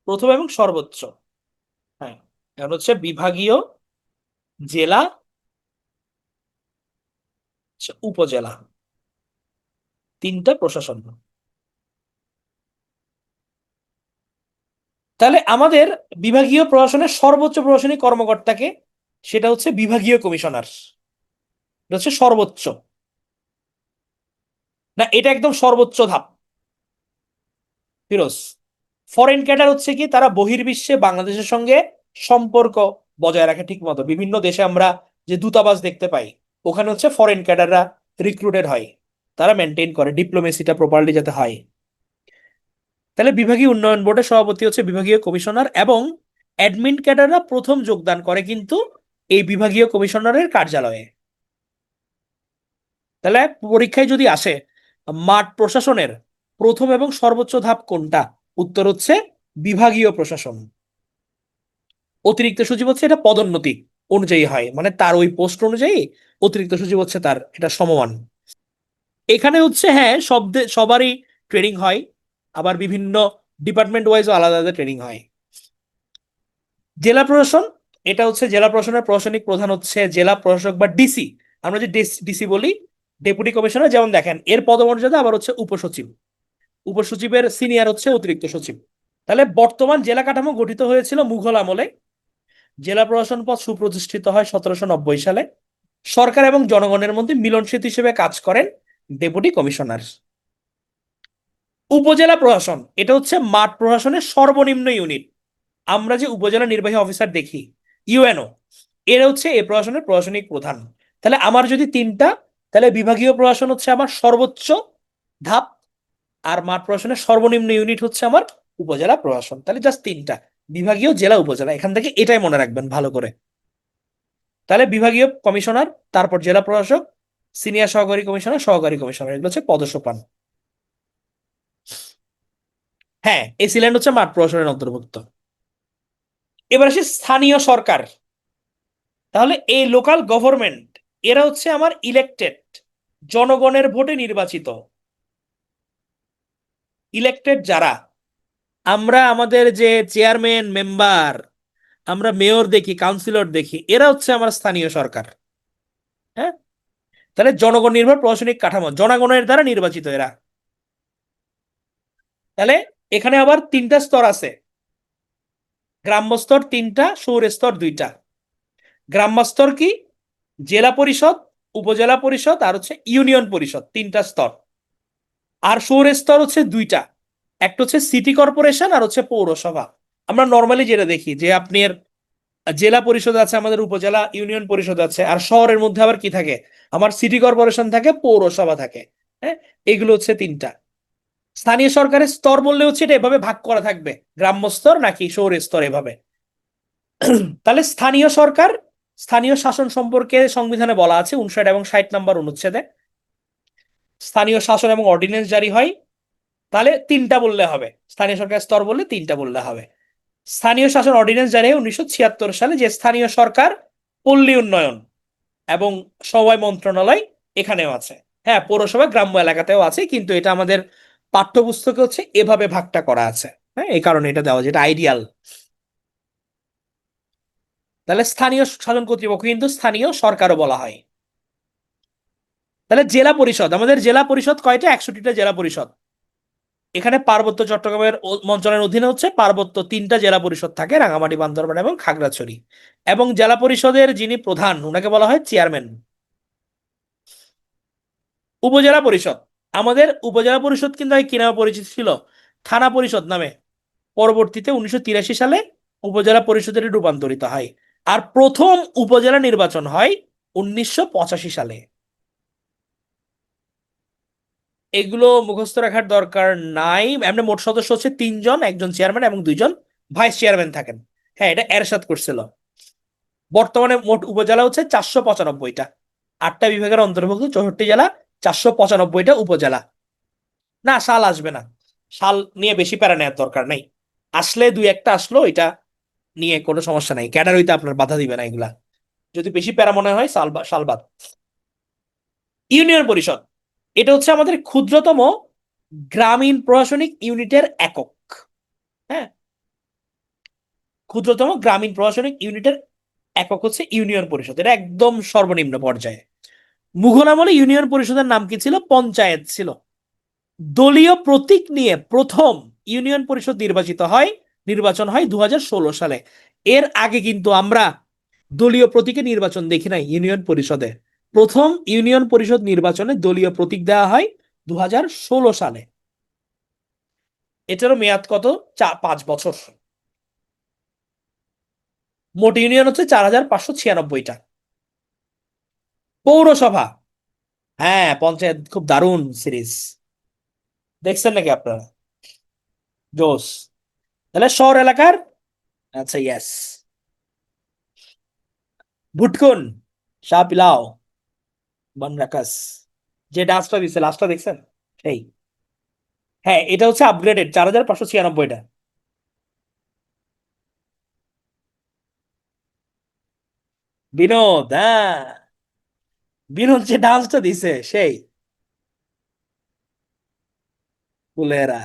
প্রথম এবং সর্বোচ্চ। হ্যাঁ, এখন হচ্ছে বিভাগীয়, জেলা, উপজেলা, 3টা প্রশাসন। তাহলে আমাদের বিভাগীয় প্রশাসনের সর্বোচ্চ প্রশাসনিক কর্মকর্তাকে, সেটা হচ্ছে বিভাগীয় কমিশনার, এটা হচ্ছে সর্বোচ্চ, না এটা একদম সর্বোচ্চ ধাপ ফিরোজ। ফরেন ক্যাডার হচ্ছে কি, তারা বহির্বিশ্বে বাংলাদেশের সঙ্গে সম্পর্ক বজায় রাখে ঠিক মতো। বিভিন্ন দেশে আমরা যে দূতাবাস দেখতে পাই, ওখানে হচ্ছে ফরেন ক্যাডাররা রিক্রুটেড হয়, তারা মেনটেন করে ডিপ্লোমেসিটা প্রপারলি যাতে হয়। তাহলে বিভাগীয় উন্নয়ন বোর্ডের সভাপতি হচ্ছে বিভাগীয় কমিশনার, এবং অ্যাডমিন ক্যাডাররা প্রথম যোগদান করে কিন্তু এই বিভাগীয় কমিশনারের কার্যালয়ে। তাহলে পরীক্ষায় যদি আসে মাঠ প্রশাসনের প্রথম এবং সর্বোচ্চ ধাপ কোনটা, উত্তর হচ্ছে বিভাগীয় প্রশাসন। অতিরিক্ত সচিব হচ্ছে এটা পদোন্নতি অনুযায়ী হয়, মানে তার ওই পোস্ট অনুযায়ী অতিরিক্ত সচিব হচ্ছে তার এটা সমমান। এখানে হচ্ছে হ্যাঁ সবারই ট্রেনিং হয়, আবার বিভিন্ন ডিপার্টমেন্ট ওয়াইজও আলাদা আলাদা ট্রেনিং হয়। জেলা প্রশাসন, এটা হচ্ছে জেলা প্রশাসনের প্রশাসনিক প্রধান হচ্ছে জেলা প্রশাসক বা ডিসি। আমরা যে ডিসি বলি, ডেপুটি কমিশনার, যেমন দেখেন এর পদমর্যাদা আবার হচ্ছে উপসচিব, উপসচিবের সিনিয়র হচ্ছে অতিরিক্ত সচিব। তাহলে বর্তমান জেলা কাঠামো গঠিত হয়েছিল মুঘল আমলে। জেলা প্রশাসন পদ সুপ্রতিষ্ঠিত হয় 1790 সালে। সরকার এবং জনগণের মধ্যে মিলন সেতু হিসেবে কাজ করেন ডেপুটি কমিশনার। উপজেলা প্রশাসন, এটা হচ্ছে মাঠ প্রশাসনের সর্বনিম্ন ইউনিট। আমরা যে উপজেলা নির্বাহী অফিসার দেখি, ইউএনও, এরা হচ্ছে এই প্রশাসনের প্রশাসনিক প্রধান। তাহলে আমার যদি তিনটা, তাহলে বিভাগীয় প্রশাসন হচ্ছে আমার সর্বোচ্চ ধাপ, আর মাঠ প্রশাসনের সর্বনিম্ন ইউনিট হচ্ছে আমার উপজেলা প্রশাসন। তাহলে জাস্ট তিনটা, বিভাগীয়, জেলা, উপজেলা, এখান থেকে এটাই মনে রাখবেন ভালো করে। তাহলে বিভাগীয় কমিশনার, তারপর জেলা প্রশাসক, সিনিয়র সহকারী কমিশনার, সহকারী কমিশনার, এগুলো হচ্ছে পদসোপান। হ্যাঁ, এসিল্যান্ড হচ্ছে মাঠ প্রশাসনের অন্তর্ভুক্ত। এবার আসি স্থানীয় সরকার। তাহলে এই লোকাল গভর্নমেন্ট, এরা হচ্ছে আমার ইলেকটেড, জনগণের ভোটে নির্বাচিত। ইলেকটেড যারা, আমরা আমাদের যে চেয়ারম্যান মেম্বার, আমরা মেয়র দেখি, কাউন্সিলর দেখি, এরা হচ্ছে আমার স্থানীয় সরকার। হ্যাঁ, তাহলে জনগণ নির্ভর প্রশাসনিক কাঠামো, জনগণের দ্বারা নির্বাচিত এরা। তাহলে এখানে আবার তিনটা স্তর আছে, গ্রাম্য স্তর তিনটা, শহুর স্তর দুইটা। গ্রাম্য স্তর কি, জেলা পরিষদ, উপজেলা পরিষদ, আর হচ্ছে ইউনিয়ন পরিষদ, তিনটা স্তর। আর শহুর স্তর হচ্ছে দুইটা, একটা হচ্ছে সিটি কর্পোরেশন আর হচ্ছে পৌরসভা। আমরা নর্মালি যেটা দেখি যে আপনার জেলা পরিষদ আছে, আমাদের উপজেলা ইউনিয়ন পরিষদ আছে, আর শহরের মধ্যে আবার কি থাকে, আমার সিটি কর্পোরেশন থাকে, পৌরসভা থাকে। হ্যাঁ, এগুলো হচ্ছে তিনটা। স্থানীয় সরকারের স্তর বললে হচ্ছে এটা এভাবে ভাগ করা থাকবে, গ্রাম্য স্তর নাকি শহর স্তর এভাবে। তাহলে স্থানীয় সরকার, স্থানীয় শাসন সম্পর্কে সংবিধানে বলা আছে 59 এবং 60 নম্বর অনুচ্ছেদে, স্থানীয় শাসন এবং অর্ডিন্যান্স জারি হয়। তাহলে তিনটা বললে হবে, স্থানীয় সরকার স্তর বললে তিনটা বললে হবে। স্থানীয় শাসন অর্ডিন্যান্স জারি হয় 1976 সালে, যে স্থানীয় সরকার, পল্লী উন্নয়ন এবং সমবায় মন্ত্রণালয় এখানেও আছে। হ্যাঁ, পৌরসভা গ্রাম্য এলাকাতেও আছে, কিন্তু এটা আমাদের পাঠ্যপুস্তকে হচ্ছে এভাবে ভাগটা করা আছে। হ্যাঁ, এই কারণে এটা দেওয়া, যেটা আইডিয়াল। তাহলে স্থানীয় শাসন কর্তৃপক্ষ কিন্তু স্থানীয় সরকারও বলা হয়। তাহলে জেলা পরিষদ, আমাদের জেলা পরিষদ কয়টা, 61টা জেলা পরিষদ। এখানে পার্বত্য চট্টগ্রামের অঞ্চলের অধীনে হচ্ছে পার্বত্য তিনটা জেলা পরিষদ থাকে, রাঙামাটি, বান্দরবান এবং খাগড়াছড়ি। এবং জেলা পরিষদের যিনি প্রধান, ওনাকে বলা হয় চেয়ারম্যান। উপজেলা পরিষদ, আমাদের উপজেলা পরিষদ কিন্তু আগে কি নামে পরিচিত ছিল, থানা পরিষদ নামে। পরবর্তীতে 1983 সালে উপজেলা পরিষদের রূপান্তরিত হয়। আর প্রথম উপজেলা নির্বাচন হয় 1985 সালে। এগুলো মুখস্থ রাখার দরকার নাই, এমনি মোট সদস্য হচ্ছে 3 জন, একজন চেয়ারম্যান এবং 2 জন ভাইস চেয়ারম্যান থাকেন। হ্যাঁ, এটা এরশাদ করছিল। বর্তমানে মোট উপজেলা হচ্ছে 495টা, 8টা বিভাগের অন্তর্ভুক্ত 64 জেলা, 495টা উপজেলা। না, সাল আসবে না, সাল নিয়ে বেশি প্যারা নেওয়ার দরকার নেই। আসলে দুই একটা আসলো, এটা নিয়ে কোনো সমস্যা নাই, ক্যাডার হইতে আপনার বাধা দিবে না এগুলা। যদি বেশি প্যারা মনে হয় সাল বাদ। ইউনিয়ন পরিষদ, এটা হচ্ছে আমাদের ক্ষুদ্রতম গ্রামীণ প্রশাসনিক ইউনিটের একক। হ্যাঁ, ক্ষুদ্রতম গ্রামীণ প্রশাসনিক ইউনিটের একক হচ্ছে ইউনিয়ন পরিষদ, এটা একদম সর্বনিম্ন পর্যায়ে। মুঘল আমলে ইউনিয়ন পরিষদের নাম কি ছিল, পঞ্চায়েত ছিল। দলীয় প্রতীক নিয়ে প্রথম ইউনিয়ন পরিষদ নির্বাচন হয় 2016 সালে। এর আগে কিন্তু আমরা দলীয় প্রতীকে নির্বাচন দেখি নাই ইউনিয়ন পরিষদে। প্রথম ইউনিয়ন পরিষদ নির্বাচনে দলীয় প্রতীক দেওয়া হয় 2016 সালে। এটারও মেয়াদ কত? 5 বছর। মোট ইউনিয়ন হচ্ছে 4596টা। পৌরসভা, হ্যাঁ পঞ্চায়েত খুব দারুণ সিরিজ, দেখছেন নাকি আপনারা? জোস। তাহলে শহর এলাকার, আচ্ছা ইয়েস। ভুটকুন, শাহ পিলাও, বনরাকাস, যে ডান্সটা দিচ্ছে লাস্টটা দেখছেন? সেই। হ্যাঁ এটা হচ্ছে আপগ্রেডেড 4596টা। বিনোদ, হ্যাঁ বিনোদ যে ডান্সটা দিছে সেই। ফুলেরা,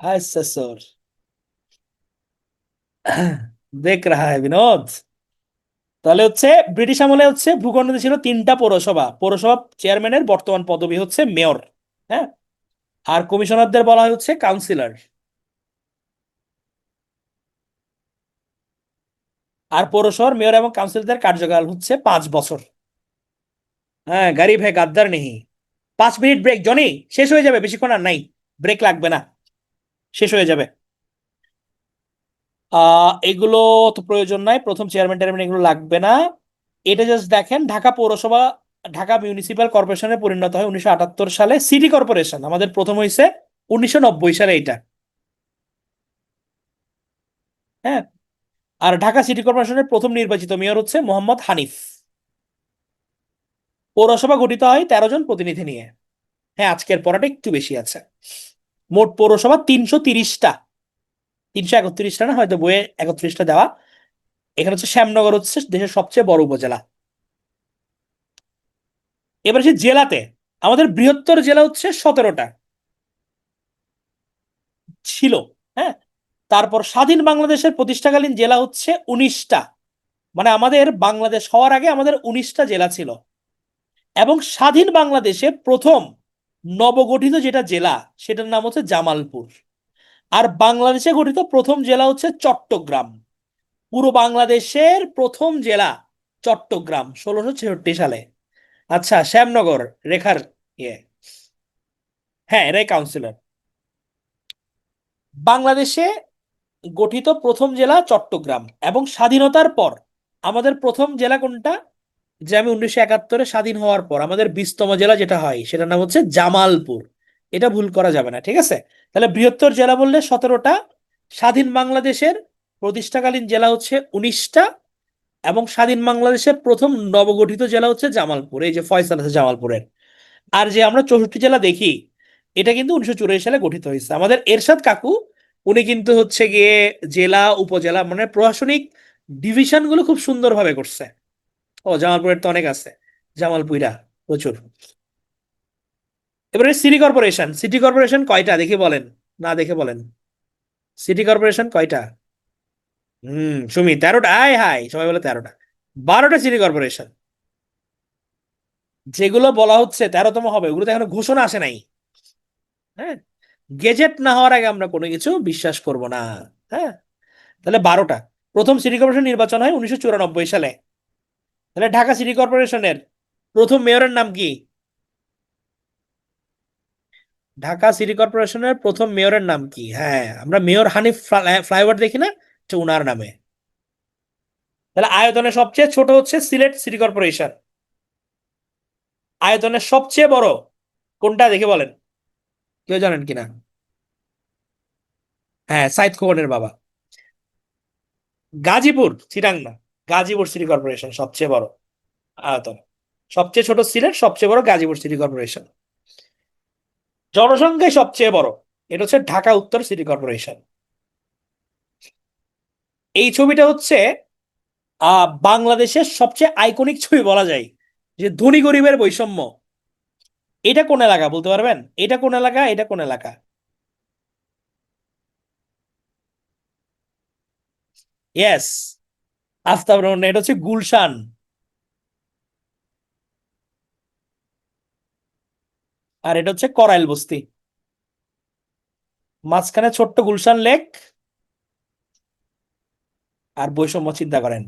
আচ্ছা সর। দেখ রাহা হ্যায় বিনোদ। তাহলে হচ্ছে ব্রিটিশ আমলে হচ্ছে ভূখণ্ডে ছিল 3টা পৌরসভা, পৌরসভা চেয়ারম্যানের বর্তমান পদবি হচ্ছে মেয়র। হ্যাঁ। আর কমিশনারদের বলা হয় হচ্ছে কাউন্সিলর। আর পৌরসভার মেয়র এবং কাউন্সিলরদের কার্যকাল হচ্ছে 5 বছর। হ্যাঁ গারিব হ্যায় গাদ্দার নেহি। 5 মিনিট ব্রেক জনি, শেষ হয়ে যাবে, বেশিক্ষণ আর নাই, ব্রেক লাগবে না, শেষ হয়ে যাবে। এগুলো তো প্রয়োজন নাই, প্রথম চেয়ারম্যান টেয়ারম্যান এগুলো লাগবে না। এটা জাস্ট দেখেন, ঢাকা পৌরসভা ঢাকা মিউনিসিপাল কর্পোরেশনে পরিণত হয় 1978 সালে। সিটি কর্পোরেশন আমাদের প্রথম হয়েছে 1990 সালে এটা। হ্যাঁ। আর ঢাকা সিটি কর্পোরেশনের প্রথম নির্বাচিত মেয়র হচ্ছে মোহাম্মদ হানিফ। পৌরসভা গঠিত হয় 13 জন প্রতিনিধি নিয়ে। হ্যাঁ আজকের পড়াটা একটু বেশি আছে। মোট পৌরসভা 330টা, 331টা না, হয়তো বইয়ে 31টা দেওয়া। এখানে হচ্ছে শ্যামনগর হচ্ছে দেশের সবচেয়ে বড় উপজেলা। এবার সে জেলাতে, আমাদের বৃহত্তর জেলা হচ্ছে 17টা ছিল। হ্যাঁ। তারপর স্বাধীন বাংলাদেশের প্রতিষ্ঠাকালীন জেলা হচ্ছে 19টা। মানে আমাদের বাংলাদেশ হওয়ার আগে আমাদের 19টা জেলা ছিল। এবং স্বাধীন বাংলাদেশে প্রথম নবগঠিত যেটা জেলা, সেটার নাম হচ্ছে জামালপুর। আর বাংলাদেশে গঠিত প্রথম জেলা হচ্ছে চট্টগ্রাম। পুরো বাংলাদেশের প্রথম জেলা চট্টগ্রাম 1666 সালে। আচ্ছা শ্যামনগর, রেখার ইয়ে, হ্যাঁ এরাই কাউন্সিলর। বাংলাদেশে গঠিত প্রথম জেলা চট্টগ্রাম, এবং স্বাধীনতার পর আমাদের প্রথম জেলা কোনটা? যে আমি 1971-এ স্বাধীন হওয়ার পর আমাদের 20তম জেলা যেটা হয় সেটার নাম হচ্ছে জামালপুর। এটা ভুল করা যাবে না, ঠিক আছে? তাহলে বৃহত্তর জেলা বললে 17টা, স্বাধীন বাংলাদেশের প্রতিষ্ঠাকালীন জেলা হচ্ছে 19টা, এবং স্বাধীন বাংলাদেশের প্রথম নবগঠিত জেলা হচ্ছে জামালপুর, এই যে ফয়সাল আছে জামালপুরের। আর যে আমরা 64 জেলা দেখি, এটা কিন্তু 1984 সালে গঠিত হয়েছে। আমাদের এরশাদ কাকু, উনি কিন্তু হচ্ছে গিয়ে জেলা উপজেলা মানে প্রশাসনিক ডিভিশন গুলো খুব সুন্দরভাবে করছে। ও জামালপুরের তো অনেক আছে, জামালপুরা প্রচুর। এবারে সিটি কর্পোরেশন, সিটি কর্পোরেশন কয়টা দেখি বলেন, না দেখে বলেন। সিটি কর্পোরেশন কয়টা? সুমি 13টা, আয় হাই সবাই বলে 13টা। 12টা সিটি কর্পোরেশন। যেগুলো বলা হচ্ছে 13তম হবে, ওগুলো তো এখনো ঘোষণা আসে নাই। হ্যাঁ। গেজেট না হওয়ার আগে আমরা কোনো কিছু বিশ্বাস করব না। হ্যাঁ। তাহলে 12টা। প্রথম সিটি কর্পোরেশন নির্বাচন হয় 1994 সালে। তাহলে ঢাকা সিটি কর্পোরেশনের প্রথম মেয়রের নাম কি? ঢাকা সিটি কর্পোরেশনের প্রথম মেয়রের নাম কি? হ্যাঁ আমরা মেয়র হানিফ ফ্লাইওভার দেখি না, এটা উনার নামে। তাহলে আয়তনে সবচেয়ে ছোট হচ্ছে সিলেট সিটি কর্পোরেশন। আয়তনে সবচেয়ে বড় কোনটা দেখে বলেন, কেউ জানেন কিনা? হ্যাঁ সাইদ খোকনের বাবা। গাজীপুর, চিটাং না, গাজীপুর সিটি কর্পোরেশন সবচেয়ে বড় আয়তন। সবচেয়ে ছোট সিলেট, সবচেয়ে বড় গাজীপুর সিটি কর্পোরেশন। জনসংখ্যায় সবচেয়ে বড়, এটা হচ্ছে ঢাকা উত্তর সিটি কর্পোরেশন। এই ছবিটা হচ্ছে বাংলাদেশের সবচেয়ে আইকনিক ছবি বলা যায়, যে ধনী গরিবের বৈষম্য। এটা কোন এলাকা বলতে পারবেন? এটা কোন এলাকা, এটা কোন এলাকা? ইয়েস, আফতাব রহমান, এটা হচ্ছে গুলশান। আর এটা হচ্ছে করাইল বস্তি। মাঝখানে ছোট্ট গুলশান লেক। আর বৈষম্য চিন্তা করেন।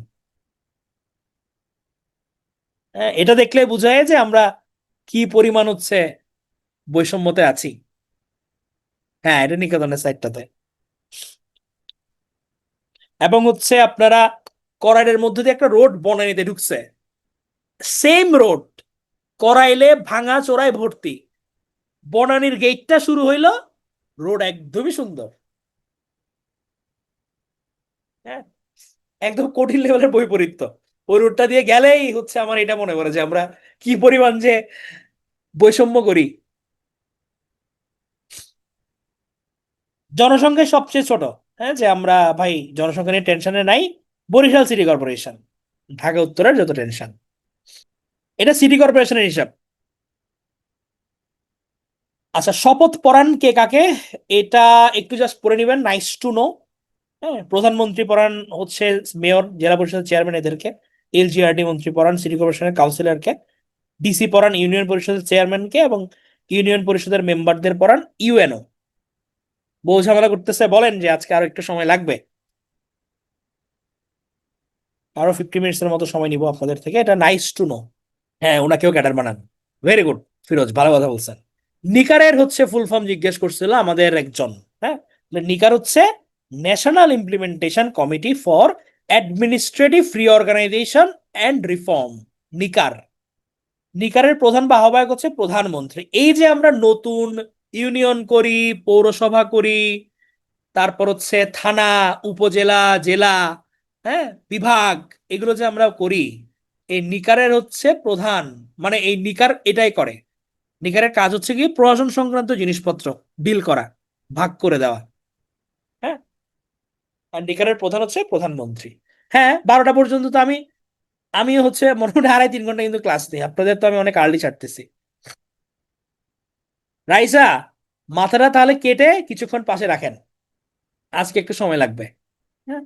হ্যাঁ, এটা দেখলে বোঝা যায় যে আমরা কি পরিমাণ হচ্ছে বৈষম্যতে আছি। হ্যাঁ, এটা নিকেতনের সাইডটাতে। এবং হচ্ছে আপনারা করাইলের মধ্যে দিয়ে একটা রোড বনানীতে ঢুকছে, সেম রোড, করাইলে ভাঙা চোরাই ভর্তি, বনানীর গেটটা শুরু হইলো, রোড একদমই সুন্দর। হ্যাঁ, একদম কঠিন লেভেলের বৈপরীত্য। ওই রোডটা দিয়ে গেলেই হচ্ছে আমার এটা মনে করে যে আমরা কি পরিমাণ যে বৈষম্য করি। জনসংখ্যায় সবচেয়ে ছোট। হ্যাঁ, যে আমরা ভাই জনসংখ্যা নিয়ে টেনশনে নাই, বরিশাল সিটি কর্পোরেশন, ঢাকা উত্তরের যত টেনশন। এটা সিটি কর্পোরেশনের হিসাব। আচ্ছা, শপথ পড়ান কে কাকে, এটা একটু জাস্ট পড়ে নিবেন, নাইস টু নো। হ্যাঁ, প্রধানমন্ত্রী পড়ান হচ্ছে মেয়র, জেলা পরিষদের চেয়ারম্যান এদেরকে, এলজিআরডি মন্ত্রী পড়ান সিটি কর্পোরেশনের কাউন্সিলরকে, ডিসি পড়ান ইউনিয়ন পরিষদের চেয়ারম্যানকে, এবং ইউনিয়ন পরিষদের মেম্বারদের পড়ান ইউএনও। বউ ঝামেলা করতেছে, বলেন যে আজকে আরো একটু সময় লাগবে, আরো 50 মিনিটস এর মতো সময় নিব আপনাদের থেকে, এটা নাইস টু নো। হ্যাঁ, ওনাকেও ক্যাডার বানান। ভেরি গুড ফিরোজ, ভালো কথা বলছেন। নিকারের হচ্ছে ফুল ফর্ম জিজ্ঞেস করছিল আমাদের একজন। হ্যাঁ, নিকার হচ্ছে national implementation committee for administrative reorganization and reform. NICAR, নিকারের প্রধান বা আহ্বায়ক হচ্ছে প্রধানমন্ত্রী। এই যে আমরা নতুন ইউনিয়ন করি, পৌরসভা করি, তারপর হচ্ছে থানা, উপজেলা, জেলা, হ্যাঁ, বিভাগ, এগুলো যে আমরা করি, এই নিকারের হচ্ছে প্রধান, মানে এই নিকার এটাই করে। নিকারের কাজ হচ্ছে কি প্রশাসন সংক্রান্ত জিনিসপত্র ডিল করা, ভাগ করে দেওয়া। হ্যাঁ, আর নিকারের প্রধান হচ্ছে প্রধানমন্ত্রী। হ্যাঁ, 12টা পর্যন্ত তো আমি, আমি হচ্ছে মোটামুটি 2.5-3 ঘন্টা কিন্তু ক্লাস দিই, আপনাদের তো আমি অনেক আর্লি ছাড়তেছি। রাইসা, মাথাটা তাহলে কেটে কিছুক্ষণ পাশে রাখেন, আজকে একটু সময় লাগবে। হ্যাঁ,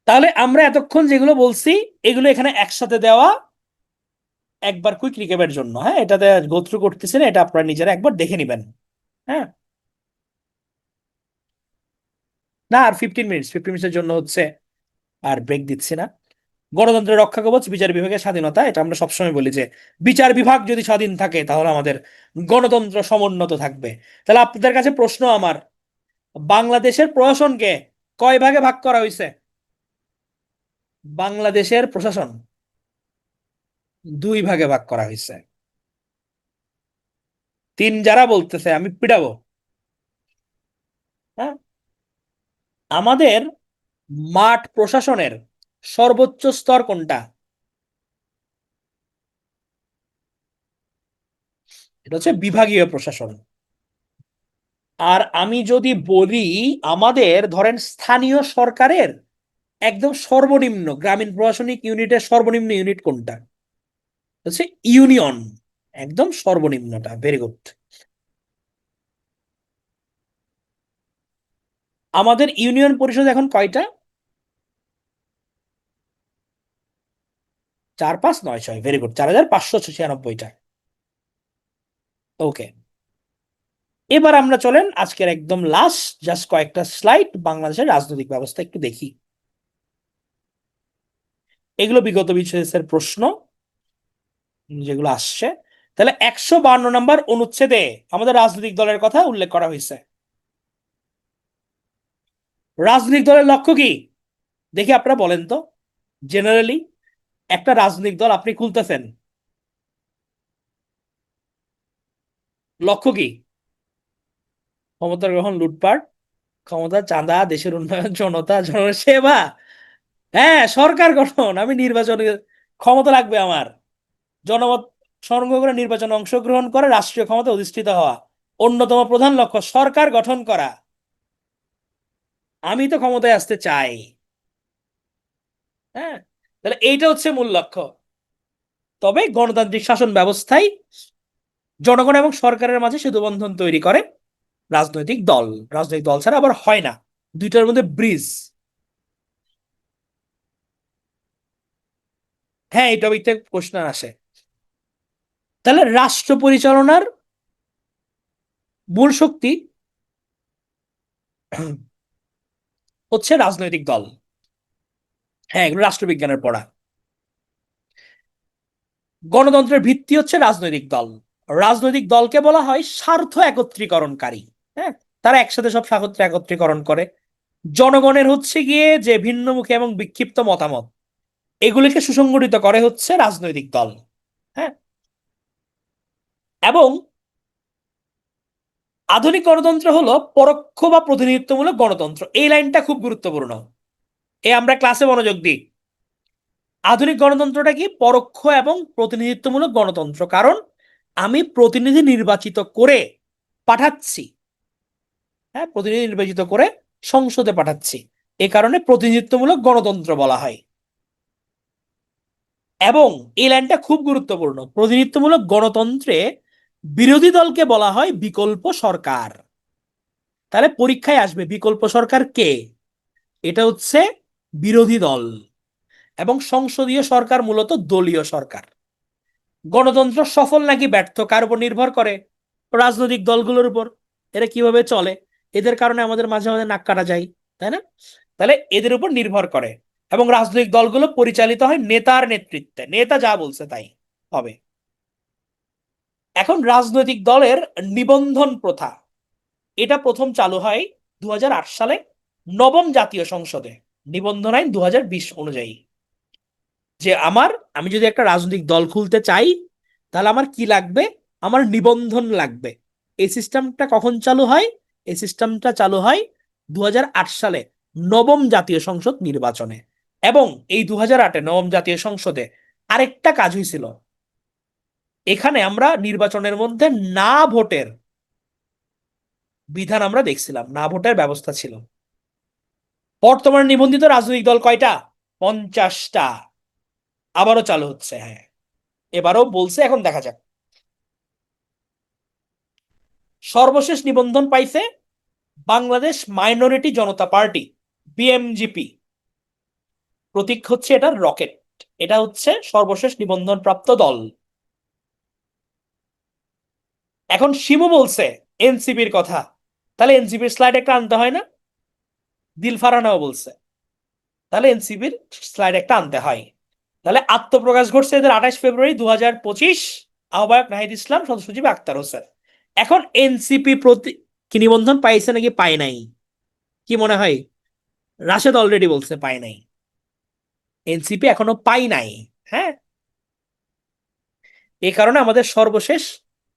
তাহলে আমরা এতক্ষণ যেগুলো বলছি, এগুলো এখানে একসাথে দেওয়া, একবার কুইক রিক্যাপের জন্য। হ্যাঁ, এটাতে গোথ্রু করতেছি না, এটা আপনারা নিজেরা একবার দেখে নেবেন। হ্যাঁ, না আর 15 মিনিটস, 15 মিনিটের জন্য হচ্ছে আর ব্রেক দিচ্ছি না। গণতন্ত্রের রক্ষা কবচ বিচার বিভাগের স্বাধীনতা, এটা আমরা সবসময় বলি যে বিচার বিভাগ যদি স্বাধীন থাকে তাহলে আমাদের গণতন্ত্র সমুন্নত থাকবে। তাহলে আপনাদের কাছে প্রশ্ন আমার, বাংলাদেশের প্রশাসনকে কয় ভাগে ভাগ করা হয়েছে? বাংলাদেশের প্রশাসন 2 ভাগে ভাগ করা হয়েছে। 3 যারা বলতেছে আমি পিটাবো। হ্যাঁ, আমাদের মাঠ প্রশাসনের সর্বোচ্চ স্তর কোনটা? এটা হচ্ছে বিভাগীয় প্রশাসন। আর আমি যদি বলি, আমাদের ধরেন স্থানীয় সরকারের একদম সর্বনিম্ন, গ্রামীণ প্রশাসনিক ইউনিটের সর্বনিম্ন ইউনিট কোনটা? হচ্ছে ইউনিয়ন, একদম সর্বনিম্নটা। Very good. আমাদের ইউনিয়ন পরিষদ এখন কয়টা? 4, 5, 9, 6, ভেরি গুড, 4,596টা। ওকে, এবার আমরা চলেন আজকের একদম লাস্ট জাস্ট কয়েকটা স্লাইড, বাংলাদেশের রাজনৈতিক ব্যবস্থা একটু দেখি। এগুলো বিগত বিশেষের প্রশ্ন যেগুলো আসছে। তাহলে 152 নম্বর অনুচ্ছেদে আমাদের রাজনৈতিক দলের কথা উল্লেখ করা হয়েছে। রাজনৈতিক দলের লক্ষ্য কি দেখি আপনারা বলেন তো। জেনারেলি একটা রাজনৈতিক দল আপনি খুলতেছেন, লক্ষ্য কি? ক্ষমতা গ্রহণ, লুটপাট, ক্ষমতা, চাঁদা, দেশের উন্নয়ন, জনতা, জনসেবা। হ্যাঁ, সরকার গঠন, আমি নির্বাচনে ক্ষমতা লাগবে আমার, জনমত সংগ্রহ করে নির্বাচনে অংশগ্রহণ করে রাষ্ট্রীয় ক্ষমতা অধিষ্ঠিত হওয়া, অন্যতম প্রধান লক্ষ্য সরকার গঠন করা। আমি তো ক্ষমতায় আসতে চাই। হ্যাঁ, তাহলে এইটা হচ্ছে মূল লক্ষ্য। তবে গণতান্ত্রিক শাসন ব্যবস্থায় জনগণ এবং সরকারের মাঝে সেতুবন্ধন তৈরি করে রাজনৈতিক দল। রাজনৈতিক দল ছাড়া আবার হয় না, দুইটার মধ্যে ব্রিজ। হ্যাঁ, এই টপিক থেকে প্রশ্ন আসে। তাহলে রাষ্ট্র পরিচালনার মূল শক্তি হচ্ছে রাজনৈতিক দল। হ্যাঁ, এগুলো রাষ্ট্রবিজ্ঞানের পড়া। গণতন্ত্রের ভিত্তি হচ্ছে রাজনৈতিক দল, রাজনৈতিক দলকে বলা হয় স্বার্থ একত্রীকরণকারী। হ্যাঁ, তারা একসাথে সব স্বার্থ একত্রীকরণ করে। জনগণের হচ্ছে গিয়ে যে ভিন্নমুখী এবং বিক্ষিপ্ত মতামত, এগুলিকে সুসংগঠিত করে হচ্ছে রাজনৈতিক দল। হ্যাঁ, এবং আধুনিক গণতন্ত্র হলো পরোক্ষ বা প্রতিনিধিত্বমূলক গণতন্ত্র। এই লাইনটা খুব গুরুত্বপূর্ণ, আমরা ক্লাসে মনোযোগ দিই। আধুনিক গণতন্ত্রটা কি? পরোক্ষ এবং প্রতিনিধিত্বমূলক গণতন্ত্র। কারণ আমি প্রতিনিধি নির্বাচিত করে পাঠাচ্ছি। হ্যাঁ, প্রতিনিধি নির্বাচিত করে সংসদে পাঠাচ্ছি, এ কারণে প্রতিনিধিত্বমূলক গণতন্ত্র বলা হয়। এবং এই লাইনটা খুব গুরুত্বপূর্ণ, প্রতিনিধিত্বমূলক গণতন্ত্রে বিরোধী দলকে বলা হয় বিকল্প সরকার। তাহলে পরীক্ষায় আসবে বিকল্প সরকার কে? এটা হচ্ছে বিরোধী দল। এবং সংসদীয় সরকার মূলত দলীয় সরকার। গণতন্ত্র সফল নাকি ব্যর্থ কার উপর নির্ভর করে? রাজনৈতিক দলগুলোর উপর। এরা কিভাবে চলে, এদের কারণে আমাদের মাঝে মাঝে নাক কাটা যায়, তাই না? তাহলে এদের উপর নির্ভর করে। এবং রাজনৈতিক দলগুলো পরিচালিত হয় নেতার নেতৃত্বে, নেতা যা বলছে তাই হবে। এখন রাজনৈতিক দলের নিবন্ধন প্রথা, এটা প্রথম চালু হয় 2008 সালে নবম জাতীয় সংসদে, নিবন্ধন আইন 2020 অনুযায়ী। যে আমি যদি একটা রাজনৈতিক দল খুলতে চাই, তাহলে আমার কি লাগবে? আমার নিবন্ধন লাগবে। এই সিস্টেমটা কখন চালু হয়? এই সিস্টেমটা চালু হয় 2008 সালে নবম জাতীয় সংসদ নির্বাচনে। এবং এই 2008-এ নবম জাতীয় সংসদে আরেকটা কাজ হয়েছিল। এখানে আমরা নির্বাচনের মধ্যে না ভোটের বিধান আমরা দেখছিলাম, না ভোটের ব্যবস্থা ছিল। বর্তমানে নিবন্ধিত রাজনৈতিক দল কয়টা? 50টা। আবারও চালু হচ্ছে, হ্যাঁ, এবারও বলছে, এখন দেখা যাক। সর্বশেষ নিবন্ধন পাইছে বাংলাদেশ মাইনরিটি জনতা পার্টি, বিএমজিপি। প্রতীক হচ্ছে এটার রকেট। এটা হচ্ছে সর্বশেষ নিবন্ধন প্রাপ্ত দল। এখন শিমু বলছে এনসিপির কথা, তাহলে এনসিপির স্লাইড একটা আনতে হয় না? দিল ফারানাও বলছে, তাহলে এনসিপির স্লাইড একটা আনতে হয়। তাহলে আত্মপ্রকাশ ঘটছে এদের 28 ফেব্রুয়ারি 2025। আহ্বায়ক নাহিদ ইসলাম, সদস্য সচিব আক্তার হোসেন। এখন এনসিপি কি নিবন্ধন পাইছে নাকি পায় নাই? কি মনে হয়? রাশেদ অলরেডি বলছে পায় নাই, এনসিপি এখনো পাই নাই। হ্যাঁ, এই কারণে আমাদের সর্বশেষ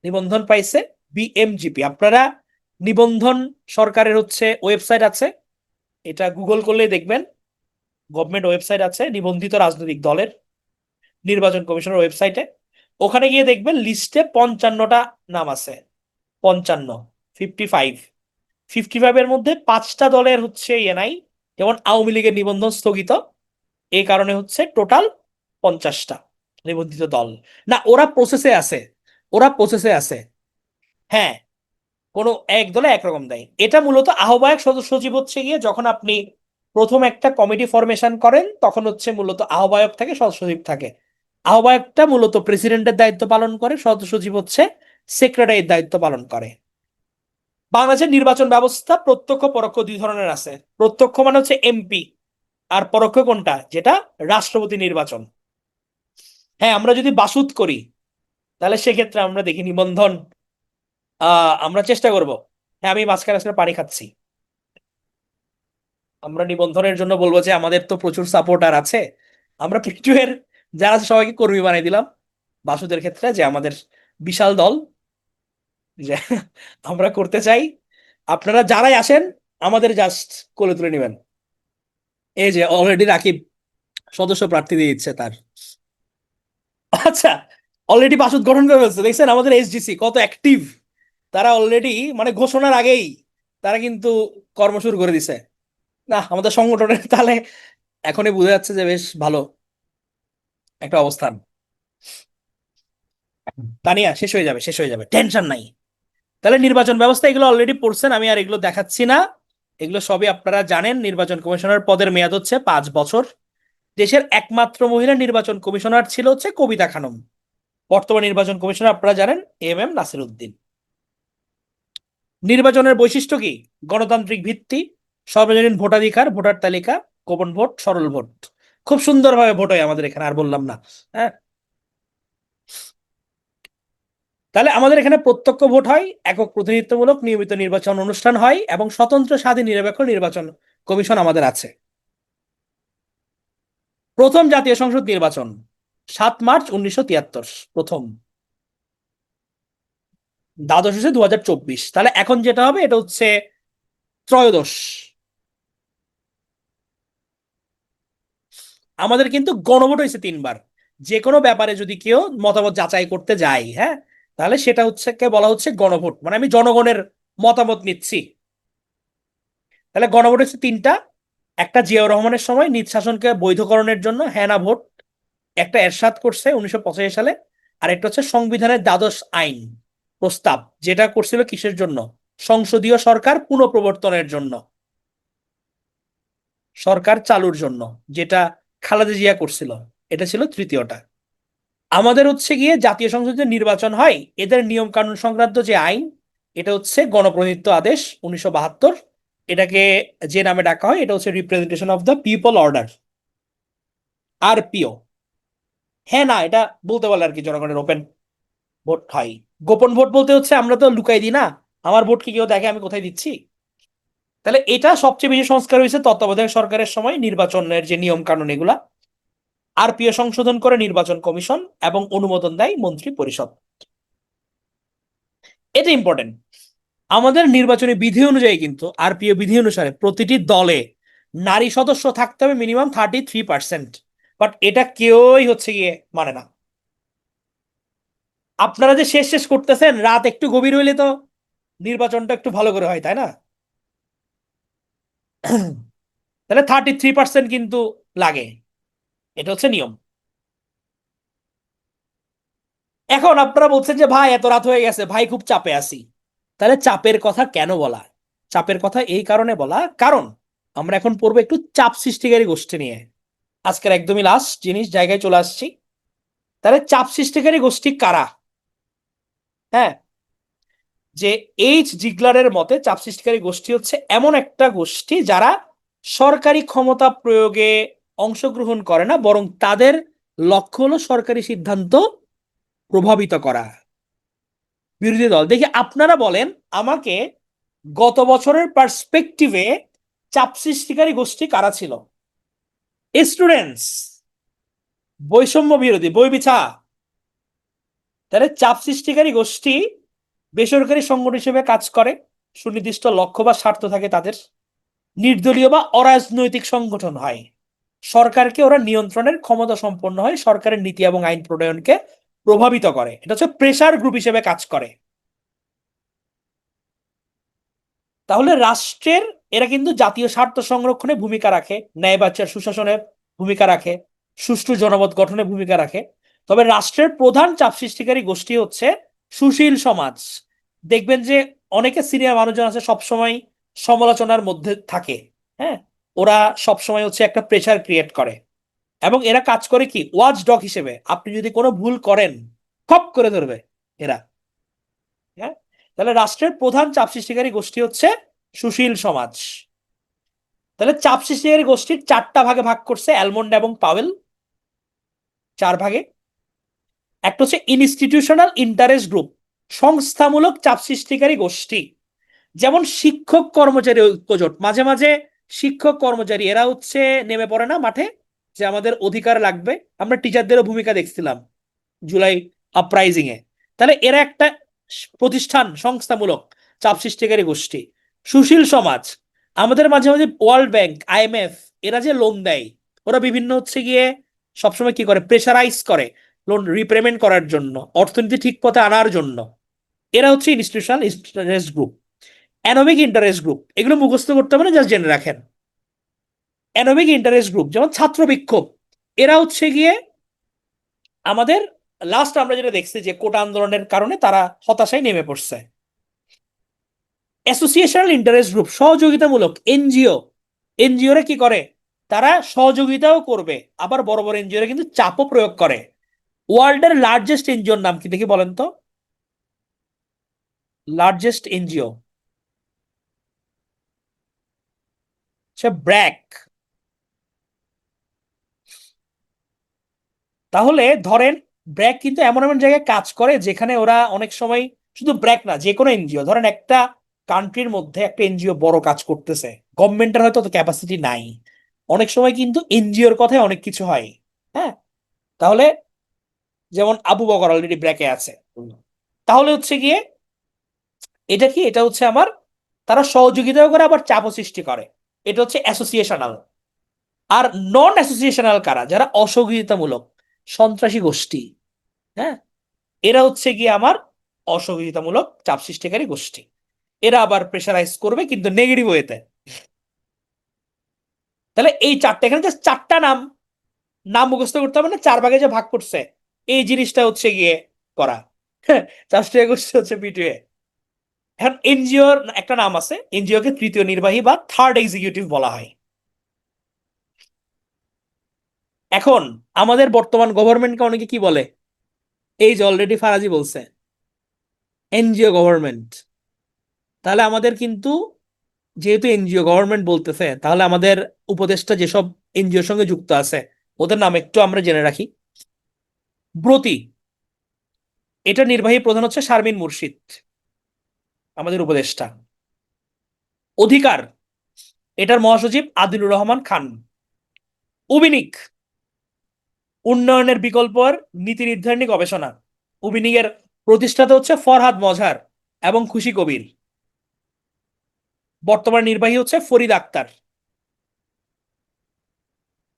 নিবন্ধন পাইছে বিএমজিপি। আপনারা নিবন্ধন সরকারের হচ্ছে ওয়েবসাইট আছে, এটা গুগল করলে দেখবেন, গভর্নমেন্ট ওয়েবসাইট আছে নিবন্ধিত রাজনৈতিক দলের, নির্বাচন কমিশনের ওয়েবসাইটে। ওখানে গিয়ে দেখবেন লিস্টে 55টা নাম আছে। 55, 55। 55-এর মধ্যে 5টা দলের হচ্ছে নাই, যেমন আওয়ামী লীগের নিবন্ধন স্থগিত। এই কারণে হচ্ছে টোটাল 50টা নিবন্ধিত দল। না, ওরা প্রসেসে আছে, ওরা প্রসেসে আছে। হ্যাঁ, কোনো এক দলে একরকম দেয়। এটা মূলত আহ্বায়ক সদস্য সচিব হচ্ছে গিয়ে যখন আপনি প্রথম একটা কমিটি ফরমেশন করেন, তখন হচ্ছে মূলত আহ্বায়ক থাকে, সদস্য সচিব থাকে। আহ্বায়কটা মূলত প্রেসিডেন্টের দায়িত্ব পালন করে, সদস্য সচিব হচ্ছে সেক্রেটারির দায়িত্ব পালন করে। বাংলাদেশের নির্বাচন ব্যবস্থা প্রত্যক্ষ পরোক্ষ দুই ধরনের আছে। প্রত্যক্ষ মানে হচ্ছে এমপি, আর পরোক্ষ কোনটা? যেটা রাষ্ট্রপতি নির্বাচন। হ্যাঁ, আমরা যদি বাসুদ করি, তাহলে সেক্ষেত্রে আমরা দেখি নিবন্ধন আমরা চেষ্টা করব। হ্যাঁ, আমি মাঝখানে মাঝখানে পানি খাচ্ছি। আমরা নিবন্ধনের জন্য বলবো যে আমাদের তো প্রচুর সাপোর্টার আছে, আমরা পিটুয়ের যারা আছে সবাইকে কর্মী বানাই দিলাম। বাসুদের ক্ষেত্রে যে আমাদের বিশাল দল, যে আমরা করতে চাই, আপনারা যারাই আসেন আমাদের জাস্ট কোলে তুলে নেবেন। এই যে অলরেডি রাকিব সদস্য প্রার্থী দিয়ে দিচ্ছে তার। আচ্ছা, অলরেডি বাসুদ গঠন করে ফেলছে, দেখছেন আমাদের এসডিসি কত অ্যাক্টিভ। তারা অলরেডি মানে ঘোষণার আগেই তারা কিন্তু কর্ম শুরু করে দিছে। না, আমাদের সংগঠনের তাহলে এখনই বোঝা যাচ্ছে যে বেশ ভালো একটা অবস্থান। তানিয়া, শেষ হয়ে যাবে, শেষ হয়ে যাবে, টেনশন নাই। তাহলে নির্বাচন ব্যবস্থা এগুলো অলরেডি পড়ছেন, আমি আর এগুলো দেখাচ্ছি না। এগুলো সবই আপনারা জানেন। নির্বাচন কমিশনার পদের মেয়াদ হচ্ছে 5 বছর। দেশের একমাত্র মহিলা নির্বাচন কমিশনার ছিল হচ্ছে কবিতা খানম। বর্তমান নির্বাচন কমিশনার আপনারা জানেন এম নাসির উদ্দিন। নির্বাচনের বৈশিষ্ট্য কি? গণতান্ত্রিক ভিত্তি, সর্বজনীন ভোটাধিকার, ভোটার তালিকা, গোপন ভোট, সরল ভোট। খুব সুন্দরভাবে ভোট হয় আমাদের এখানে, আর বললাম না। হ্যাঁ, তাহলে আমাদের এখানে প্রত্যক্ষ ভোট হয়, একক প্রতিনিধিত্বমূলক নিয়মিত নির্বাচন অনুষ্ঠান হয়, এবং স্বতন্ত্র স্বাধীন নিরপেক্ষ নির্বাচন কমিশন আমাদের আছে। প্রথম জাতীয় সংসদ নির্বাচন 7 মার্চ 1973 প্রথম। দ্বাদশ হচ্ছে 2024। তাহলে এখন যেটা হবে এটা হচ্ছে ত্রয়োদশ। আমাদের কিন্তু গণভোট হয়েছে 3 বার। যে কোনো ব্যাপারে যদি কেউ মতামত যাচাই করতে যায়, হ্যাঁ, তাহলে সেটা হচ্ছে কে বলা হচ্ছে গণভোট, মানে আমি জনগণের মতামত নিচ্ছি। তাহলে গণভোট হচ্ছে 3টা। একটা জিয়াউর রহমানের সময় নিজ শাসনকে বৈধকরণের জন্য হ্যাঁ না ভোট, একটা এরশাদ করছে 1985 সালে, আর একটা হচ্ছে সংবিধানের দ্বাদশ আইন প্রস্তাব, যেটা করছিল কিসের জন্য? সংসদীয় সরকার পুনঃপ্রবর্তনের জন্য, সরকার চালুর জন্য, যেটা খালেদা জিয়া করছিল। এটা ছিল তৃতীয়টা। আমাদের হচ্ছে গিয়ে জাতীয় সংসদের নির্বাচন হয়, এদের নিয়ম কানুন সংক্রান্ত যে আইন, এটা হচ্ছে গণপ্রতিনিধিত্ব আদেশ 1972। এটাকে যে নামে ডাকা হয় এটা হচ্ছে representation of the people order, RPO. হ্যাঁ না এটা বলতে পারলে আর কি, জনগণের ওপেন ভোট হয়। গোপন ভোট বলতে হচ্ছে আমরা তো লুকাই দিই না, আমার ভোট কি কেউ দেখে আমি কোথায় দিচ্ছি। তাহলে এটা সবচেয়ে বেশি সংস্কার হয়েছে তত্ত্বাবধায়ক সরকারের সময়, নির্বাচনের যে নিয়ম কানুন এগুলা আরপিও সংশোধন করে নির্বাচন কমিশন, এবং অনুমোদন দেয় মন্ত্রী পরিষদ। এটা ইম্পর্টেন্ট। আমাদের নির্বাচনী বিধি অনুযায়ী কিন্তু আরপিও বিধি অনুসারে প্রতিটি দলে নারী সদস্য থাকতে হবে মিনিমাম 33%। বাট এটা কেউই হচ্ছে গিয়ে মানে না। আপনারা যে শেষ শেষ করতেছেন, রাত একটু গভীর হইলে তো নির্বাচনটা একটু ভালো করে হয়, তাই না? তাহলে 33% কিন্তু লাগে, এটা হচ্ছে নিয়ম। এখন আপনারা বলছেন যে ভাই এত রাত হয়ে গেছে, ভাই খুব চাপে আছি। তাহলে চাপের কথা কেন বলা? চাপের কথা এই কারণে বলা, কারণ আমরা এখন পড়বো একটু চাপ সৃষ্টিকারী গোষ্ঠী নিয়ে। আজকের একদমই লাস্ট জিনিস, জায়গায় চলে আসছি। তাহলে চাপ সৃষ্টিকারী গোষ্ঠী কারা? হ্যাঁ, যে জিগলারের মতে চাপ সৃষ্টিকারী গোষ্ঠী হচ্ছে এমন একটা গোষ্ঠী যারা সরকারি ক্ষমতা প্রয়োগে অংশগ্রহণ করে না, বরং তাদের লক্ষ্য হলো সরকারি সিদ্ধান্ত প্রভাবিত করা। বিরোধী দল দেখি, আপনারা বলেন আমাকে গত বছরের পার্সপেক্টিভে চাপ সৃষ্টিকারী গোষ্ঠী কারা ছিল? স্টুডেন্টস, বৈষম্য বিরোধী, বই বিছা। তাহলে চাপ সৃষ্টিকারী গোষ্ঠী বেসরকারি সংগঠন হিসেবে কাজ করে, সুনির্দিষ্ট লক্ষ্য বা স্বার্থ থাকে তাদের, নির্দলীয় বা অরাজনৈতিক সংগঠন হয়, সরকারকে ওরা নিয়ন্ত্রণের ক্ষমতা সম্পন্ন হয়, সরকারের নীতি এবং আইন প্রণয়নকে প্রভাবিত করে। এটা হচ্ছে প্রেসার গ্রুপ হিসেবে কাজ করে। তাহলে রাষ্ট্রের এরা কিন্তু জাতীয় স্বার্থ সংরক্ষণে ভূমিকা রাখে, ন্যায় বিচার সুশাসনে ভূমিকা রাখে, সুষ্ঠু জনমত গঠনে ভূমিকা রাখে। তবে রাষ্ট্রের প্রধান চাপ সৃষ্টিকারী গোষ্ঠী হচ্ছে সুশীল সমাজ। দেখবেন যে অনেকে সিনিয়র মানুষজন আছে সবসময় সমালোচনার মধ্যে থাকে, হ্যাঁ, ওরা সবসময় হচ্ছে একটা প্রেসার ক্রিয়েট করে, এবং এরা কাজ করে কি ওয়াচ ডগ হিসেবে। আপনি যদি কোনো ভুল করেন খপ করে ধরবে এরা। হ্যাঁ, তাহলে রাষ্ট্রের প্রধান চাপ সৃষ্টিকারী গোষ্ঠী হচ্ছে সুশীল সমাজ। তাহলে চাপ সৃষ্টিকারী গোষ্ঠীর 4টা ভাগে ভাগ করছে অ্যালমন্ড এবং পাওয়েল, 4 ভাগে। একটা হচ্ছে ইনস্টিটিউশনাল ইন্টারেস্ট গ্রুপ, সংস্থামূলক চাপ সৃষ্টিকারী গোষ্ঠী, যেমন শিক্ষক কর্মচারী ঐক্যজোট। মাঝে মাঝে শিক্ষক কর্মচারী এরা হচ্ছে নেমে পড়ে না মাঠে, যে আমাদের অধিকার লাগবে। আমরা টিচারদেরও ভূমিকা দেখছিলাম জুলাই আপরাইজিং এ। তাহলে এরা একটা প্রতিষ্ঠান, সংস্থামূলক চাপ সৃষ্টিকারী গোষ্ঠী। সুশীল সমাজ, আমাদের মাঝে মাঝে ওয়ার্ল্ড ব্যাংক, আইএমএফ এরা যে লোন দেয়, ওরা বিভিন্ন হচ্ছে গিয়ে সবসময় কি করে, প্রেশারাইজ করে লোন রিপেমেন্ট করার জন্য, অর্থনীতি ঠিক পথে আনার জন্য। এরা হচ্ছে institutional interest group. Anomic interest group, এগুলো মুখস্থ করতে হবে না, জাস্ট জেনে রাখেন। অ্যানোমিক ইন্টারেস্ট গ্রুপ যেমন ছাত্র বিক্ষোভ, এরা হচ্ছে গিয়ে আমাদের লাস্ট আমরা যেটা দেখছি যে কোটা আন্দোলনের কারণে তারা হতাশায় নেমে পড়ছে। অ্যাসোসিয়েশনাল ইন্টারেস্ট গ্রুপ, সহযোগিতামূলক এনজিও। এনজিওরা কি করে, তারা সহযোগিতাও করবে, আবার বড় বড় এনজিওরা কিন্তু চাপও প্রয়োগ করে। ওয়ার্ল্ডের লার্জেস্ট এনজিওর নাম কি দেখি বলেন তো? লার্জেস্ট এনজিও সে ব্র্যাক। তাহলে ধরেন ব্র্যাক কিন্তু এমন এমন জায়গায় কাজ করে যেখানে ওরা অনেক সময়, শুধু ব্র্যাক না, যে কোনো এনজিও, ধরেন একটা কান্ট্রির মধ্যে একটা এনজিও বড় কাজ করতেছে, গভর্নমেন্টের হয়তো অত ক্যাপাসিটি নাই, অনেক সময় কিন্তু এনজিওর কথায় অনেক কিছু হয়। হ্যাঁ, তাহলে যেমন আবু বকর অলরেডি ব্র্যাকে আছে, তাহলে হচ্ছে গিয়ে এটা কি, এটা হচ্ছে আমার, তারা সহযোগিতাও করে আবার চাপও সৃষ্টি করে, এটা হচ্ছে অ্যাসোসিয়েশনাল। আর নন অ্যাসোসিয়েশনাল কারা, যারা অসহযোগিতামূলক, সন্ত্রাসী গোষ্ঠী, হ্যাঁ, এরা হচ্ছে গিয়ে আমার অসহযোগিতামূলক চাপ সৃষ্টিকারী গোষ্ঠী। এরা আবার প্রেশারাইজ করবে কিন্তু নেগেটিভ ওয়েতে। তাহলে এই চারটা, এখানে যে চারটা নাম, নাম মুখস্থ করতে হবে না, চার ভাগে যে ভাগ করছে, এই জিনিসটা হচ্ছে গিয়ে করা। চারটা গোষ্ঠী হচ্ছে পিটুয়ে। এখন এনজিওর একটা নাম আছে, এনজিও কে তৃতীয় নির্বাহী বা থার্ড এক্সিকিউটিভ বলা হয়। এখন আমাদের বর্তমান গভর্নমেন্টকে অনেকে কি বলে, এই যে অলরেডি ফারাজি বলছে এনজিও গভর্নমেন্ট। তাহলে আমাদের কিন্তু, যেহেতু এনজিও গভর্নমেন্ট বলতেছে, তাহলে আমাদের উপদেষ্টা যেসব এনজিওর সঙ্গে যুক্ত আছে ওদের নাম একটু আমরা জেনে রাখি। ব্রতি, এটা নির্বাহী প্রধান হচ্ছে শারমিন মুর্শিদ, আমাদের উপদেষ্টা। অধিকার, এটার মহাসচিব আদিলুর রহমান খান। উবিনিক, উন্নয়নের বিকল্প আর নীতি নির্ধারণী গবেষণা। উবিনিকের প্রতিষ্ঠাতা হচ্ছে ফরহাদ মজহার এবং খুশি কবির। বর্তমান নির্বাহী হচ্ছে ফরিদ আক্তার।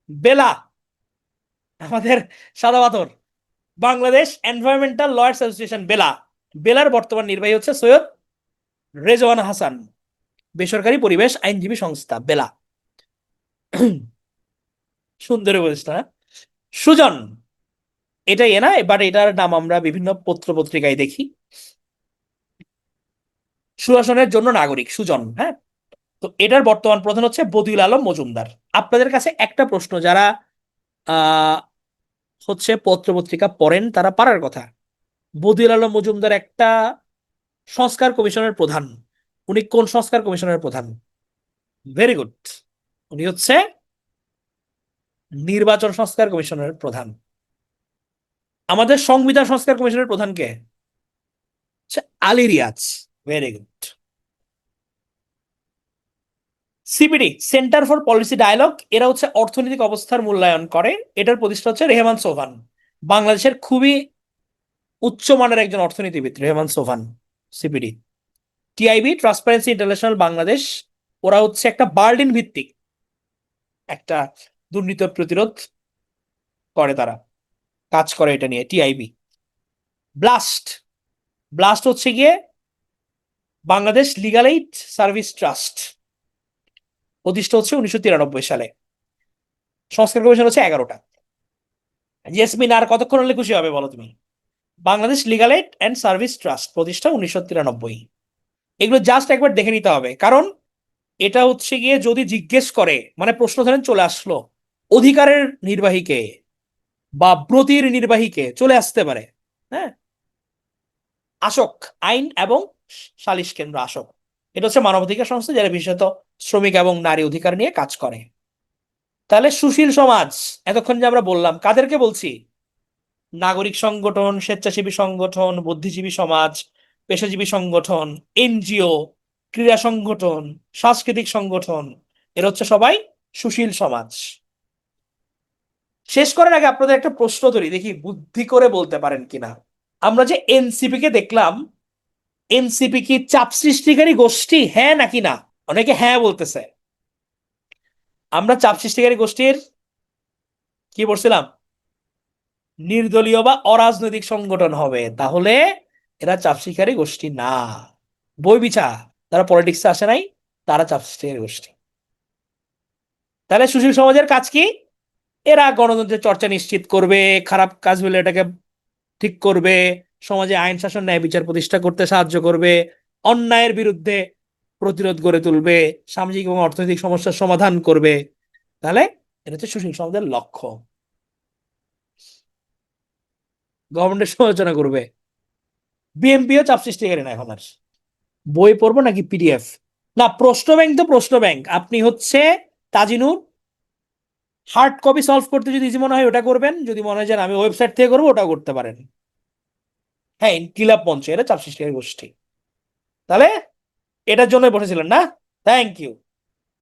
বেলা, আমাদের সাদা পাথর, বাংলাদেশ এনভায়রনমেন্টাল লয়ার্স অ্যাসোসিয়েশন, বেলা, বেলার বর্তমান নির্বাহী হচ্ছে সৈয়দ রেজওয়ান হাসান, বেসরকারি পরিবেশ আইনজীবী সংস্থা বেলা। সুন্দর উপদেষ্টা না? সুজন, এটাই না, বাট এটার নাম আমরা বিভিন্ন পত্র পত্রিকায় দেখি, সুশাসনের জন্য নাগরিক, সুজন। হ্যাঁ, তো এটার বর্তমান প্রধান হচ্ছে বদিউল আলম মজুমদার। আপনাদের কাছে একটা প্রশ্ন, যারা আহ হচ্ছে পত্র পত্রিকা পড়েন তারা পারার কথা, বদিউল আলম মজুমদার একটা সংস্কার কমিশনের প্রধান। উনি কোন সংস্কার কমিশনের প্রধান? ভেরি গুড, উনি হচ্ছে নির্বাচন সংস্কার কমিশনের প্রধান। আমাদের সংবিধান সংস্কার কমিশনের প্রধান কে? হচ্ছে Ali Riaz. Very good. CPD, centre for policy dialogue, এরা হচ্ছে অর্থনৈতিক অবস্থার মূল্যায়ন করে, এটার প্রতিষ্ঠা হচ্ছে রেহমান সোভান, বাংলাদেশের খুবই উচ্চমানের একজন অর্থনীতিবিদ Rehman Sobhan. CPD. TIB, transparency international Bangladesh, ওরা হচ্ছে একটা বার্লিন ভিত্তিক একটা দুর্নীতি প্রতিরোধ করে, তারা কাজ করে এটা নিয়ে, টিআইবি। ব্লাস্ট, ব্লাস্ট হচ্ছে গিয়ে Bangladesh legal aid service trust, প্রতিষ্ঠা হচ্ছে 1993 সালে। সংস্কার কমিশন হচ্ছে 11টা। জেসমিন আর কতক্ষণ হলে খুশি হবে বলো তুমি? Bangladesh legal aid and service trust, প্রতিষ্ঠা 1993। এগুলো জাস্ট একবার দেখে নিতে হবে, কারণ এটা হচ্ছে গিয়ে যদি জিজ্ঞেস করে, মানে প্রশ্ন ধরেন চলে আসলো, অধিকারের নির্বাহীকে বা ব্রতির নির্বাহীকে, চলে আসতে পারে। হ্যাঁ, আশোক, আইন এবং সালিশ কেন্দ্র আশোক, এটা হচ্ছে মানবাধিকার সংস্থা যারা বিশেষত শ্রমিক এবং নারী অধিকার নিয়ে কাজ করে। তাহলে সুশীল সমাজ, এতক্ষণ যে আমরা বললাম, কাদেরকে বলছি? নাগরিক সংগঠন, স্বেচ্ছাসেবী সংগঠন, বুদ্ধিজীবী সমাজ, পেশাজীবী সংগঠন, এনজিও, ক্রীড়া সংগঠন, সাংস্কৃতিক সংগঠন, এরা হচ্ছে সবাই সুশীল সমাজ। শেষ করার আগে আপনাদের একটা প্রশ্ন ধরি, দেখি বুদ্ধি করে বলতে পারেন কিনা। আমরা যে এনসিপি কে দেখলাম, এনসিপি কি চাপ সৃষ্টিকারী গোষ্ঠী, হ্যাঁ নাকি না? অনেকে হ্যাঁ বলতেছে। আমরা চাপ সৃষ্টিকারী গোষ্ঠীর কি বলছিলাম, নির্দলীয় বা অরাজনৈতিক সংগঠন হবে, তাহলে এরা চাপ সৃষ্টিকারী গোষ্ঠী না। বই বিছা, তারা পলিটিক্সে আসে নাই, তারা চাপ সৃষ্টিকারী গোষ্ঠী। তাহলে সুশীল সমাজের কাজ কি? এরা গণতন্ত্রের চর্চা নিশ্চিত করবে, খারাপ কাজ হলে এটাকে ঠিক করবে, সমাজে আইন শাসন ন্যায় বিচার প্রতিষ্ঠা করতে সাহায্য করবে, অন্যায়ের বিরুদ্ধে প্রতিরোধ গড়ে তুলবে, সামাজিক এবং অর্থনৈতিক সমস্যার সমাধান করবে। তাহলে এটা হচ্ছে সুশীল সমাজের লক্ষ্য। গভর্নমেন্টের সমালোচনা করবে। বিএনপিও চাপ সৃষ্টিকারী না এখন আর। বই পড়বো নাকি পিডিএফ? না, প্রশ্ন ব্যাংক তো প্রশ্ন ব্যাংক। আপনি হচ্ছে তাজিনুর, হার্ড কপি সলভ করতে যদি ইজি মনে হয় ওটা করবেন, যদি মনে হয় যে না, আমি ওয়েবসাইট থেকে করবো, ওটাও করতে পারেন। হ্যাঁ, ইনকিলাব মঞ্চ, এটা চাপ সৃষ্টিকারী গোষ্ঠী। তাহলে এটার জন্যই বসেছিলেন না? Thank you.